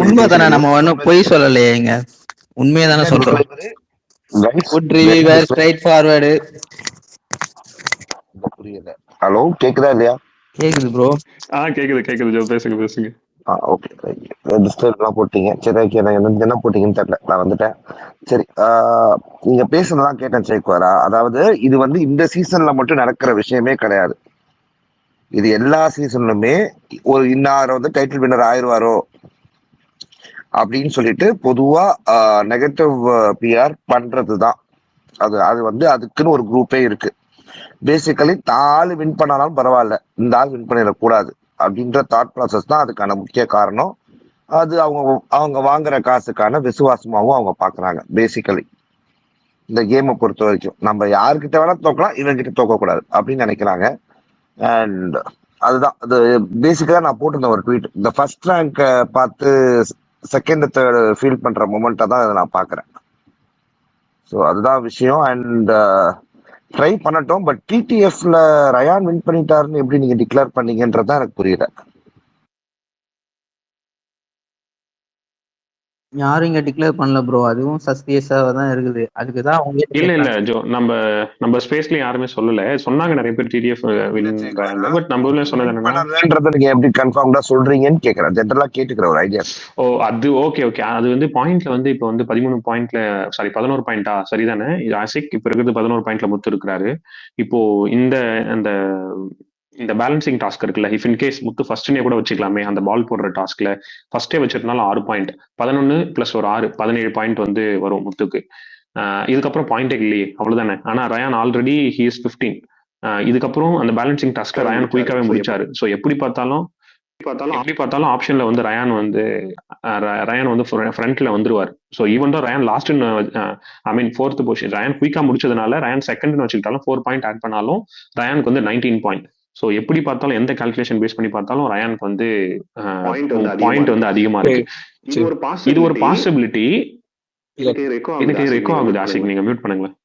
உண்மைதானே, நம்ம ஒன்னும் பொய் சொல்லலையேங்க, உண்மையை தானே சொல்றோம். Good reviewer straight forward. புரியல. ஹலோ, கேக்குதா இல்லையா? கேக்குது ப்ரோ. கேக்குது ஜோ, பேசுங்க. ஓகே, டிஸ்கிளைமர்லாம் போட்டீங்க. சரி, ஓகே. எனக்கு என்ன போட்டீங்கன்னு தெரியல, நான் வந்துட்டேன். சரி, நீங்க பேசுனதெல்லாம் கேட்டேன் ஜெயக்குமாரா. அதாவது இது வந்து இந்த சீசன்ல மட்டும் நடக்கிற விஷயமே கிடையாது. இது எல்லா சீசன்லுமே ஒரு இன்னார் வந்து டைட்டில் வின்னர் ஆயிடுவாரோ அப்படின்னு சொல்லிட்டு பொதுவா நெகட்டிவ் பிஆர் பண்றதுதான். அது வந்து அதுக்குன்னு ஒரு குரூப்பே இருக்கு. பேசிக்கலி ஆள் வின் பண்ணாலும் பரவாயில்ல, இந்த ஆள் வின் பண்ணிடக்கூடாது அப்படின்ற தாட் ப்ராசஸ் தான் அதுக்கான முக்கிய காரணம். அது அவங்க வாங்குற காசுக்கான விசுவாசமாகவும் அவங்க பாக்குறாங்க. பேசிக்கலி இந்த கேமை பொறுத்த வரைக்கும் நம்ம யாருக்கிட்ட வேணா தோக்கலாம், இவங்கிட்ட தோக்கக்கூடாது அப்படின்னு நினைக்கிறாங்க. அண்ட் அதுதான் அது பேசிக்கலா நான் போட்டிருந்த ஒரு ட்வீட். இந்த ஃபர்ஸ்ட் ரேங்க் பார்த்து செகண்ட் தேர்டு ஃபீல் பண்ற மொமெண்ட்டை தான் இதை நான் பாக்குறேன். ஸோ அதுதான் விஷயம். அண்ட் ட்ரை பண்ணட்டும். பட் டிடிஎஃப்ல ரயான் வின் பண்ணிட்டாருன்னு எப்படி நீங்க டிக்ளேர் பண்ணீங்கன்றதான் எனக்கு புரியல. யாரும் இங்க டிக்ளேர் பண்ணல ப்ரோ, அதுவும் சஸ்பியஸா தான் இருக்குது. அதுக்கு தான் அவங்க இல்ல ஜோ, நம்ம ஸ்பேஸ்ல யாருமே சொல்லல. சொன்னாங்க நிறைய பேர் டிடிஎஃப் வின் ரயான், பட் நம்ம ஊர்ல சொன்னது என்னன்னா, நீங்க எப்படி கன்ஃபார்ம்டா சொல்றீங்கன்னு கேக்குறேன். ஜெனரலா கேட்டுக்கிற ஒரு ஐடியா. அது ஓகே. அது வந்து பாயிண்ட்ல வந்து இப்போ வந்து 13 பாயிண்ட்ல, சாரி 11 பாயிண்டா, சரிதானே? இது ஆசிக் இப்ப இருக்கிறது 11 பாயிண்ட்ல முத்து இருக்கிறாரு. இப்போ இந்த பேலன்சிங் டாஸ்க் இருக்குல்ல, இஃப் இன் கேஸ் முத்து ஃபர்ஸ்ட்னே கூட வச்சுக்கலாமே, அந்த பால் போடுற டாஸ்க்ல ஃபர்ஸ்டே வச்சிருந்தாலும் 6 பாயிண்ட், 11 பிளஸ் ஒரு 6, 17 பாயிண்ட் வந்து வரும் முத்துக்கு. இதுக்கப்புறம் பாயிண்டே இல்லையே, அவ்வளவுதானே. ஆனா ரயான் ஆல்ரெடி ஹி இஸ் 15. இதுக்கப்புறம் அந்த பேலன்சிங் டாஸ்க்ல ரயான் குயிக்காவே முடிச்சாரு. ஸோ எப்படி பார்த்தாலும் ஆப்ஷன்ல வந்து ரயான் வந்து ஃப்ரண்ட்ல வந்துருவாரு. ஸோ ஈவன் தான் Rayan last fourth position, Rayan குயிக்கா முடிச்சதுனால ரயான் செகண்ட் வச்சுக்கிட்டாலும் 4 பாயிண்ட் ஆட் பண்ணாலும் ரயானுக்கு வந்து 19 பாயிண்ட். ஸோ எப்படி பார்த்தாலும் எந்த கால்குலேஷன் பேஸ் பண்ணி பார்த்தாலும் ரயானுக்கு வந்து பாயிண்ட் வந்து அதிகமா இருக்கு. இது ஒரு பாசிபிலிட்டி. எனக்கு ரெக்கோ ஆகுது ஆசிக், நீங்க மியூட் பண்ணுங்களேன்.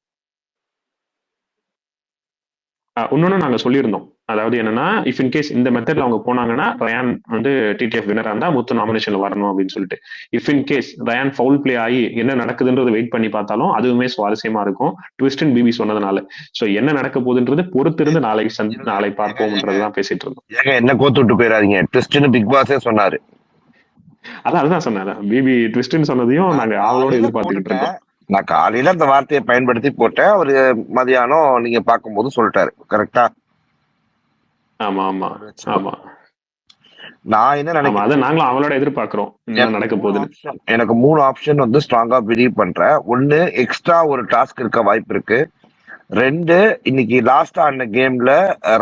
இன்னொன்னு நாங்க சொல்லியிருந்தோம், அதாவது என்னன்னா, இஃப் இன் கேஸ் இந்த மெத்தட்ல அவங்க போனாங்கன்னா ரயான் வந்து டிடிஎஃப் வினரா இருந்தா முத்து நாமினேஷன்ல வரணும் அப்படின்னு சொல்லிட்டு. If in case Rayan foul play ஆகி என்ன நடக்குதுன்றது வெயிட் பண்ணி பார்த்தாலும் அதுவுமே சுவாரஸ்யமா இருக்கும், ட்விஸ்ட் அண்ட் பிபி சொன்னதுனால. ஸோ என்ன நடக்க போகுதுன்றது பொறுத்திருந்து நாளை பார்ப்போம்ன்றதுதான் பேசிட்டு இருந்தோம். என்ன கோத்து விட்டு போயிடாதீங்க, ட்விஸ்ட்னு பிக் பாஸே சொன்னாரு. அதுதான் சொன்னேன், பிபி ட்விஸ்ட்னு சொன்னதையும் நாங்க ஆவலோட எதிர்பார்த்துக்கிட்டு இருக்கோம். நான் காலையில அந்த வார்த்தையை பயன்படுத்தி போட்டேன், அவரு மதியானம் நீங்க பார்க்கும்போது சொல்லிட்டாரு. கரெக்டா? ஆமா. நான் என்ன ஆமா அதை நினைக்கிறேன், நாங்களும் அவளோட எதிர்பார்க்கிறோம் என்ன எனக்கு நடக்க 3 போகுதுன்னு. ஆப்ஷன் எனக்கு 3 ஆப்ஷன் வந்து ஸ்ட்ராங்கா பிலீவ் பண்றேன். ஒன்னு, எக்ஸ்ட்ரா ஒரு டாஸ்க் இருக்க வாய்ப்பு இருக்கு. 2, இன்னைக்கு லாஸ்டா ஆன கேம்ல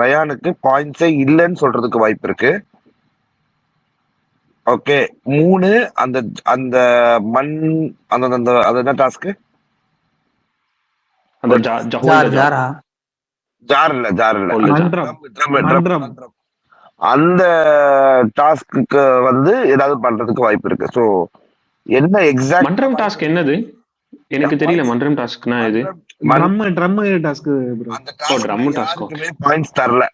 ரயானுக்கு பாயிண்ட்ஸே இல்லைன்னு சொல்றதுக்கு வாய்ப்பு இருக்கு. ஓகே. 3, அந்த அந்த மண் அந்த அந்த அது என்ன டாஸ்க்? அந்த ஜார் ஜாரா ஜார் இல்ல Hold the jar. ட்ரம். அந்த டாஸ்க்கு வந்து ஏதாவது பண்றதுக்கு வாய்ப்பு இருக்கு. ஸோ என்ன எக்ஸாக்ட் மன்றம் டாஸ்க் என்னது எனக்கு தெரியல. மன்றம் டாஸ்க்னா இது அந்த டாஸ்க் ட்ரம் டாஸ்கோ? யாருக்குமே பாயிண்ட்ஸ் தரல.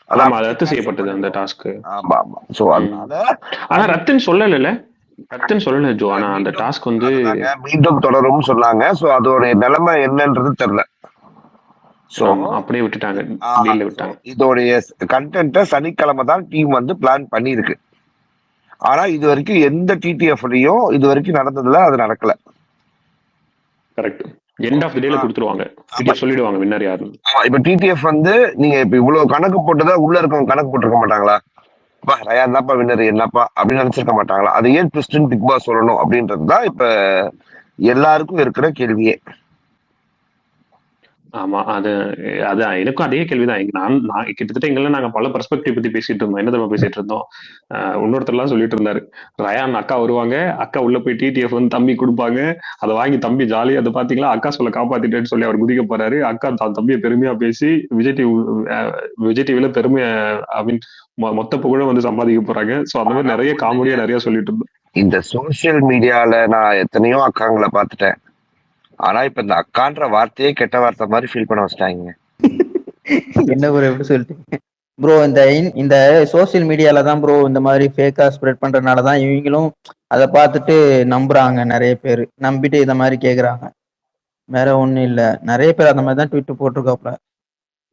அது ஆமா அது அப்படியே ரத்து cancel செய்யப்பட்டது அந்த பண்ணிடுவோம். டாஸ்க். ஆமா ஆமா. ஸோ அதனால ஆனா அது ரத்துன்னு சொல்லல ஜோ. ஆனா அந்த டாஸ்க் வந்து அதுதாங்க மீண்டும் தொடரும்னு சொன்னாங்க. ஸோ அதோட நிலைமை என்னன்றது தெரியல. ஸோ ஆமா அப்படியே விட்டுட்டாங்க, டீல்ல விட்டாங்க. இதோடைய கண்டென்ட்டை சனிக்கிழமை தான் டீம் வந்து பிளான் பண்ணியிருக்கு. ஆனா இது வரைக்கும் எந்த டிடிஎஃப்லயும் இது வரைக்கும் நடந்ததுல அது நடக்கல. கரெக்ட். எண்ட் ஆஃப் தி டேல கொடுத்துருவாங்க, டிடிஎஃப் சொல்லிடுவாங்க வின்னர் யாருன்னு. இப்ப டிடிஎஃப் வந்து நீங்க இப்ப இவ்வளவு கணக்கு போட்டதா உள்ள இருக்கவங்க கணக்கு போட்டிருக்க மாட்டாங்களா? பா ரயான் தான்ப்பா வின்னர் என்னப்பா அப்படின்னு நினைச்சிருக்க மாட்டாங்களா? அது ஏன் ட்விஸ்ட்னு பிக் பாஸ் சொல்லணும் அப்படின்றதுதான் இப்ப எல்லாருக்கும் இருக்கிற கேள்வியே. ஆமா அதான் எனக்கும் அதே கேள்விதான். நான் கிட்டத்தட்ட எங்கெல்லாம் நாங்க பல பெர்ஸ்பெக்டிவ் பத்தி பேசிட்டு இருந்தோம். என்ன தப்பா பேசிட்டு இருந்தோம், இன்னொருத்தர்லாம் சொல்லிட்டு இருந்தாரு, ரயான் அக்கா வருவாங்க, அக்கா உள்ள போய் டிடிஎஃப் வந்து தம்பி கொடுப்பாங்க, அதை வாங்கி தம்பி ஜாலியா அதை பாத்தீங்களா அக்கா சொல்ல காப்பாத்திட்டேன்னு சொல்லி அவர் குதிக்க போறாரு. அக்கா தம்பியை பெருமையா பேசி விஜய் டிவில பெருமையா ஐ மீன் மொத்த புகழும் வந்து சம்பாதிக்க போறாங்க. சோ அந்த மாதிரி நிறைய காமெடியா நிறைய சொல்லிட்டு இருந்தோம். இந்த சோசியல் மீடியால நான் எத்தனையோ அக்காங்களை பார்த்துட்டேன். ஆனா இப்ப இந்த அக்கான்ற வார்த்தையே கெட்ட வார்த்தை மாதிரி ஃபீல் பண்ண வச்சிட்டாங்க. என்ன ப்ரோ எப்படி சொல்லிட்டீங்க ப்ரோ? இந்த சோசியல் மீடியால தான் ப்ரோ இந்த மாதிரி ஃபேக்கா ஸ்ப்ரெட் பண்றதுனால தான் இவங்களும் அதை பார்த்துட்டு நம்புறாங்க. நிறைய பேர் நம்பிட்டு இதை மாதிரி கேக்குறாங்க. வேற ஒண்ணும் இல்ல. நிறைய பேர் அந்த மாதிரி தான் ட்விட் போட்டிருக்காப்ல.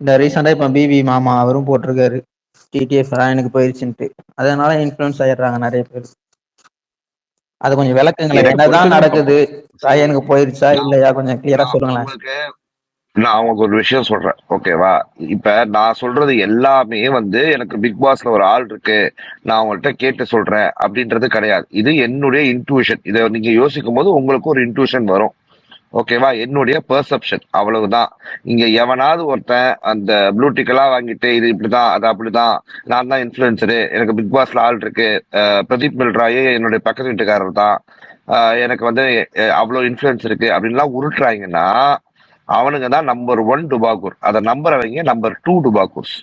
இந்த ரீசெண்டா இப்ப பிவி மாமா அவரும் போட்டிருக்காரு டிடிஎஃப் ராயனுக்கு போயிருச்சுன்ட்டு. அதனால இன்ஃப்ளூயன்ஸ் ஆயிடுறாங்க நிறைய பேர். அது கொஞ்சம் விளக்குங்களேன், என்னதான் நடக்குது, ராயனுக்கு போயிருச்சா இல்லையா, கொஞ்சம் கிளியரா சொல்லுங்களேன். நான் உங்களுக்கு ஒரு விஷயம் சொல்றேன், ஓகேவா? இப்ப நான் சொல்றது எல்லாமே வந்து எனக்கு பிக் பாஸ்ல ஒரு ஆள் இருக்கு, நான் அவங்கள்ட்ட கேட்டு சொல்றேன் அப்படின்றது கிடையாது. இது என்னுடைய இன்ட்யூஷன். இதை நீங்க யோசிக்கும் போது உங்களுக்கு ஒரு இன்ட்யூஷன் வரும், ஓகேவா? என்னுடைய பெர்செப்ஷன், அவ்வளவுதான். இங்க எவனாவது ஒருத்தன் அந்த ப்ளூ டிக்கெல்லாம் வாங்கிட்டு இது இப்படிதான் அது அப்படிதான், நான் தான் இன்ஃபுளுசரு, எனக்கு பிக் பாஸ்ல ஆள் இருக்கு, பிரதீப் மில்ராயே என்னுடைய பக்கத்து வீட்டுக்காரர் தான், எனக்கு வந்து அவ்வளவு இன்ஃபுளுன்ஸ் இருக்கு அப்படின்லாம் உருட்டுறாங்கன்னா அவனுங்க தான் நம்பர் 1 டுபாக்கூர். அதை நம்புறவங்க நம்பர் 2 டுபாக்கூர்ஸ்,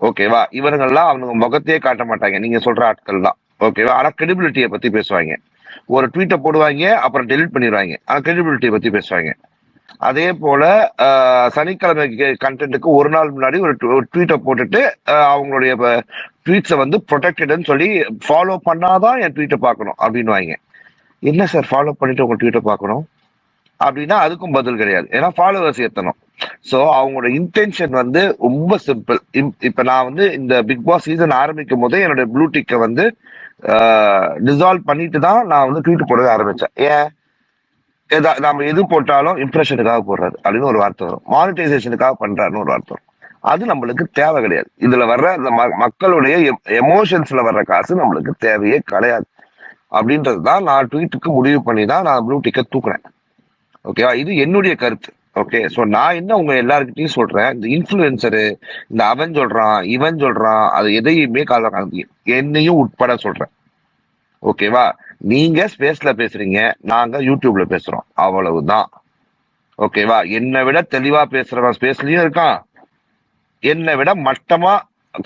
ஓகேவா? இவனுங்கெல்லாம் அவனுங்க முகத்தையே காட்ட மாட்டாங்க, நீங்க சொல்ற ஆட்கள் தான், ஓகேவா? ஆனா கிரெடிபிலிட்டியை பத்தி பேசுவாங்க. ஒரு ட்வீட்டை போடுவாங்க, அப்புறம் டெலிட் பண்ணிடுவாங்க, ஆனா கிரெடிபிலிட்டியை பத்தி பேசுவாங்க. அதே போல சனிக்கிழமை கண்டென்ட்டுக்கு ஒரு நாள் முன்னாடி ஒரு ட்வீட்டை போட்டுட்டு அவங்களுடைய ட்வீட்ஸை வந்து ப்ரொடெக்டட்னு சொல்லி ஃபாலோ பண்ணாதான் என் ட்வீட்டை பார்க்கணும் அப்படின்வாங்க. என்ன சார் ஃபாலோ பண்ணிட்டு உங்க ட்வீட்டை பார்க்கணும் அப்படின்னா அதுக்கும் பதில் கிடையாது, ஏன்னா ஃபாலோவர்ஸ் ஏற்றணும். ஸோ அவங்களோட இன்டென்ஷன் வந்து ரொம்ப சிம்பிள். இப்ப நான் வந்து இந்த பிக் பாஸ் சீசன் ஆரம்பிக்கும் போதே என்னுடைய ப்ளூ டிக்கை வந்து டிசால்வ் பண்ணிட்டு தான் நான் வந்து ட்வீட் போட ஆரம்பிச்சேன். ஏன் நம்ம எது போட்டாலும் இம்ப்ரெஷனுக்காக போடுறாரு அப்படின்னு ஒரு வார்த்தை வரும், மானிட்டைசேஷனுக்காக பண்றாருன்னு ஒரு வார்த்தை வரும். அது நம்மளுக்கு தேவை கிடையாது. இதுல வர்ற அந்த மக்களுடைய எமோஷன்ஸ்ல வர்ற காசு நம்மளுக்கு தேவையே கிடையாது அப்படின்றது தான் நான் ட்வீட்டுக்கு முடிவு பண்ணி தான் நான் ப்ளூ டிக்கை தூக்குறேன், ஓகேவா? இது என்னுடைய கருத்து, ஓகே? ஸோ நான் என்ன உங்க எல்லாருக்கிட்டையும் சொல்றேன், இந்த இன்ஃபுளுசரு, இந்த அவன் சொல்றான் இவன் சொல்றான், அது எதையுமே கால என்னையும் உட்பட சொல்றேன், ஓகேவா? நீங்க ஸ்பேஸ்ல பேசுறீங்க, நாங்க யூடியூப்ல பேசுறோம், அவ்வளவுதான், ஓகேவா? என்னை விட தெளிவா பேசுறவன் ஸ்பேஸ்லயும் இருக்கான், என்னை விட மட்டமா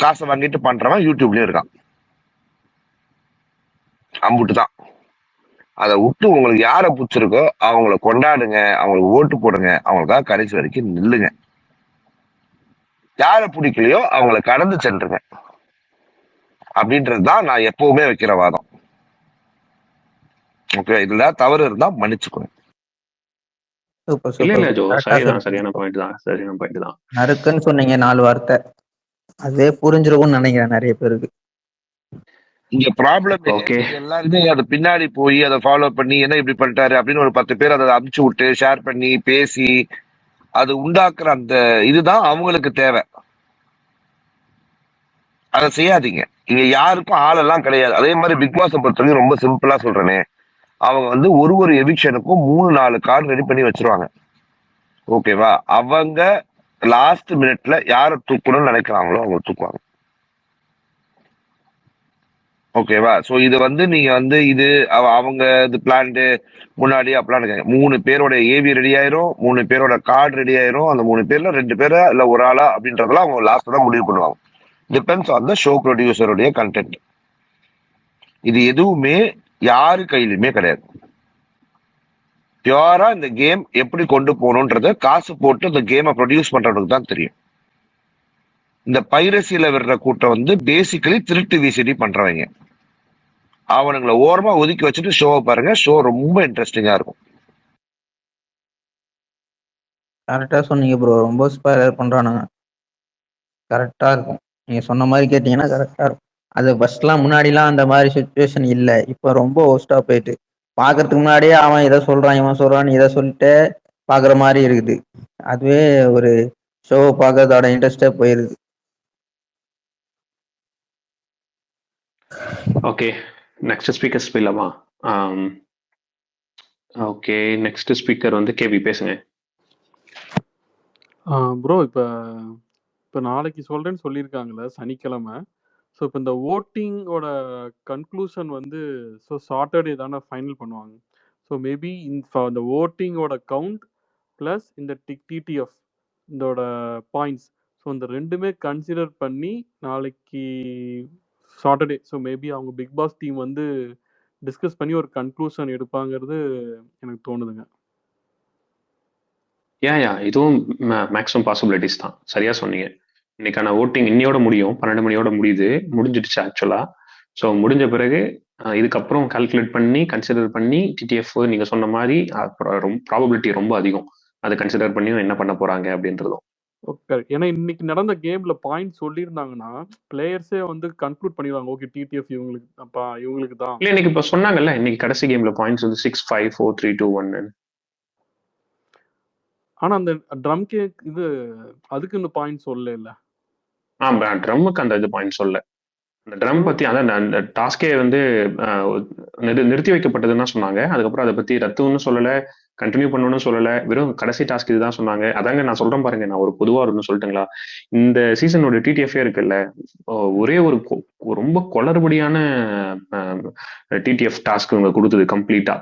காசை வாங்கிட்டு பண்றவன் யூடியூப்லயும் இருக்கான், அம்புட்டுதான். அதை விட்டு உங்களுக்கு யாரை பிடிச்சிருக்கோ அவங்கள கொண்டாடுங்க, அவங்களுக்கு ஓட்டு போடுங்க, அவங்களுக்காக கடைசி வரைக்கும் நில்லுங்க. யாரை பிடிக்கலையோ அவங்கள கடந்து சென்றுங்க அப்படின்றதுதான் நான் எப்பவுமே வைக்கிற வாதம், ஓகே? இதுல தவறு இருந்தா மன்னிச்சுக்கோங்க. இல்ல ஜோ, சரியான பாயிண்ட் தான். நறுக்குன்னு சொன்னீங்க 4 வார்த்தை, அதே புரிஞ்சிருக்கும்னு நினைக்கிறேன் நிறைய பேருக்கு. இங்க ப்ராப்ளம் எல்லாருமே அதை பின்னாடி போய் அதை ஃபாலோ பண்ணி என்ன இப்படி பண்ணிட்டாரு அப்படின்னு ஒரு 10 பேர் அதை அமுச்சு விட்டு ஷேர் பண்ணி பேசி அது உண்டாக்குற அந்த இதுதான் அவங்களுக்கு தேவை. அதை செய்யாதீங்க. இங்க யாருக்கும் ஆளெல்லாம் கிடையாது. அதே மாதிரி பிக் பாஸை பொறுத்தவரைக்கும் ரொம்ப சிம்பிளா சொல்றேனே, அவங்க வந்து ஒரு எவிக்ஷனுக்கும் 3-4 கார்டு ரெடி பண்ணி வச்சிருவாங்க. ஓகேவா? அவங்க லாஸ்ட் மினிட்ல யாரை தூக்கணும்னு நினைக்கிறாங்களோ அவங்க தூக்குவாங்க. ஓகேவா? சோ இது வந்து நீங்க வந்து இது அவங்க இது பிளான்டு முன்னாடி அப்படிலாம் இருக்காங்க. 3 பேரோட ஏவி ரெடி ஆயிரும், 3 பேரோட கார்டு ரெடி ஆயிரும். அந்த 3 பேர்ல 2 பேரா இல்ல ஒரு ஆளா அப்படின்றதெல்லாம் அவங்க லாஸ்ட் தான் முடிவு பண்ணுவாங்க. டிபெண்ட்ஸ் ஆன் த ஷோ ப்ரொடியூசருடைய கண்டென்ட். இது எதுவுமே யாரு கையிலுமே கிடையாது. பியூரா இந்த கேம் எப்படி கொண்டு போகணுன்றத காசு போட்டு இந்த கேமை ப்ரொடியூஸ் பண்றதுக்கு தான் தெரியும். இந்த பைரசியில விடுற கூட்டம் வந்து பேசிக்கலி திருட்டு விசிடி பண்றவங்க. அவனுங்களை ஓரமா ஒதுக்கி வச்சுட்டு ஷோவை பாருங்க. ஷோ ரொம்ப இன்ட்ரெஸ்டிங்கா இருக்கும். கரெக்டா சொன்னீங்க ப்ரோ. ரொம்ப ஸ்பாயிலர் பண்றானுங்க. கரெக்டா இருக்கும். நீங்க சொன்ன மாதிரி கேட்டீங்கன்னா கரெக்டா இருக்கும். அது ஃபர்ஸ்ட்லாம் முன்னாடிலாம் அந்த மாதிரி சுச்சுவேஷன் இல்லை. இப்போ ரொம்ப ஒஸ்டா போயிட்டு பாக்குறதுக்கு முன்னாடியே அவன் இதை சொல்றான் இவன் சொல்றான்னு இதை சொல்லிட்டு பாக்குற மாதிரி இருக்குது. அதுவே ஒரு ஷோவை பார்க்கறதோட இன்ட்ரெஸ்டே போயிருது. ஓகே, நெக்ஸ்ட் ஸ்பீக்கர்ஸ் போயிடலாமா? ஓகே, நெக்ஸ்ட் ஸ்பீக்கர் வந்து கேவி, பேசுங்க. ப்ரோ இப்போ நாளைக்கு சொல்கிறேன்னு சொல்லியிருக்காங்களே சனிக்கிழமை. ஸோ இப்போ இந்த ஓட்டிங்கோட கன்க்ளூஷன் வந்து ஸோ சாட்டர்டே தானே ஃபைனல் பண்ணுவாங்க. ஸோ மேபி இந்த ஓட்டிங்கோட கவுண்ட் ப்ளஸ் இந்த டிடிஎஃப் இதோட பாயிண்ட்ஸ், ஸோ இந்த ரெண்டுமே கன்சிடர் பண்ணி நாளைக்கு சாட்டர்டே ஸோ மேபி அவங்க பிக் பாஸ் டீம் வந்து டிஸ்கஸ் பண்ணி ஒரு கன்க்ளூஷன் எடுப்பாங்கிறது எனக்கு தோணுதுங்க. இதுவும் மேக்ஸிமம் பாசிபிலிட்டிஸ் தான். சரியா சொன்னீங்க. இன்னைக்கான ஓட்டிங் இன்னையோட முடியும், 12 மணியோட முடிஞ்சிடுச்சு ஆக்சுவலா. ஸோ முடிஞ்ச பிறகு இதுக்கப்புறம் கால்குலேட் பண்ணி கன்சிடர் பண்ணி டிடிஎஃப் நீங்க சொன்ன மாதிரி ப்ராபபிலிட்டி ரொம்ப அதிகம். அதை கன்சிடர் பண்ணி என்ன பண்ண போறாங்க அப்படின்றதும். ஓகே, ஏன்னா இன்னைக்கு நடந்த கேம்ல பாயிண்ட் சொல்லியிருந்தாங்கன்னா பிளேயர்ஸே வந்து கன்க்ளூட் பண்ணிடுவாங்க. ஓகே டிடிஎஃப் இவங்களுக்கு தான். இல்லை, இன்னைக்கு இப்போ சொன்னாங்கல்ல, இன்னைக்கு கடைசி கேம்ல பாயிண்ட்ஸ் வந்து 6, 5, 4, 3, 2, 1. ஆனா அந்த ட்ரம் கேக் இது அதுக்கு இந்த பாயிண்ட் சொல்லல இல்ல. ட்ரம்முக்கு அந்த இது பாயிண்ட் சொல்ல. அந்த ட்ரம் பத்தி அதான் அந்த டாஸ்கே வந்து நிறுத்தி வைக்கப்பட்டதுன்னு தான் சொன்னாங்க. அதுக்கப்புறம் அதை பத்தி ரத்துன்னு சொல்லல, கண்டினியூ பண்ணணும்னு சொல்லல, வெறும் கடைசி டாஸ்க் இதுதான் சொன்னாங்க. அதாங்க நான் சொல்றேன் பாருங்க, நான் ஒரு பொதுவா ஒன்று சொல்லட்டுங்களா. இந்த சீசனோட டிடிஎஃப்ஏ இருக்குல்ல, ஒரே ஒரு ரொம்ப குளறுபடியான டிடிஎஃப் டாஸ்க் இவங்க கொடுத்தது கம்ப்ளீட்டா.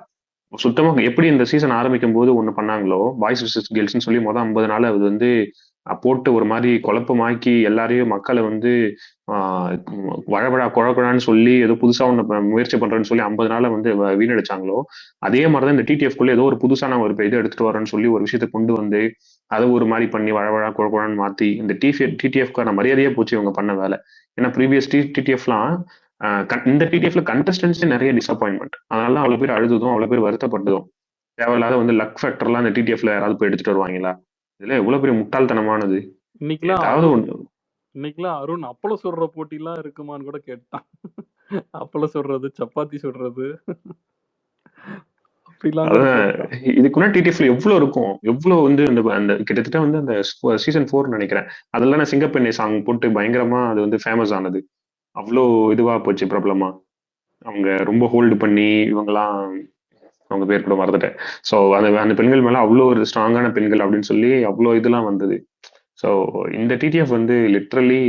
சுத்தமாக எப்படி இந்த சீசன் ஆரம்பிக்கும் போது ஒன்று பண்ணாங்களோ, பாய்ஸ் விசஸ் கேர்ள்ஸ்னு சொல்லி மொதல் 50 நாள் அது வந்து போட்டு ஒரு மாதிரி குழப்பமாக்கி எல்லாரையும் மக்களை வந்து வழவழா குழக்குழான்னு சொல்லி ஏதோ புதுசா ஒன்று முயற்சி பண்றேன்னு சொல்லி 50 நாளை வந்து வீணடிச்சாங்களோ, அதே மாதிரிதான் இந்த டிடிஎஃப்குள்ள ஏதோ ஒரு புதுசா நான் ஒரு இது எடுத்துட்டு வரேன்னு சொல்லி ஒரு விஷயத்தை கொண்டு வந்து அதை ஒரு மாதிரி பண்ணி வழவழா குழக்குழான்னு மாத்தி இந்த டிடிஎஃப்கான மரியாதையே போச்சு இவங்க பண்ண வேலை. ஏன்னா ப்ரீவியஸ் டிடிஎஃப்லாம் இந்த டிடிஎஃப்ல கண்டஸ்டன்ஸே நிறைய டிசப்பாயின்மெண்ட். அதனால அவ்வளவு பேர் அழுதுதும் அவ்வளவு பேர் வருத்தப்பட்டதும். தேவையில்லாத வந்து லக் ஃபேக்டர்லாம் அந்த டிடிஎஃப்ல யாராவது போய் எடுத்துட்டு வருவாங்களா? இதுல எவ்வளவு பெரிய முட்டாள்தனமானது. இன்னைக்கெல்லாம் அருண் அப்பள சுடுற போட்டிலாம் இருக்குமான்னு கூட கேட்டான். அப்பள சுடுறது, சப்பாத்தி சுடுறது, இதுக்குன்னா டிடிஎஃப்ல எவ்வளவு இருக்கும், எவ்வளவு வந்து அந்த கிட்டத்தட்ட வந்து அந்த சீசன் 4 நினைக்கிறேன், அதெல்லாம் நான் சிங்கப்பெண்ணை சாங் போட்டு பயங்கரமா அது வந்து ஃபேமஸ் ஆனது. அவ்வளோ இதுவா போச்சு பிரபலமா. அவங்க ரொம்ப ஹோல்டு பண்ணி இவங்கெல்லாம் அவங்க பேர் கூட மறந்துட்டேன். ஸோ அந்த பெண்கள் மேல அவ்வளோ ஒரு ஸ்ட்ராங்கான பெண்கள் அப்படின்னு சொல்லி அவ்வளோ இதெல்லாம் வந்தது. ஸோ இந்த டிடிஎஃப் வந்து லிட்ரலி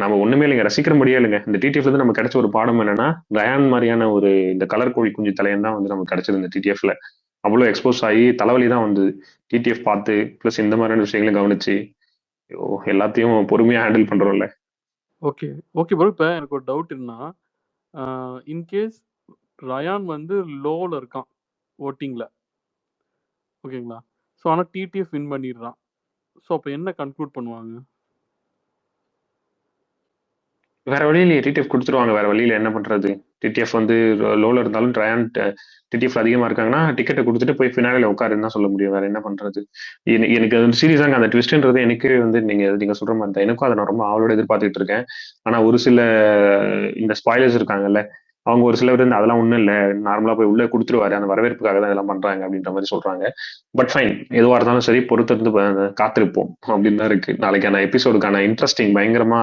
நம்ம ஒண்ணுமே இல்லைங்க, ரசிக்கிறபடியே இல்லைங்க. இந்த டிடிஎஃப்ல இருந்து நம்ம கிடைச்ச ஒரு பாடம் என்னன்னா, ரயான் மாதிரியான ஒரு இந்த கலர் கோழி குஞ்சு தலையன் தான் வந்து நமக்கு கிடைச்சது இந்த டிடிஎஃப்ல. அவ்வளோ எக்ஸ்போஸ் ஆகி தலைவலி தான் வந்தது டிடிஎஃப் பார்த்து. பிளஸ் இந்த மாதிரியான விஷயங்களும் கவனிச்சு எல்லாத்தையும் பொறுமையா ஹேண்டில் பண்றோம்ல. ஓகே ப்ரோ, இப்போ எனக்கு ஒரு டவுட் என்ன, இன்கேஸ் ரயான் வந்து லோவில் இருக்கான் ஓட்டிங்ல, ஓகேங்களா? ஸோ ஆனால் டிடிஎஃப் வின் பண்ணிடுறான். ஸோ அப்போ என்ன கன்க்ளூட் பண்ணுவாங்க? வேற வழியில டிடிஎஃப் கொடுத்துருவாங்க. வேற வழியில என்ன பண்றது? டிடிஎஃப் வந்து லோல இருந்தாலும் ரயான் டிடிஎஃப் அதிகமா இருக்காங்கன்னா டிக்கெட்டை கொடுத்துட்டு போய் ஃபினாலில உட்காருன்னு தான் சொல்ல முடியும். வேற என்ன பண்றது? எனக்கு அது சீரியஸாங்க அந்த ட்விஸ்ட்ன்றது எனக்கு வந்து நீங்க சொல்ற மாதிரி தான். எனக்கும் அதை நான் ரொம்ப ஆவலோட எதிர்பார்த்துட்டு இருக்கேன். ஆனா ஒரு சில இந்த ஸ்பாயிலர்ஸ் இருக்காங்கல்ல, அவங்க ஒரு சிலர் வந்து அதெல்லாம் ஒண்ணும் இல்லை, நார்மலா போய் உள்ள கொடுத்துருவாரு, அந்த வரவேற்புக்காக தான் இதெல்லாம் பண்றாங்க அப்படின்ற மாதிரி சொல்றாங்க. பட் ஃபைன், எதுவா இருந்தாலும் சரி பொறுத்திருந்து காத்திருப்போம் அப்படின்னு தான் இருக்கு. நாளைக்கான எபிசோடுக்கான இன்ட்ரெஸ்டிங் பயங்கரமா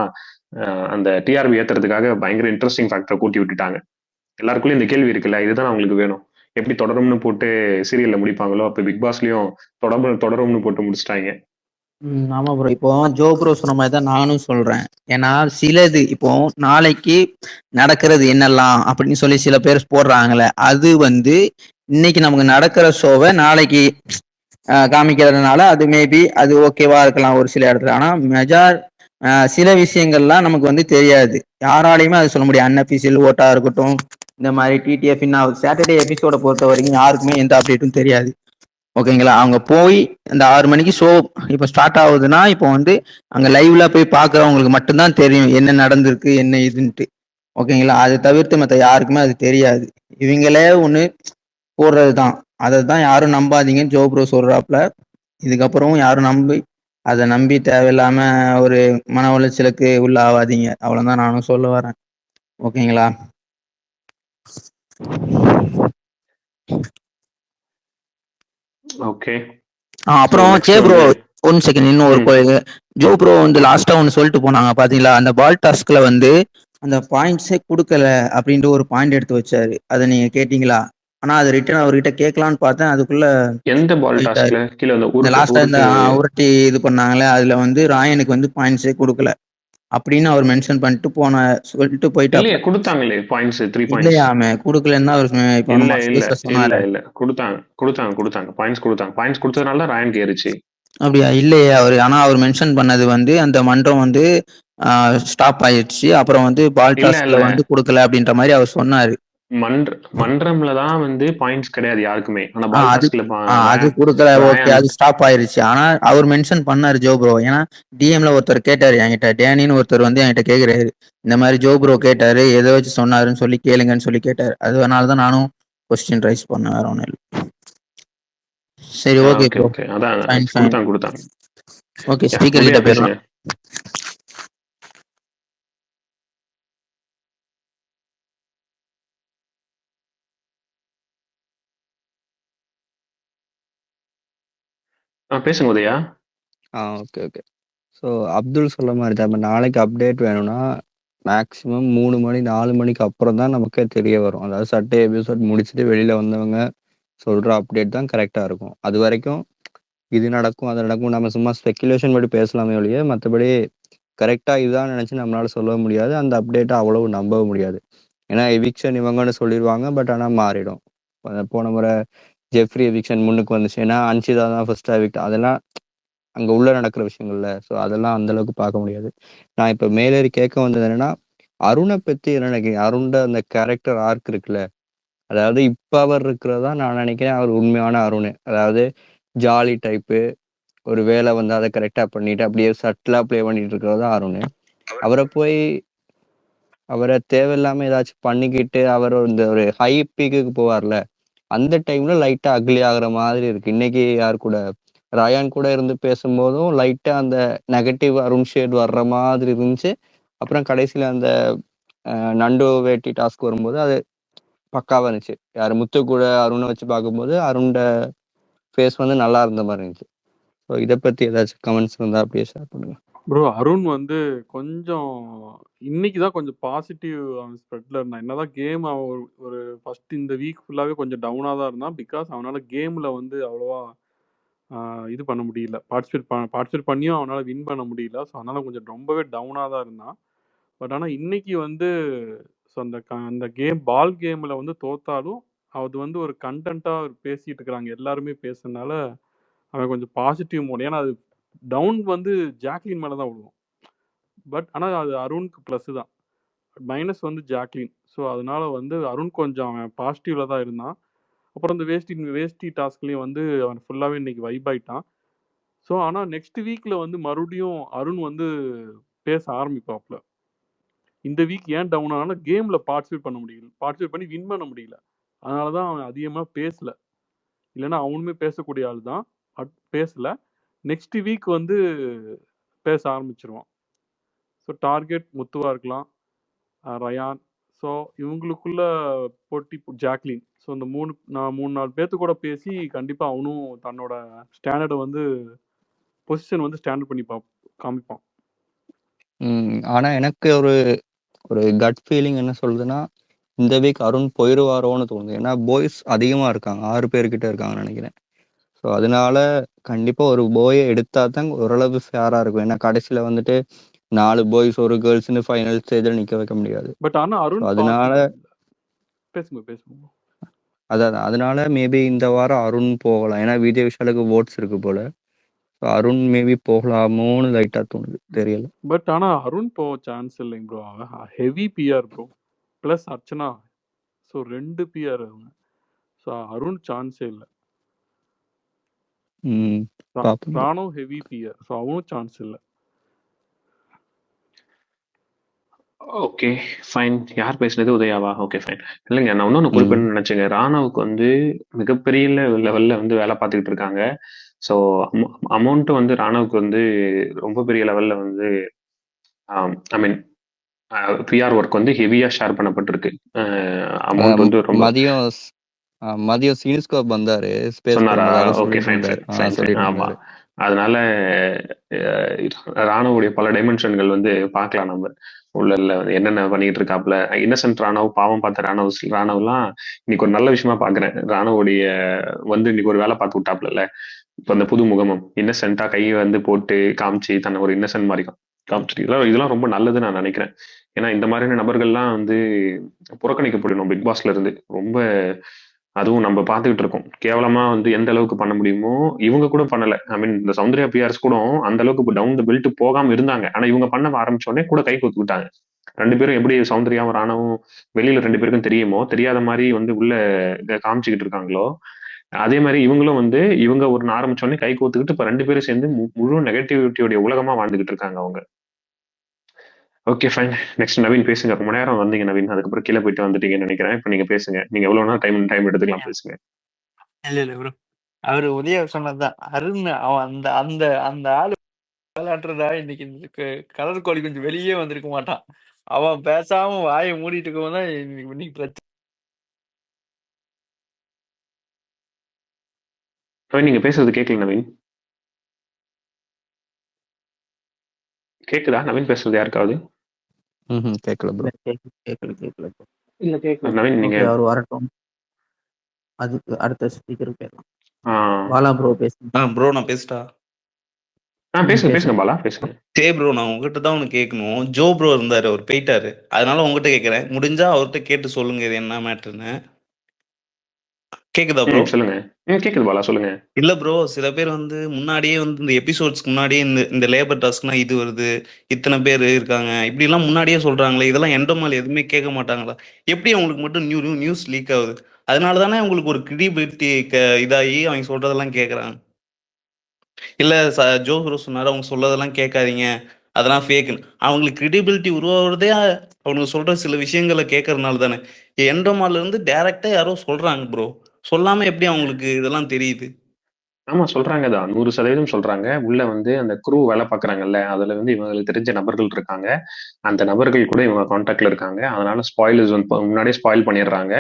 அந்த டிஆர்பி ஏத்துறதுக்காக பயங்கர இன்ட்ரெஸ்டிங் ஃபேக்டரை கூட்டி விட்டுட்டாங்க. எல்லாருக்குள்ளயும் இந்த கேள்வி இருக்குல்ல, இதுதான் அவங்களுக்கு வேணும். எப்படி தொடரும்னு போட்டு சீரியல்ல முடிப்பாங்களோ, அப்ப பிக் பாஸ்லயும் தொடரும்னு போட்டு முடிச்சிட்டாங்க. ஆமா ப்ரோ. இப்போ ஜோ ப்ரோ சொன்ன மாதிரி தான் நானும் சொல்றேன். ஏன்னா சிலது இப்போ நாளைக்கு நடக்கிறது என்னெல்லாம் அப்படின்னு சொல்லி சில பேர் போடுறாங்கல்ல, அது வந்து இன்னைக்கு நமக்கு நடக்கிற ஷோவை நாளைக்கு காமிக்கிறதுனால அது மேபி அது ஓகேவா இருக்கலாம் ஒரு சில இடத்துல. ஆனா சில விஷயங்கள்லாம் நமக்கு வந்து தெரியாது. யாராலையுமே அது சொல்ல முடியாது. அன்அஃபிஷியல் ஓட்டா இருக்கட்டும், இந்த மாதிரி டிடிஎஃப் சாட்டர்டே எபிசோட பொறுத்த வரைக்கும் யாருக்குமே எந்த அப்டேட்டும் தெரியாது. ஓகேங்களா? அவங்க போய் இந்த 6 மணிக்கு ஷோ இப்போ ஸ்டார்ட் ஆகுதுன்னா, இப்போ வந்து அங்க லைவ்ல போய் பார்க்குறவங்களுக்கு மட்டும்தான் தெரியும் என்ன நடந்திருக்கு, என்ன இதுன்ட்டு. ஓகேங்களா? அதை தவிர்த்து மற்ற யாருக்குமே அது தெரியாது. இவங்களே ஒன்று போடுறது தான். அதை தான் யாரும் நம்பாதீங்கன்னு ஜோ ப்ரோ சொல்றாப்புல. இதுக்கப்புறம் யாரும் அதை நம்பி தேவையில்லாம ஒரு மன உளைச்சலுக்கு உள்ளாவாதீங்க. அவ்வளவுதான் நானும் சொல்ல வரேன். ஓகேங்களா? ஓகே. அப்புறம் கே ப்ரோ 1 செகண்ட் இன்னும் ஒரு ஜோ ப்ரோ வந்து லாஸ்டா ஒன்று சொல்லிட்டு போனாங்க பாத்தீங்களா? அந்த பால் டாஸ்க்ல வந்து அந்த பாயிண்ட்ஸே கொடுக்கல அப்படின்ட்டு ஒரு பாயிண்ட் எடுத்து வச்சாரு. அதை நீங்க கேட்டீங்களா? ஆனா அது ரிட்டர்ன் அவர்கிட்ட கேட்கலான்னு பார்த்தேன். அதுக்குள்ள எந்த பால் டாஸ்க்ல கீழே இந்த லாஸ்டா இந்த உருட்டி இது பண்ணாங்களே, அதுல வந்து ராயனுக்கு வந்து பாயிண்ட்ஸே கொடுக்கல அப்படின்னு அவர் மென்ஷன் பண்ணிட்டு சொல்லிட்டு போயிட்டாப்ல. கொடுத்தாங்களே பாயிண்ட்ஸ் 3 பாயிண்ட்ஸ். இல்லையாமே கொடுக்கலன்னா அவர் இப்போ நம்ம ஸ்பேஸ்ல சொன்னாரு. இல்ல கொடுத்தாங்க பாயிண்ட்ஸ் கொடுத்ததுனால ராயன் ஏறிச்சு. அப்படியா? இல்லையே அவரு. ஆனா அவர் மென்ஷன் பண்ணது வந்து அந்த மன்றம் வந்து ஸ்டாப் ஆயிடுச்சு, அப்புறம் வந்து பால் டாஸ்க்ல வந்து கொடுக்கல அப்படின்ற மாதிரி அவர் சொன்னாரு. மன்றம்ல தான் வந்து பாயிண்ட்ஸ் கிடையாது யாருக்குமே. ஆனா பால் டாஸ்க்ல அது கொடுக்கல. ஓகே, அது ஸ்டாப் ஆயிருச்சு. ஆனா அவர் மென்ஷன் பண்ணாரு ஜோ ப்ரோ. ஏன்னா டிஎம்ல ஒருத்தர் கேட்டாரு என்கிட்ட, டேனின்னு ஒருத்தர் வந்து என்கிட்ட கேக்குறாரு, இந்த மாதிரி ஜோ ப்ரோ கேட்டாரு, எதை வச்சு சொன்னாருன்னு சொல்லி கேளுங்கன்னு சொல்லி கேட்டாரு. அதனாலதான் நானும் கொஸ்டின் ரைஸ் பண்ணேன், வேற ஒண்ணும் இல்லை. சரி, ஓகே ப்ரோ. கொடுத்தாங்க. ஓகே, ஸ்பீக்கர் கிட்ட பேசலாம். பேசுங்க உதயா. ஓகே. ஸோ அப்துல் சொல்ல மாதிரி தான், நாளைக்கு அப்டேட் வேணும்னா மேக்ஸிமம் 3 மணி 4 மணிக்கு அப்புறம் தான் நமக்கே தெரிய வரும். அதாவது சட்டே எபிசோட் முடிச்சுட்டு வெளியில வந்தவங்க சொல்ற அப்டேட் தான் கரெக்டாக இருக்கும். அது வரைக்கும் இது நடக்கும் அது நடக்கும் நம்ம சும்மா ஸ்பெக்குலேஷன் படி பேசலாமே ஒழிய மற்றபடி கரெக்டாக இதுதான் நினச்சி நம்மளால சொல்ல முடியாது. அந்த அப்டேட்டை அவ்வளவு நம்பவும் முடியாது. ஏன்னா எவிக்ஷன் இவங்கன்னு சொல்லிடுவாங்க, பட் ஆனால் மாறிடும். போன முறை ஜெஃப்ரி எவிக்ஷன் முன்னுக்கு வந்துச்சு, ஏன்னா அன்ஷிதா தான் ஃபர்ஸ்ட் எவிக்ட். அதெல்லாம் அங்கே உள்ள நடக்கிற விஷயங்கள்ல. ஸோ அதெல்லாம் அந்த அளவுக்கு பார்க்க முடியாது. நான் இப்போ மேலேறி கேட்க வந்தது என்னன்னா, அருணை பற்றி என்ன நினைக்கிறேன்? அருண்ட அந்த கேரக்டர் ஆர்க் இருக்குல்ல, அதாவது இப்போ அவர் இருக்கிறதா நான் நினைக்கிறேன் அவர் உண்மையான அருண். அதாவது ஜாலி டைப்பு, ஒரு வேலை வந்து அதை கரெக்டாக பண்ணிட்டு அப்படியே சட்டிலாக ப்ளே பண்ணிட்டு இருக்கிறதா அருண். அவரை தேவையில்லாம ஏதாச்சும் பண்ணிக்கிட்டு அவர் இந்த ஒரு ஹை பீக்குக்கு போவார்ல, அந்த டைம்ல லைட்டா அக்லி ஆகுற மாதிரி இருக்கு. இன்னைக்கு யார் கூட ரயான் கூட இருந்து பேசும்போதும் லைட்டா அந்த நெகட்டிவ் அருண் ஷேட் வர்ற மாதிரி இருந்துச்சு. அப்புறம் கடைசியில அந்த நண்டு வேட்டி டாஸ்க் வரும்போது அது பக்காவா இருந்துச்சு. யார் முத்து கூட அருணை வச்சு பார்க்கும்போது அருண்ட ஃபேஸ் வந்து நல்லா இருந்த மாதிரி இருந்துச்சு. ஸோ இதை பத்தி ஏதாச்சும் கமெண்ட்ஸ் இருந்தா அப்படியே ஷேர் பண்ணுங்க ப்ரோ. அருண் வந்து கொஞ்சம் இன்னைக்கு தான் கொஞ்சம் பாசிட்டிவ் ஸ்ப்ரெட்ல இருந்தான். என்னதான் கேம் அவன் ஒரு ஃபர்ஸ்ட் இந்த வீக் ஃபுல்லாவே கொஞ்சம் டவுனாக தான் இருந்தான். பிகாஸ் அவனால கேம்ல வந்து அவ்வளோவா இது பண்ண முடியல, பார்ட்டிசிபேட் பண்ணியும் அவனால் வின் பண்ண முடியல. ஸோ அதனால கொஞ்சம் ரொம்பவே டவுனாக தான் இருந்தான். பட் ஆனால் இன்னைக்கு வந்து ஸோ அந்த பால் கேமில் வந்து தோத்தாலும் அது வந்து ஒரு கண்டென்ட்டாக பேசிட்டு இருக்கிறாங்க, எல்லாருமே பேசுறதுனால அவன் கொஞ்சம் பாசிட்டிவ் மோட். ஏன்னா அது டவுன் வந்து ஜாக்லின் மேலே தான் விழுவும். பட் ஆனால் அது அருணுக்கு ப்ளஸ் தான், மைனஸ் வந்து ஜாக்லின். ஸோ அதனால வந்து அருண் கொஞ்சம் அவன் பாசிட்டிவ்ல தான் இருந்தான். அப்புறம் இந்த வேஸ்டி டாஸ்க்லேயும் வந்து அவன் ஃபுல்லாகவே இன்னைக்கு வைப் ஆயிட்டான். ஸோ ஆனால் நெக்ஸ்ட் வீக்கில் வந்து மறுபடியும் அருண் வந்து பேச ஆரம்பிப்பாப்ல. இந்த வீக் ஏன் டவுன் ஆனால் கேமில் பார்ட்டிசிபேட் பண்ணி வின் பண்ண முடியல. அதனால தான் அவன் அதிகமாக பேசல. இல்லைன்னா அவனுமே பேசக்கூடிய ஆள் தான், பேசல. நெக்ஸ்ட் வீக் வந்து பேச ஆரம்பிச்சிருவான். ஸோ டார்கெட் முத்துவாக இருக்கலாம், ரயான். ஸோ இவங்களுக்குள்ள போட்டி ஜாக்லின். ஸோ இந்த 3-4 பேர்த்து கூட பேசி கண்டிப்பாக அவனும் தன்னோட ஸ்டாண்டர்டை வந்து பொசிஷன் வந்து ஸ்டாண்டர்ட் பண்ணி காமிப்பான். ஆனா எனக்கு ஒரு ஒரு கட் ஃபீலிங் என்ன சொல்லுதுன்னா, இந்த வீக் அருண் போயிருவாரோன்னு தோணுது. ஏன்னா பாய்ஸ் அதிகமா இருக்காங்க. 6 பேர்கிட்ட இருக்காங்கன்னு நினைக்கிறேன். ஸோ அதனால கண்டிப்பா ஒரு பாய எடுத்தா தான் ஓரளவு ஃபேரா இருக்கும். ஏன்னா கடைசியில வந்துட்டு 4 பாய்ஸ் ஒரு கேர்ள்ஸ்ன்னு ஃபைனல் ஸ்டேஜ்ல நிக்க வைக்க முடியாது. பட் ஆனா ஸோ அருண் அதனால பேசுங்க. அதான் அதனால மேபி இந்த வாரம் அருண் போகலாம். ஏன்னா விஜய் விஷாலுக்கு ஓட்ஸ் இருக்கு போல. ஸோ அருண் மேபி போகலாமோன்னு லைட்டா தோணுது. தெரியல. பட் ஆனா அருண் போக சான்ஸ் இல்லைங்க bro. Heavy PR bro. Plus Archana. So 2 PR அவங்க. ஸோ அருண் சான்ஸே இல்லை. பாப்போம். ராணோ ஹெவி பிஆர். ஸோ அவனும் சான்ஸ் இல்லை. Okay fine. யார் பேசுனது? உதயாவா? Okay fine. இல்லைங்க, நான் இன்னொன்று குறிப்பிடணும்னு நினைச்சேங்க. ராணாவுக்கு வந்து மிகப்பெரிய லெவல்ல வந்து வேலை பார்த்துக்கிட்டு இருக்காங்க. ஸோ அமௌண்ட் வந்து ராணாவுக்கு வந்து ரொம்ப பெரிய லெவல்ல வந்து ஐ மீன் பிஆர் ஒர்க் வந்து ஹெவியா ஷேர் பண்ணப்பட்டிருக்கு. அமௌண்ட் வந்து ரொம்ப மதியம் சீனிஸ்கோப் வந்தாரு ஸ்பேஸ் சொன்னாரா? போகும்போது ஓகே சொல்லிட்டு ஃபைன் இருந்தாரு. ஃபைன் சொல்லிட்டு ஆமா. இருந்தாரு. அதனால ராணுவுடைய பல டைமென்ஷன்கள் வந்து பார்க்கலாம் நம்ம உள்ள என்னென்ன பண்ணிட்டு இருக்காப்ல. இன்னசென்ட் ராணுவ பாவம் பார்த்த ராணுவெல்லாம் இன்னைக்கு ஒரு நல்ல விஷயமா பாக்குறேன். ராணுவுடைய வந்து இன்னைக்கு ஒரு வேலை பார்த்து விட்டாப்ல. இப்போ அந்த புது முகமும் இன்னசென்ட்டா கையை வந்து போட்டு காமிச்சு தன்னை ஒரு இன்னசென்ட் மாதிரி காமிச்சிட்டு இதெல்லாம் ரொம்ப நல்லதுன்னு நான் நினைக்கிறேன். ஏன்னா இந்த மாதிரியான நபர்கள்லாம் வந்து புறக்கணிக்கப்படணும் பிக் பாஸ்ல இருந்து. ரொம்ப அதுவும் நம்ம பார்த்துக்கிட்டு இருக்கோம். கேவலமா வந்து எந்த அளவுக்கு பண்ண முடியுமோ இவங்க கூட பண்ணல. ஐ மீன் இந்த சௌந்தர்யா பிஆர்ஸ் கூட அந்த அளவுக்கு டவுன் த பெல்ட் போகாம இருந்தாங்க. ஆனா இவங்க பண்ண ஆரம்பிச்ச உடனே கூட கை கொடுத்துக்கிட்டாங்க. 2 பேரும் எப்படி சௌந்தர்யாவும் ராணாவும் வெளியில 2 பேருக்கும் தெரியுமோ தெரியாத மாதிரி வந்து உள்ள இதை காமிச்சுக்கிட்டு இருக்காங்களோ, அதே மாதிரி இவங்களும் வந்து இவங்க ஒரு ஆரம்பிச்ச உடனே கை கோத்துக்கிட்டு இப்ப 2 பேரும் சேர்ந்து முழு நெகட்டிவிட்டியோட உலகமா வாழ்ந்துகிட்டு இருக்காங்க அவங்க. Okay fine. நெக்ஸ்ட் நவீன் பேசுங்க. ரொம்ப நேரம் வந்தீங்க நவீன், அதுக்கப்புறம் கீழே போயிட்டு வந்துட்டீங்கன்னு நினைக்கிறேன். இப்ப நீங்க பேசுங்க. நீங்க எவ்வளவு நேரம் டைம் எடுத்துக்கலாம் பேசுங்க. இல்ல ப்ரோ, அவரு உதய சொன்னதுதான். அருண் அவன் அந்த அந்த அந்த ஆளு விளையாடுறதா இன்னைக்கு இந்த கலர் கோழி கொஞ்சம் வெளியே வந்திருக்க மாட்டான். அவன் பேசாம வாயை மூடிட்டு இருக்கவன் தான் இன்னைக்கு பிரச்சனை. நவீன் நீங்க பேசுறது கேட்கல. நவீன் கேக்குதா? நவீன் பேசுறது யாருக்காவது? கேட்கல ப்ரோ. கேட்கல. இல்ல கேட்கல. நவீன் நீங்க ஓகே, அவர் வரட்டும். அதுக்கு அடுத்த ஸ்பீக்கர் பேசலாம். பாலா ப்ரோ பேசுங்க. ப்ரோ நான் பேசிட்டா? பேசுங்க பாலா பேசுங்க. சரி ப்ரோ, நான் உங்ககிட்ட தான் ஒன்று கேட்கணும். ஜோ ப்ரோ இருந்தாரு, அவர் போயிட்டாரு. அதனால உங்ககிட்ட கேட்கறேன். முடிஞ்சா அவர்கிட்ட கேட்டு சொல்லுங்க இது என்ன மேட்டர்னு. கேக்குதா ப்ரோ? சொல்லுங்க. கேக்குது பாலா, சொல்லுங்க. இல்ல ப்ரோ, சில பேர் வந்து முன்னாடியே வந்து இந்த எபிசோட்ஸ்க்கு முன்னாடியே இந்த லேபர் டாஸ்க்னா இது வருது, இத்தனை பேர் இருக்காங்க, இப்படி எல்லாம் முன்னாடியே சொல்றாங்களே, இதெல்லாம் எண்டமால் எதுவுமே கேட்க மாட்டாங்களா? எப்படி அவங்களுக்கு மட்டும் நியூஸ் லீக் ஆகுது? அதனால தானே அவங்களுக்கு ஒரு கிரெடிபிலிட்டி இதாகி அவங்க சொல்றதெல்லாம் கேட்கறாங்க. இல்ல ஜோ ப்ரோ சொன்னாரு அவங்க சொல்லதெல்லாம் கேட்காதீங்க, அதெல்லாம் ஃபேக்குன்னு. அவங்களுக்கு கிரெடிபிலிட்டி உருவாகிறதே அவனுக்கு சொல்ற சில விஷயங்களை கேட்கறதுனால தானே. எண்டமால இருந்து டைரக்டா யாரோ சொல்றாங்க ப்ரோ, சொல்லாம எப்படி அவங்களுக்கு இதெல்லாம் தெரியுது? ஆமா சொல்றாங்க தான், 100% சொல்றாங்க. உள்ள வந்து அந்த குரூ வேலை பார்க்குறாங்கல்ல, அதுல வந்து இவங்களுக்கு தெரிஞ்ச நபர்கள் இருக்காங்க. அந்த நபர்கள் கூட இவங்க கான்டாக்ட்ல இருக்காங்க. அதனால ஸ்பாயிலர்ஸ் வந்து முன்னாடியே ஸ்பாயில் பண்ணிடுறாங்க.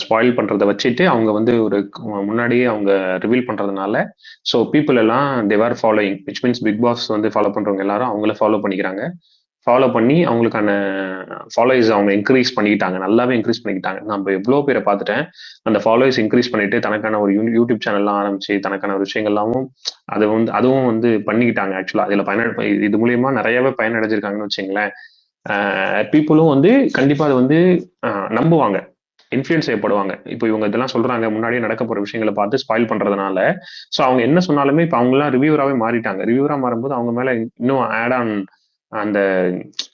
ஸ்பாயில் பண்றதை வச்சுட்டு அவங்க வந்து ஒரு முன்னாடியே அவங்க ரிவீல் பண்றதுனால ஸோ பீப்புள் எல்லாம் their following, which means Bigg Boss வந்து ஃபாலோ பண்றவங்க எல்லாரும் அவங்கள ஃபாலோ பண்ணிக்கிறாங்க. ஃபாலோ பண்ணி அவங்களுக்கான ஃபாலோயர்ஸ் அவங்க இன்க்ரீஸ் பண்ணிக்கிட்டாங்க, நல்லாவே இன்க்ரீஸ் பண்ணிக்கிட்டாங்க. நம்ம எவ்வளோ பேரை பார்த்துட்டேன் அந்த ஃபாலோயர்ஸ் இன்க்ரீஸ் பண்ணிட்டு தனக்கான ஒரு யூடியூப் சேனல்லாம் ஆரம்பிச்சு தனக்கான ஒரு விஷயங்கள்லாம் அதை வந்து அதுவும் வந்து பண்ணிக்கிட்டாங்க. ஆக்சுவலா இதுல இது மூலியமா நிறையவே பயனடைஞ்சிருக்காங்கன்னு வச்சுங்களேன். பீப்புளும் வந்து கண்டிப்பா அதை வந்து நம்புவாங்க, இன்ஃப்ளூயன்ஸ் செய்யப்படுவாங்க. இப்போ இவங்க இதெல்லாம் சொல்றாங்க முன்னாடியே நடக்க போற விஷயங்களை பார்த்து ஸ்பாயில் பண்றதுனால ஸோ அவங்க என்ன சொன்னாலுமே இப்போ அவங்கலாம் ரிவ்யூவராகவே மாறிட்டாங்க. ரிவ்யூவரா மாறும்போது அவங்க மேல இன்னும் ஆட் ஆன் அந்த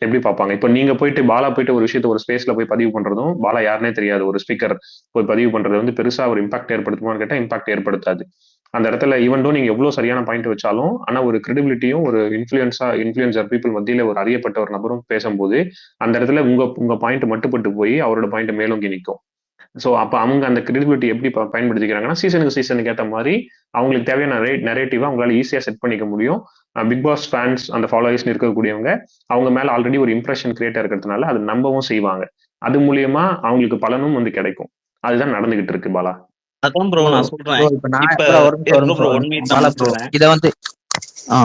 எப்படி பார்ப்பாங்க. இப்போ நீங்க போயிட்டு பாலா போயிட்டு ஒரு விஷயத்த ஒரு ஸ்பேஸ்ல போய் பதிவு பண்றதும், பாலா யாருன்னே தெரியாது ஒரு ஸ்பீக்கர் போய் பதிவு பண்றது வந்து பெருசா ஒரு இம்பாக்ட் ஏற்படுத்துமான்னு கேட்டா இம்பாக்ட் ஏற்படுத்தாது. அந்த இடத்துல ஈவன் நீங்க எவ்வளவு சரியான பாயிண்ட் வச்சாலும் ஆனா ஒரு கிரெடிபிலிட்டியும் ஒரு இன்ஃபுளுன்சர் பீப்புள் மத்தியில ஒரு அறியப்பட்ட ஒரு நபரும் பேசும்போது அந்த இடத்துல உங்க பாயிண்ட் மட்டுப்பட்டு போய் அவரோட பாயிண்ட் மேலோங்கி நிற்கும். ஸோ அப்போ அவங்க அந்த கிரெடிபிலிட்டி எப்படி பயன்படுத்திக்கிறாங்கன்னா சீசனுக்கு ஏற்ற மாதிரி அவங்களுக்கு தேவையான நரேட்டிவா அவங்களால ஈஸியா செட் பண்ணிக்க முடியும். பிக் பாஸ் ஃபேன்ஸ் அந்த ஃபாலோவர்ஸ் இருக்கக்கூடியவங்க அவங்க மேல ஆல்ரெடி ஒரு இம்ப்ரெஷன் கிரியேட் இருக்கிறதுனால அது நம்பவும் செய்வாங்க. அது மூலியமா அவங்களுக்கு பலனும் வந்து கிடைக்கும். அதுதான் நடந்துகிட்டு இருக்கு பாலா. அதான் ப்ரோ நான் சொல்றேன். இத வந்து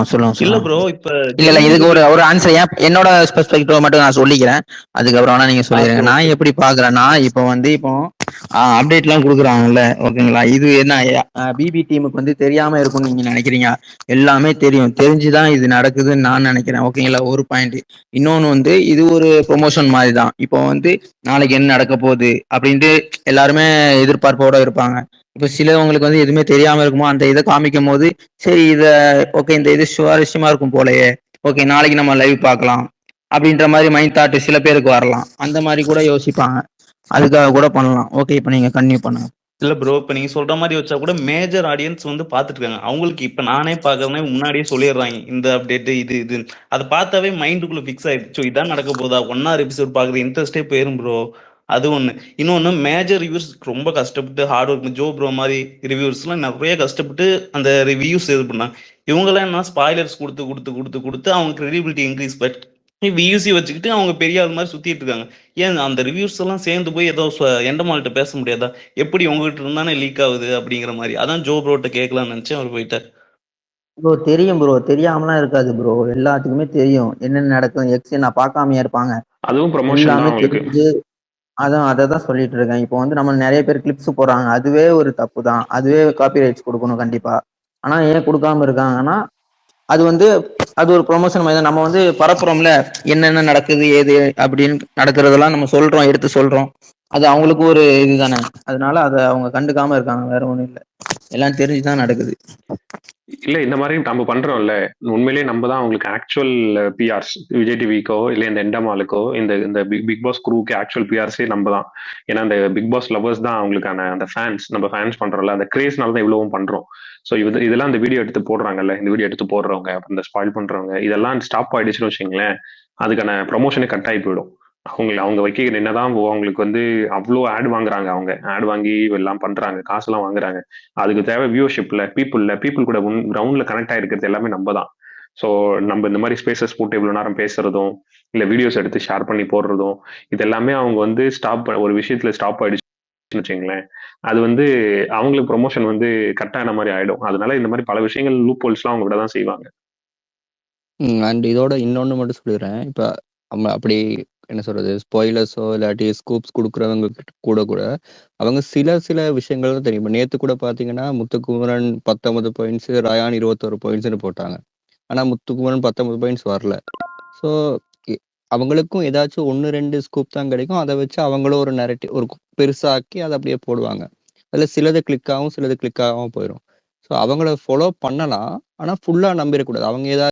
சொல்லுங்க இல்ல சொல்லுங்க. ப்ரோ, இப்ப இல்ல ஜென்யூன் இதுக்கு ஒரு ரிவ்யூ. ஒரு ஆன்சர் என்னோட பெர்ஸ்பெக்டிவ் மட்டும் நான் சொல்லிக்கிறேன். அதுக்கப்புறம் வேணா நீங்க சொல்லிடுங்க. சரி, நான் ஓகே. எப்படி பாக்குறேன்னா, இப்போ அப்டேட் எல்லாம் கொடுக்குறாங்கல்ல, ஓகேங்களா? இது என்ன பிபி டீமுக்கு வந்து தெரியாம இருக்கும்னு நீங்க நினைக்கிறீங்க? எல்லாமே தெரியும், தெரிஞ்சுதான் இது நடக்குதுன்னு நான் நினைக்கிறேன், ஓகேங்களா? ஒரு பாயிண்ட். இன்னொன்னு வந்து இது ஒரு ப்ரொமோஷன் மாதிரி தான். இப்போ வந்து நாளைக்கு என்ன நடக்க போகுது அப்படின்ட்டு எல்லாருமே எதிர்பார்ப்போட இருப்பாங்க. இப்போ சிலவங்களுக்கு வந்து எதுவுமே தெரியாம இருக்குமோ, அந்த இதை காமிக்கும் போது சரி இத ஓகே இந்த இது சுவாரஸ்யமா இருக்கும் போலயே, ஓகே நாளைக்கு நம்ம லைவ் பார்க்கலாம் அப்படின்ற மாதிரி மைண்ட் தாட் சில பேருக்கு வரலாம். அந்த மாதிரி கூட யோசிப்பாங்க, அதுக்காக கூட பண்ணலாம். ஓகே, இப்போ நீங்க கன்டினியூ பண்ணுங்க. இல்ல ப்ரோ, இப்ப நீங்க சொல்ற மாதிரி வச்சா கூட மேஜர் ஆடியன்ஸ் வந்து பாத்துட்டு இருக்காங்க. அவங்களுக்கு இப்ப நானே பாக்குறேன்னா முன்னாடியே சொல்லிடுறாங்க இந்த அப்டேட் இது அதை பார்த்தாவே மைண்டுக்குள்ள ஃபிக்ஸ் ஆயிடுச்சு. இதான் நடக்க போதா, 1 எபிசோட் பாக்குறது இன்ட்ரெஸ்டே போயிரும் ப்ரோ. அது ஒண்ணு. இன்னொன்னு, மேஜர் ரிவ்யூஸ் ரொம்ப கஷ்டப்பட்டு ஹார்ட் ஒர்க், ஜோ ப்ரோ மாதிரி ரிவ்யூஸ்லாம் நிறைய கஷ்டப்பட்டு அந்த ரிவ்யூஸ் இது பண்ணாங்க. இவங்கெல்லாம் என்ன ஸ்பாய்லர்ஸ் கொடுத்து கொடுத்து கொடுத்து கொடுத்து அவங்க கிரெடிபிலிட்டி இன்க்ரீஸ் பண்ணி வியூசி வச்சுக்கிட்டு அவங்க பெரிய ஆள் மாதிரி சுத்திட்டு இருக்காங்க. ஏன் அந்த ரிவ்யூஸ் எல்லாம் சேர்ந்து போய் ஏதோ எண்டமால்கிட்ட பேச முடியாதா? எப்படி உங்ககிட்ட இருந்தானே லீக் ஆகுது அப்படிங்கிற மாதிரி. அதான் ஜோ ப்ரோட்ட கேட்கலாம்னு நினைச்சேன், அவர் போயிட்டார். ப்ரோ தெரியும் ப்ரோ, தெரியாமலாம் இருக்காது ப்ரோ, எல்லாத்துக்குமே தெரியும் என்னென்ன நடக்கும். நான் பார்க்காமையா இருப்பாங்க, அதுவும் ப்ரொமோஷன் தான் எல்லாமே அவங்களுக்கு. தெரிஞ்சு அதை தான் சொல்லிட்டு இருக்கேன். இப்போ வந்து நம்ம நிறைய பேர் கிளிப்ஸ் போடுறாங்க, அதுவே ஒரு தப்பு தான், அதுவே காப்பி ரைட்ஸ் கொடுக்கணும் கண்டிப்பா. ஆனா ஏன் கொடுக்காம இருக்காங்கன்னா, அது வந்து அது ஒரு ப்ரொமோஷன் மாதிரி தான். நம்ம வந்து பரப்புறோம்ல, என்னென்ன நடக்குது ஏது அப்படின்னு நடக்கிறதெல்லாம் நம்ம சொல்றோம், எடுத்து சொல்றோம். அது அவங்களுக்கு ஒரு இதுதானே, அதனால அதை அவங்க கண்டுக்காம இருக்காங்க, வேற ஒண்ணும் இல்லை. எல்லாம் தெரிஞ்சுதான் நடக்குது. இல்ல இந்த மாதிரி நம்ம பண்றோம்ல, உண்மையிலேயே நம்ம தான் அவங்களுக்கு ஆக்சுவல் பிஆர்ஸ். விஜய் டிவிக்கோ இல்ல இந்த எண்டமாலுக்கோ இந்த இந்த பிக் பாஸ் குரூக்கு ஆக்சுவல் பிஆர்ஸே நம்ம தான். ஏன்னா அந்த பிக் பாஸ் லவர்ஸ் தான் அவங்களுக்கான அந்த ஃபேன்ஸ். நம்ம ஃபேன்ஸ் பண்றோம்ல, அந்த கிரேஸ்னால தான் இவ்வளவும் பண்றோம். ஸோ இதெல்லாம் இந்த வீடியோ எடுத்து போடுறாங்கல்ல, இந்த வீடியோ எடுத்து போடுறவங்க, இந்த ஸ்பாயில் பண்றவங்க, இதெல்லாம் ஸ்டாப் ஆயிடுச்சுன்னு வச்சுங்களேன், அதுக்கான ப்ரொமோஷனே கட் ஆகி போயிடும். அவங்க வைக்க என்னதான் அவங்களுக்கு வந்து அவ்வளோ ஆட் வாங்குறாங்க, அவங்க ஆட் வாங்கி எல்லாம் பண்றாங்க, காசெல்லாம் வாங்குறாங்க. அதுக்கு தேவை வியூவர்ஷிப்ல, பீப்புள் கூட கிரவுண்ட்ல கனெக்ட் ஆயிருக்கிறது எல்லாமே நம்ம தான். ஸோ நம்ம இந்த மாதிரி ஸ்பேசஸ் போட்டு இவ்வளவு நேரம் பேசுறதும் இல்ல வீடியோஸ் எடுத்து ஷேர் பண்ணி போடுறதும், இது எல்லாமே அவங்க வந்து ஒரு விஷயத்துல ஸ்டாப் ஆயிடுச்சுன்னு வச்சுங்களேன், அது வந்து அவங்களுக்கு ப்ரொமோஷன் வந்து கட் ஆன மாதிரி ஆயிடும். அதனால இந்த மாதிரி பல விஷயங்கள் லூப் ஹோல்ஸ்லாம் அவங்க விட தான் செய்வாங்க. அண்ட் இதோட இன்னொன்னு மட்டும் சொல்லிடுறேன். இப்ப நம்ம அப்படி என்ன சொல்றது, ஸ்பாயிலர்ஸோ இல்லாட்டி ஸ்கூப்ஸ் கொடுக்குறவங்க கூட அவங்க சில விஷயங்கள் தான் தெரியும். இப்ப நேத்து கூட பாத்தீங்கன்னா முத்துக்குமரன் 19 பாயிண்ட்ஸ், ரயான் 21 பாயிண்ட்ஸ்னு போட்டாங்க. ஆனா முத்துக்குமரன் 19 பாயிண்ட்ஸ் வரல. ஸோ அவங்களுக்கும் ஏதாச்சும் 1-2 ஸ்கூப் தான் கிடைக்கும். அதை வச்சு அவங்களும் ஒரு நெரட்டிவ் ஒரு பெருசாக்கி அதை அப்படியே போடுவாங்க. அதுல சிலது கிளிக் ஆகும், சிலது கிளிக் ஆகாம போயிடும். ஸோ அவங்கள ஃபாலோ பண்ணலாம், ஆனா ஃபுல்லா நம்பிடக்கூடாது. அவங்க ஏதாவது